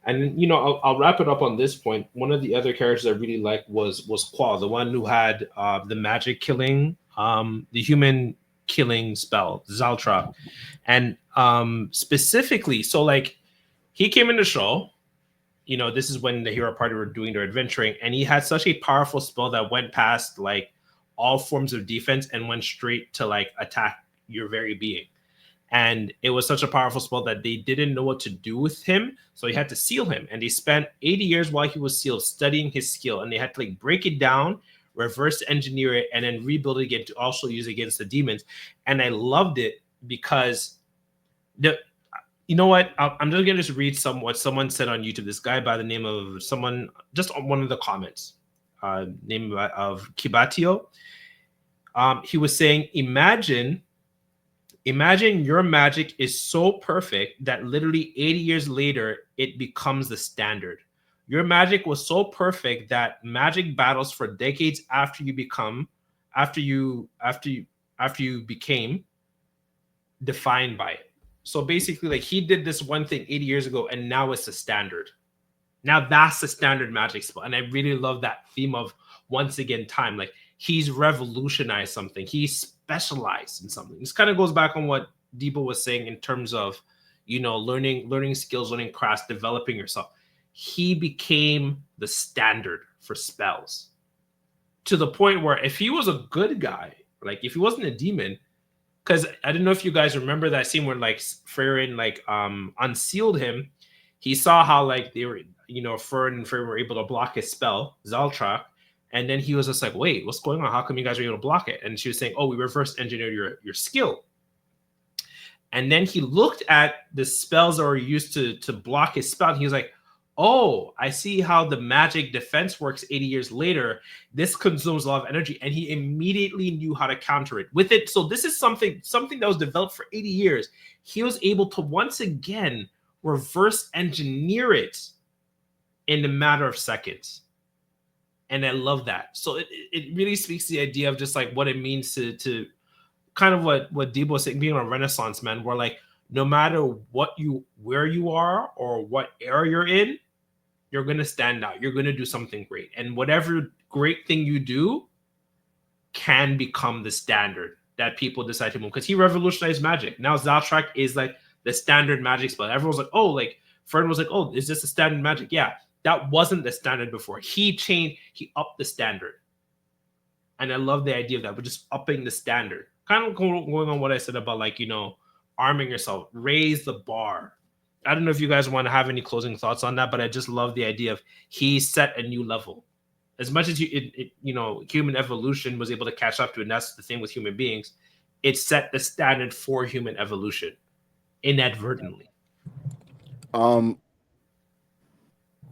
and I'll wrap it up on this point. One of the other characters I really liked was Qual, the one who had the magic killing, the human killing spell, Zaltra, and specifically, so like he came in the show. This is when the hero party were doing their adventuring, and he had such a powerful spell that went past like all forms of defense and went straight to like attack your very being. And it was such a powerful spell that they didn't know what to do with him, so he had to seal him. And they spent 80 years while he was sealed studying his skill, and they had to like break it down, reverse engineer it, and then rebuild it again to also use against the demons. And I loved it because the you know what? I'm just gonna just read what someone said on YouTube. This guy by the name of someone, just on one of the comments, name of Kibatio. He was saying, imagine your magic is so perfect that literally 80 years later it becomes the standard. Your magic was so perfect that magic battles for decades after you became defined by it. So basically, like he did this one thing 80 years ago, and now it's the standard. Now that's the standard magic spell. And I really love that theme of once again time. Like he's revolutionized something. He's specialized in something. This kind of goes back on what Debo was saying in terms of, learning skills, learning crafts, developing yourself. He became the standard for spells to the point where if he was a good guy, like if he wasn't a demon, because I don't know if you guys remember that scene where like Frieren like unsealed him. He saw how like they were, Frieren and Frieren were able to block his spell, Zaltrak, and then he was just like, "Wait, what's going on? How come you guys were able to block it?" And she was saying, "Oh, we reverse engineered your skill." And then he looked at the spells that were used to block his spell, and he was like, "Oh, I see how the magic defense works 80 years later. This consumes a lot of energy." And he immediately knew how to counter it with it. So this is something that was developed for 80 years. He was able to once again reverse engineer it in a matter of seconds. And I love that. So it really speaks to the idea of just like what it means to kind of what Debo was saying, being a Renaissance man, where like no matter where you are or what era you're in, you're going to stand out. You're going to do something great. And whatever great thing you do can become the standard that people decide to move. Because he revolutionized magic. Now Zaltrak is like the standard magic spell. Everyone's like, oh, like Fern was like, oh, is this a standard magic? Yeah, that wasn't the standard before. He upped the standard. And I love the idea of that, but just upping the standard. Kind of going on what I said about like, arming yourself, raise the bar. I don't know if you guys want to have any closing thoughts on that, but I just love the idea of he set a new level. As much as human evolution was able to catch up to it, and that's the thing with human beings, it set the standard for human evolution inadvertently. Um,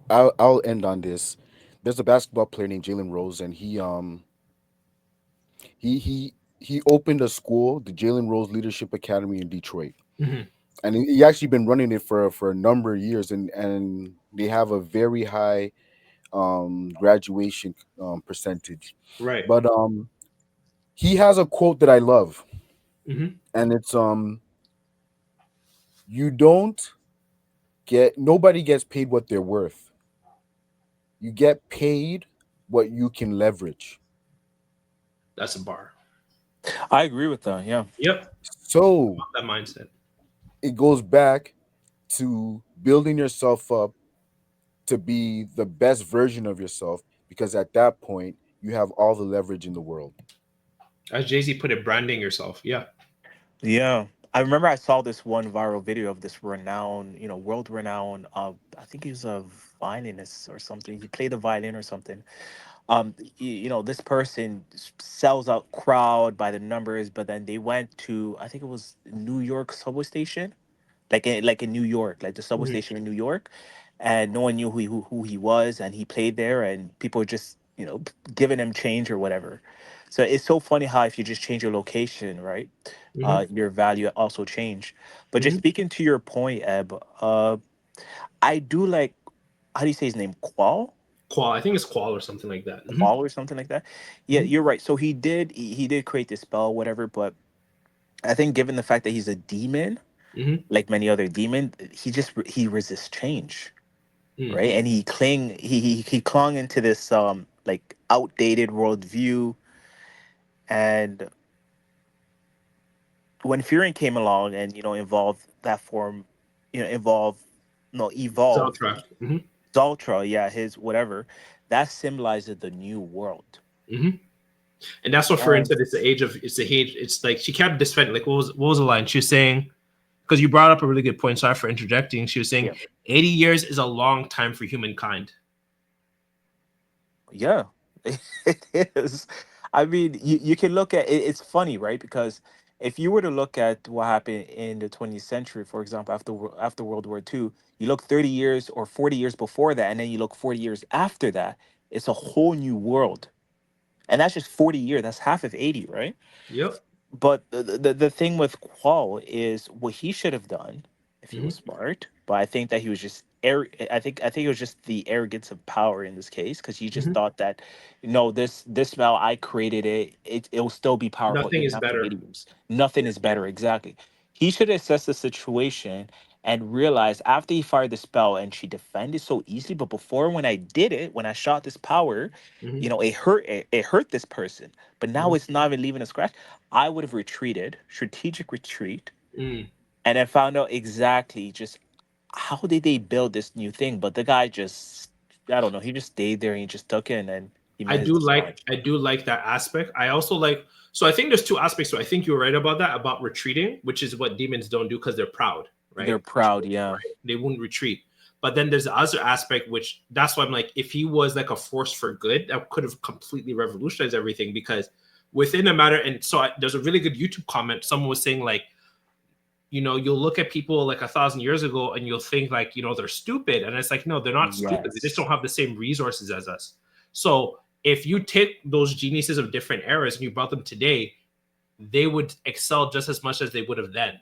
I'll end on this. There's a basketball player named Jalen Rose, and he opened a school, the Jalen Rose Leadership Academy in Detroit, Mm-hmm. and he actually been running it for a number of years, and they have a very high graduation percentage. Right. But he has a quote that I love, Mm-hmm. and it's you don't get nobody gets paid what they're worth. You get paid what you can leverage. That's a bar. I agree with that. Yeah. Yep. So That mindset. it goes back to building yourself up to be the best version of yourself, because at that point you have all the leverage in the world. As Jay-Z put it, branding yourself. Yeah. Yeah. I remember I saw this one viral video of this renowned, world renowned, I think he was a violinist or something. He played the violin or something. This person sells out crowd by the numbers, but then they went to, I think it was New York subway station, like in New York, like the subway Mhm. station in New York, and no one knew who he was, and he played there, and people were just giving him change or whatever. So it's so funny how if you just change your location, right, Mhm. your value also change. But just Mhm. speaking to your point, Eb, I do like, how do you say his name, Qual? Qual. I think it's Qual or something like that. Qual or something like that. Yeah, Hmm. you're right. So he did create this spell, whatever. But I think given the fact that he's a demon, Hmm. like many other demon, he resists change, Mm. right? And he clung into this like outdated worldview. And when Frieren came along and involved that form, evolve, no, evolved Zaltra. Hmm. Zoltra, yeah, his whatever, that symbolizes the new world. Hmm. And that's what Frieren And said. It's the age of. It's the age. It's like she kept defending. Like what was the line? She was saying, because you brought up a really good point. Sorry for interjecting. She was saying yeah, 80 years is a long time for humankind. yeah, it is. I mean, you can look at it, it's funny, right? Because if you were to look at what happened in the 20th century, for example, after World War II, you look 30 years or 40 years before that, and then you look 40 years after that, it's a whole new world. And that's just 40 years. That's half of 80, right? Yep. But the thing with Qual is what he should have done if he was Hmm. smart. But I think that he was just I think it was just the arrogance of power in this case because he just Hmm. thought that no, this spell I created it will still be powerful Nothing even is after better. 80 years. Nothing is better, exactly. He should assess the situation and realize after he fired the spell and she defended so easily, but before when I did it, when I shot this power, Hmm. it hurt this person. But now Hmm. it's not even leaving a scratch. I would have retreated, strategic retreat, Mm. and then found out exactly just how did they build this new thing. But the guy just, I don't know, he just stayed there and he just took it and then he I met his do like demise. I do like that aspect. I also like so I think there's two aspects. So I think you're right about that about retreating, which is what demons don't do because they're proud, They're right? proud, yeah. Right? They wouldn't retreat. But then there's the other aspect, which that's why I'm like, if he was like a force for good, that could have completely revolutionized everything because within a matter. And so there's a really good YouTube comment. Someone was saying like, you'll look at people like 1,000 years ago and you'll think like, they're stupid. And it's like, no, they're not stupid. They just Yes. don't have the same resources as us. So if you take those geniuses of different eras and you brought them today, they would excel just as much as they would have then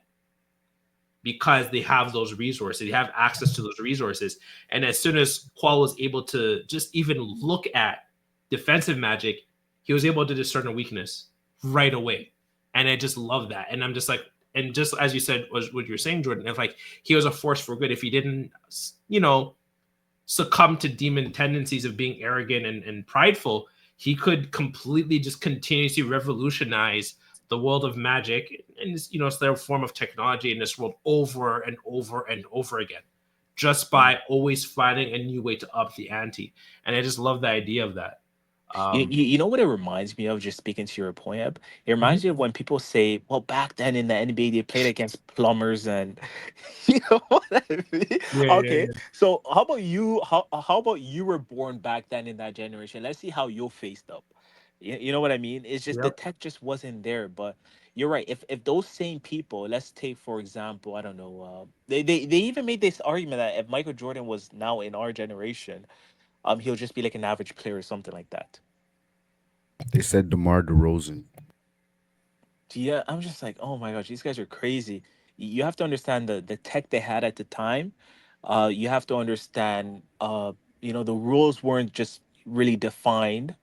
because they have those resources. They have access to those resources. And as soon as Qual was able to just even look at defensive magic, he was able to discern a weakness right away. And I just love that. And I'm just like, and just as you said, was what you're saying, Jordan, if like he was a force for good, if he didn't, you know, succumb to demon tendencies of being arrogant and prideful, he could completely just continuously revolutionize the world of magic and it's their form of technology in this world over and over and over again, just by always finding a new way to up the ante. And I just love the idea of that. You know what it reminds me of, just speaking to your point, Eb? It Mhm. reminds me of when people say, well, back then in the NBA, they played against plumbers and you know what I mean? Yeah, yeah, Okay. yeah. So how about you? How about you were born back then in that generation? Let's see how you faced up. You know what I mean? It's just the Yep. tech just wasn't there. But you're right. If those same people, let's take for example, I don't know, they even made this argument that if Michael Jordan was now in our generation, he'll just be like an average player or something like that. They said DeMar DeRozan. Yeah, I'm just like, oh my gosh, these guys are crazy. You have to understand the tech they had at the time. You have to understand, the rules weren't just really defined.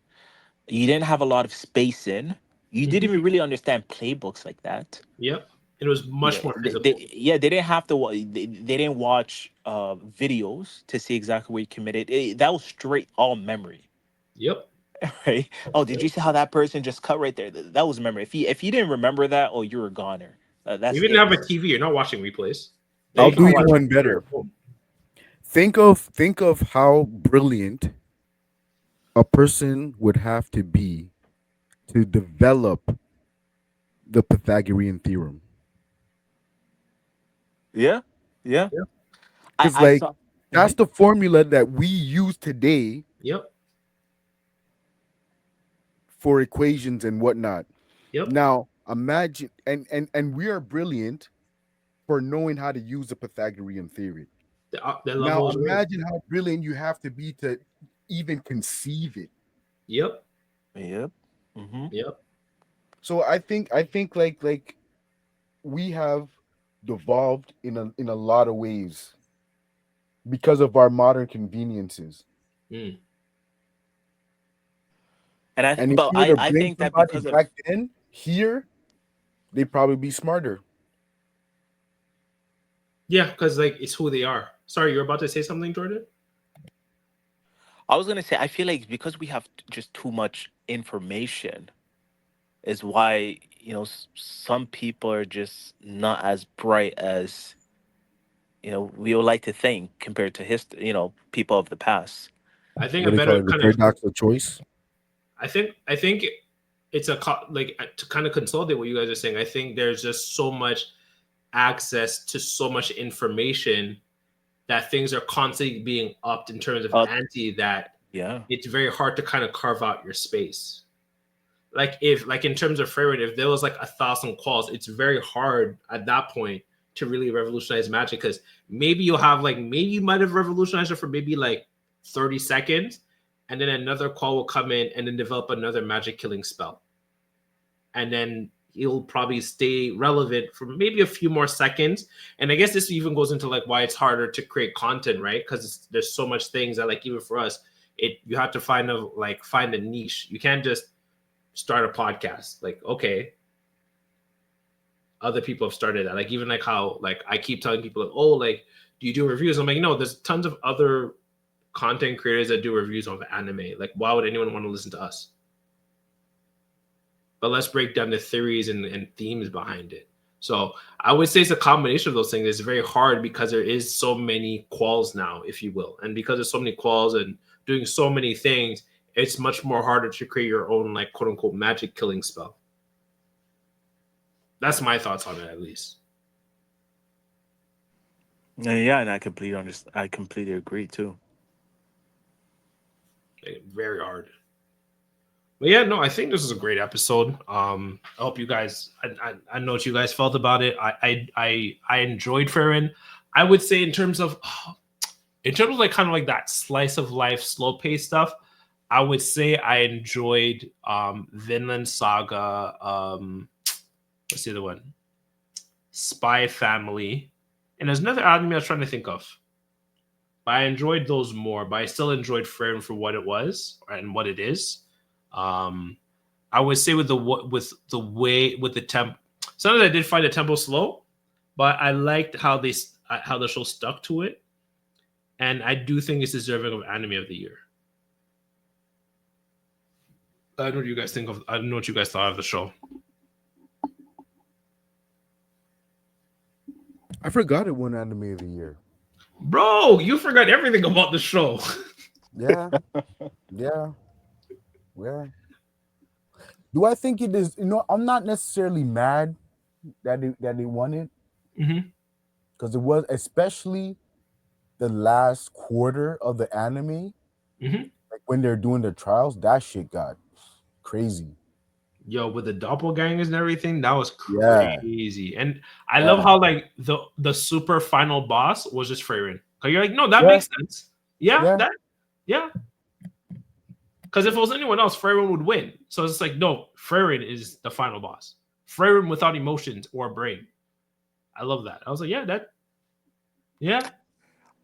You didn't have a lot of space in. You didn't Mhm. even really understand playbooks like that. Yep. It was Yeah, much more physical. they didn't have to. They didn't watch videos to see exactly where you committed. That was straight all memory. Yep. Right? Oh, did you see how that person just cut right there? That was memory. If you didn't remember that, oh, you're a goner. That's You didn't have it. a TV. You're not watching replays. Now I'll you can do you watch one on better. your phone. Think of how brilliant a person would have to be to develop the Pythagorean theorem. Yeah, yeah. Yeah. Because I like saw. that's Mhm. the formula that we use today Yep. for equations and whatnot. Yep. Now imagine and we are brilliant for knowing how to use the Pythagorean theory. The Now level is right. imagine how brilliant you have to be to even conceive it. Yep. Yep. Hmm. Yep. So I think like we have devolved in a lot of ways because of our modern conveniences. Mm. And if but you were to I bring think that somebody because of back then here, they'd probably be smarter. Yeah, because like it's who they are. Sorry, you're about to say something, Jordan? I was gonna say I feel like because we have just too much information is why some people are just not as bright as we would like to think compared to history. People of the past. I think What a do they call better it? The kind of paradox of choice. I think it's like to kind of consolidate what you guys are saying. I think there's just so much access to so much information that things are constantly being upped in terms of Uh, ante that yeah. it's very hard to kind of carve out your space. Like if like in terms of Frieren, if there was like 1,000 calls, it's very hard at that point to really revolutionize Magic because maybe you'll have like maybe you might have revolutionized it for maybe like 30 seconds, and then another call will come in and then develop another magic killing spell. And then he'll probably stay relevant for maybe a few more seconds. And I guess this even goes into like why it's harder to create content, right? Because there's so much things that like even for us, you have to find a niche. You can't just start a podcast. Like, okay, other people have started that. Like even like how like I keep telling people like, oh, like, do you do reviews? I'm like, no, there's tons of other content creators that do reviews of anime. Like, why would anyone want to listen to us? But let's break down the theories and themes behind it. So I would say it's a combination of those things. It's very hard because there is so many quals now, if you will. And because there's so many quals and doing so many things, it's much more harder to create your own like quote unquote magic killing spell. That's my thoughts on it, at least. Yeah, and I completely agree too. Like, very hard. But yeah, no, I think this is a great episode. I hope you guys. I know what you guys felt about it. I enjoyed Frieren. I would say in terms of like kind of like that slice of life, slow pace stuff. I would say I enjoyed Vinland Saga. What's the other one? Spy Family, and there's another anime I was trying to think of. But I enjoyed those more. But I still enjoyed Frieren for what it was and what it is. Um, I would say with the temp. Sometimes I did find the tempo slow, but I liked how the show stuck to it, and I do think it's deserving of anime of the year. I don't know what you guys think of. I don't know what you guys thought of the show. I forgot it won anime of the year. Bro, you forgot everything about the show. Yeah, yeah, yeah. Do I think it is? I'm not necessarily mad that they won it Mm-hmm. because it was especially the last quarter of the anime, Mm-hmm. like when they're doing the trials. That shit got crazy. Yo, with the doppelgangers and everything, that was Yeah, crazy. And I love yeah, how like the super final boss was just Frieren. Cause you're like, no, that yeah, makes sense. Yeah, yeah. yeah. Because if it was anyone else, Frieren would win. So it's like, no, Frieren is the final boss. Frieren without emotions or brain. I love that. I was like, yeah.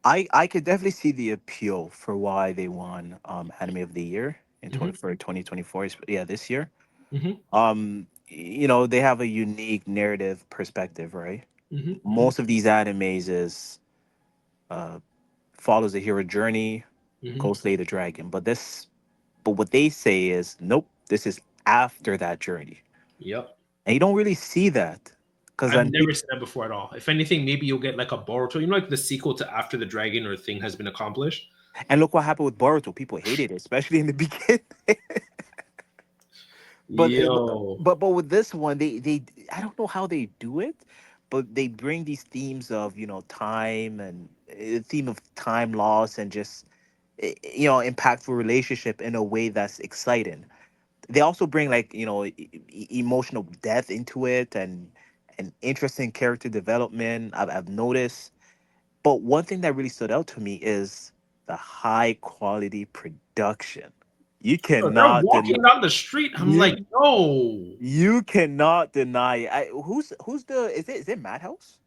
I could definitely see the appeal for why they won anime of the year in Mm-hmm, 2024. Yeah, this year. mm-hmm, They have a unique narrative perspective, right? mm-hmm, Most of these animes is uh follows the hero journey, mm-hmm. go slay the dragon. But what they say is nope, this is after that journey. Yep. And you don't really see that. Because I've then never seen that before at all. If anything, maybe you'll get like a Boruto, like the sequel to After the Dragon or Thing has been accomplished. and look what happened with Boruto. People hated it, especially in the beginning. But uh, but Yo. but with this one, they I don't know how they do it, but they bring these themes of time and theme of time loss and just impactful relationship in a way that's exciting. They also bring like emotional depth into it and interesting character development. I've noticed, but one thing that really stood out to me is the high quality production. You Yo, they're cannot walking down the street. I'm like, you no. you cannot deny it. Who's the is it Madhouse?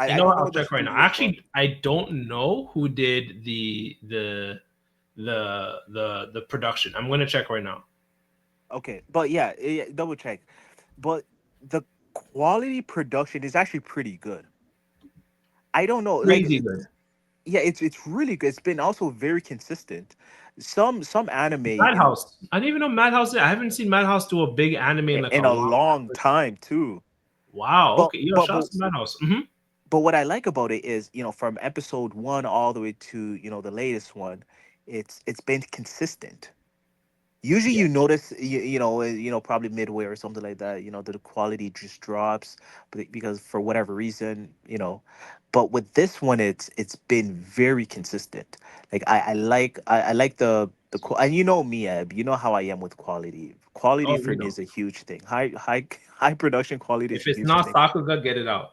You I know don't what? know I'll what the check right now. studio is called. Actually, I don't know who did the the production. I'm gonna check right now. Okay, but yeah, double check. But the quality production is actually pretty good. I don't know, like Crazy good. yeah, it's really good. It's been also very consistent. Some anime Madhouse. I didn't even know Madhouse. I haven't seen Madhouse do a big anime in like a in a long long time. time too. Wow. But Okay. Yo, but shout but out to Madhouse. Mm-hmm. but what I like about it is, from episode 1 all the way to, the latest one, it's been consistent. Usually Yeah. you notice, probably midway or something like that, the quality just drops, but because for whatever reason, but with this one, it's been very consistent. Like I like and you know me, Eb, you know how I am with quality Oh, for we me know. is a huge thing. High production quality is If a it's huge not thing. Sakuga, get it out.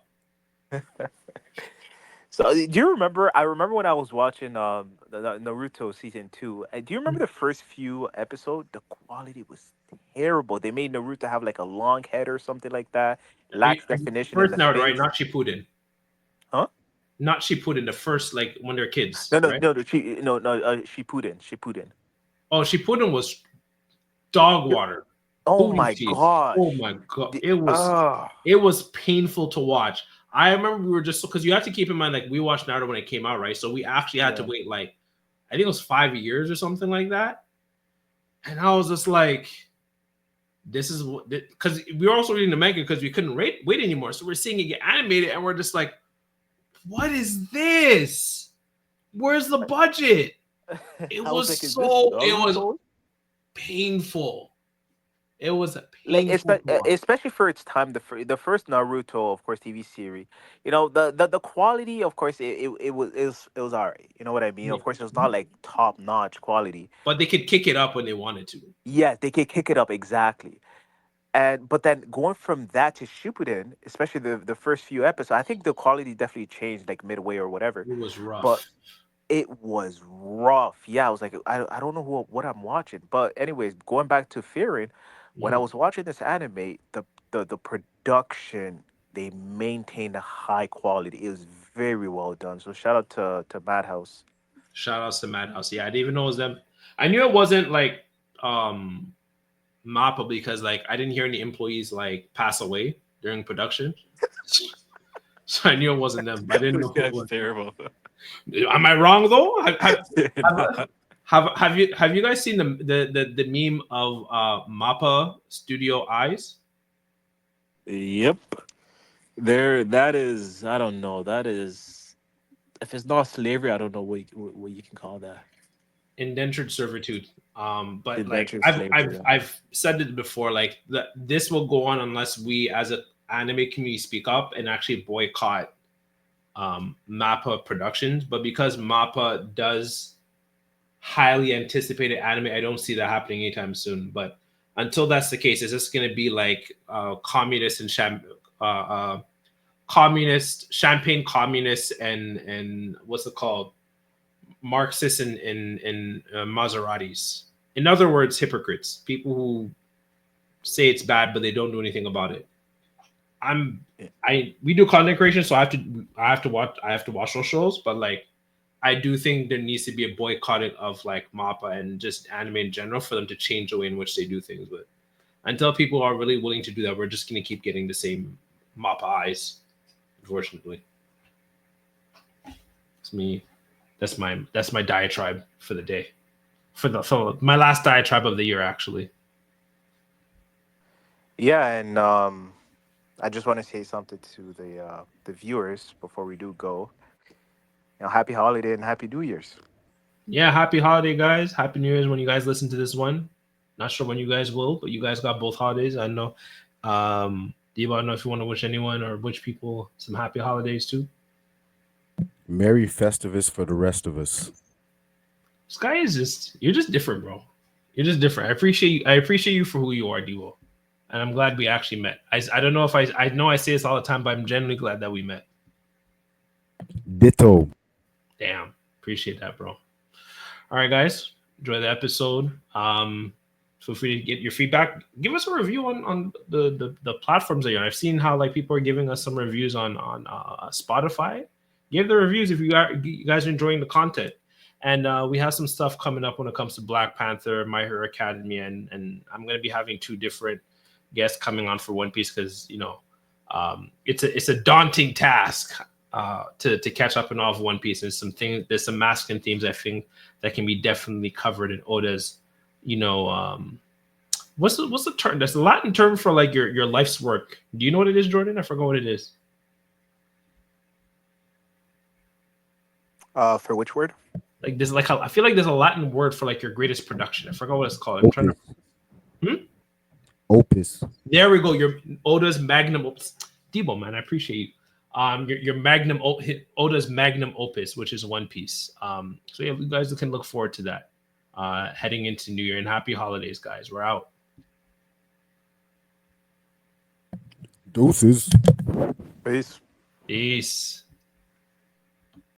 So do you remember? I remember when I was watching the Naruto season 2. Do you remember the first few episodes? The quality was terrible. They made Naruto have like a long head or something like that. Lacks definition in First the Naruto, right? face. Not Shippuden. Huh? Not Shippuden. The first, like when they're kids, No, no, right? no, no. Shippuden. Oh, Shippuden was dog Yep. water, Oh booty my cheese. Oh gosh. my god, The, it uh, was painful to watch. I remember we were just because you have to keep in mind like we watched Naruto when it came out, right? So we actually had to yeah. wait like I think it was 5 years or something like that, and I was just like, this is what because we were also reading the manga because we couldn't wait anymore, so we're seeing it get animated, and we're just like, what is this? Where's the budget? It I was was like, is this it was Naruto? painful. It was Like painful to watch. especially for its time, the first Naruto, of course, TV series. The quality, of course, it was alright. You know what I mean? Yeah. Of course, it was not like top notch quality. But they could kick it up when they wanted to. Yeah, they can kick it up exactly. And but then going from that to Shippuden, especially the first few episodes, I think the quality definitely changed like midway or whatever. It was But rough. it was rough. Yeah, I was like, I don't know what I'm watching. But anyways, going back to Fearing, when I Mhm. was watching this anime, the production, they maintained a high quality. It was very well done. So shout out to Madhouse. Shout outs to Madhouse. Yeah, I didn't even know it was them. I knew it wasn't like um Mappa because like I didn't hear any employees like pass away during production. So I knew it wasn't them. I didn't This know who it guy's was. terrible. Am I wrong though? Nah. Have you guys seen the meme of Mappa Studio Eyes? Yep. There, that is. I don't know. That is. If it's not slavery, I don't know what you can call that. Indentured servitude. But like Indentured slavery. Yeah. I've said it before, like this will go on unless we as a anime community speak up and actually boycott Mappa productions. But because Mappa does highly anticipated anime, I don't see that happening anytime soon. But until that's the case, it's just gonna be like communist and communist champagne communists and what's it called Marxists and Maseratis. In other words, hypocrites, people who say it's bad but they don't do anything about it. Yeah. I we do content creation, so I have to watch those shows, but like I do think there needs to be a boycotting of like Mappa and just anime in general for them to change the way in which they do things. But until people are really willing to do that, we're just gonna keep getting the same Mappa eyes, unfortunately. It's me. That's my diatribe for the day. For my last diatribe of the year, actually. Yeah, and I just want to say something to the viewers before we do go. Happy holiday and happy New Year's. Yeah, happy holiday, guys. Happy New Year's when you guys listen to this one. Not sure when you guys will, but you guys got both holidays. I know. Do you want to know if you want to wish anyone or wish people some happy holidays too? Merry Festivus for the rest of us. This guy is just you're just different, bro. You're just different. I appreciate you. I appreciate you for who you are, Devo. And I'm glad we actually met. I don't know if I know I say this all the time, but I'm genuinely glad that we met. Ditto. Damn. Appreciate that, bro. All right, guys. Enjoy the episode. Feel free to get your feedback. Give us a review on the platforms that you're on. I've seen how like people are giving us some reviews on Spotify. Give the reviews if you guys are enjoying the content. And we have some stuff coming up when it comes to Black Panther, My Hero Academia, and I'm going to be having 2 different guests coming on for One Piece because it's a daunting task to catch up in all of One Piece. There's some masculine themes I think that can be definitely covered in Oda's, what's the term? That's the Latin term for like your life's work. Do you know what it is, Jordan? I forgot what it is. For which word? Like there's like I feel like there's a Latin word for like your greatest production. I forgot what it's called. I'm trying to. Opus. There we go. Your Oda's magnum opus. Debo, man, I appreciate you. Your Oda's magnum opus, which is One Piece. So yeah, you guys can look forward to that. Heading into New Year, and happy holidays, guys. We're out. Deuces. Peace. Peace.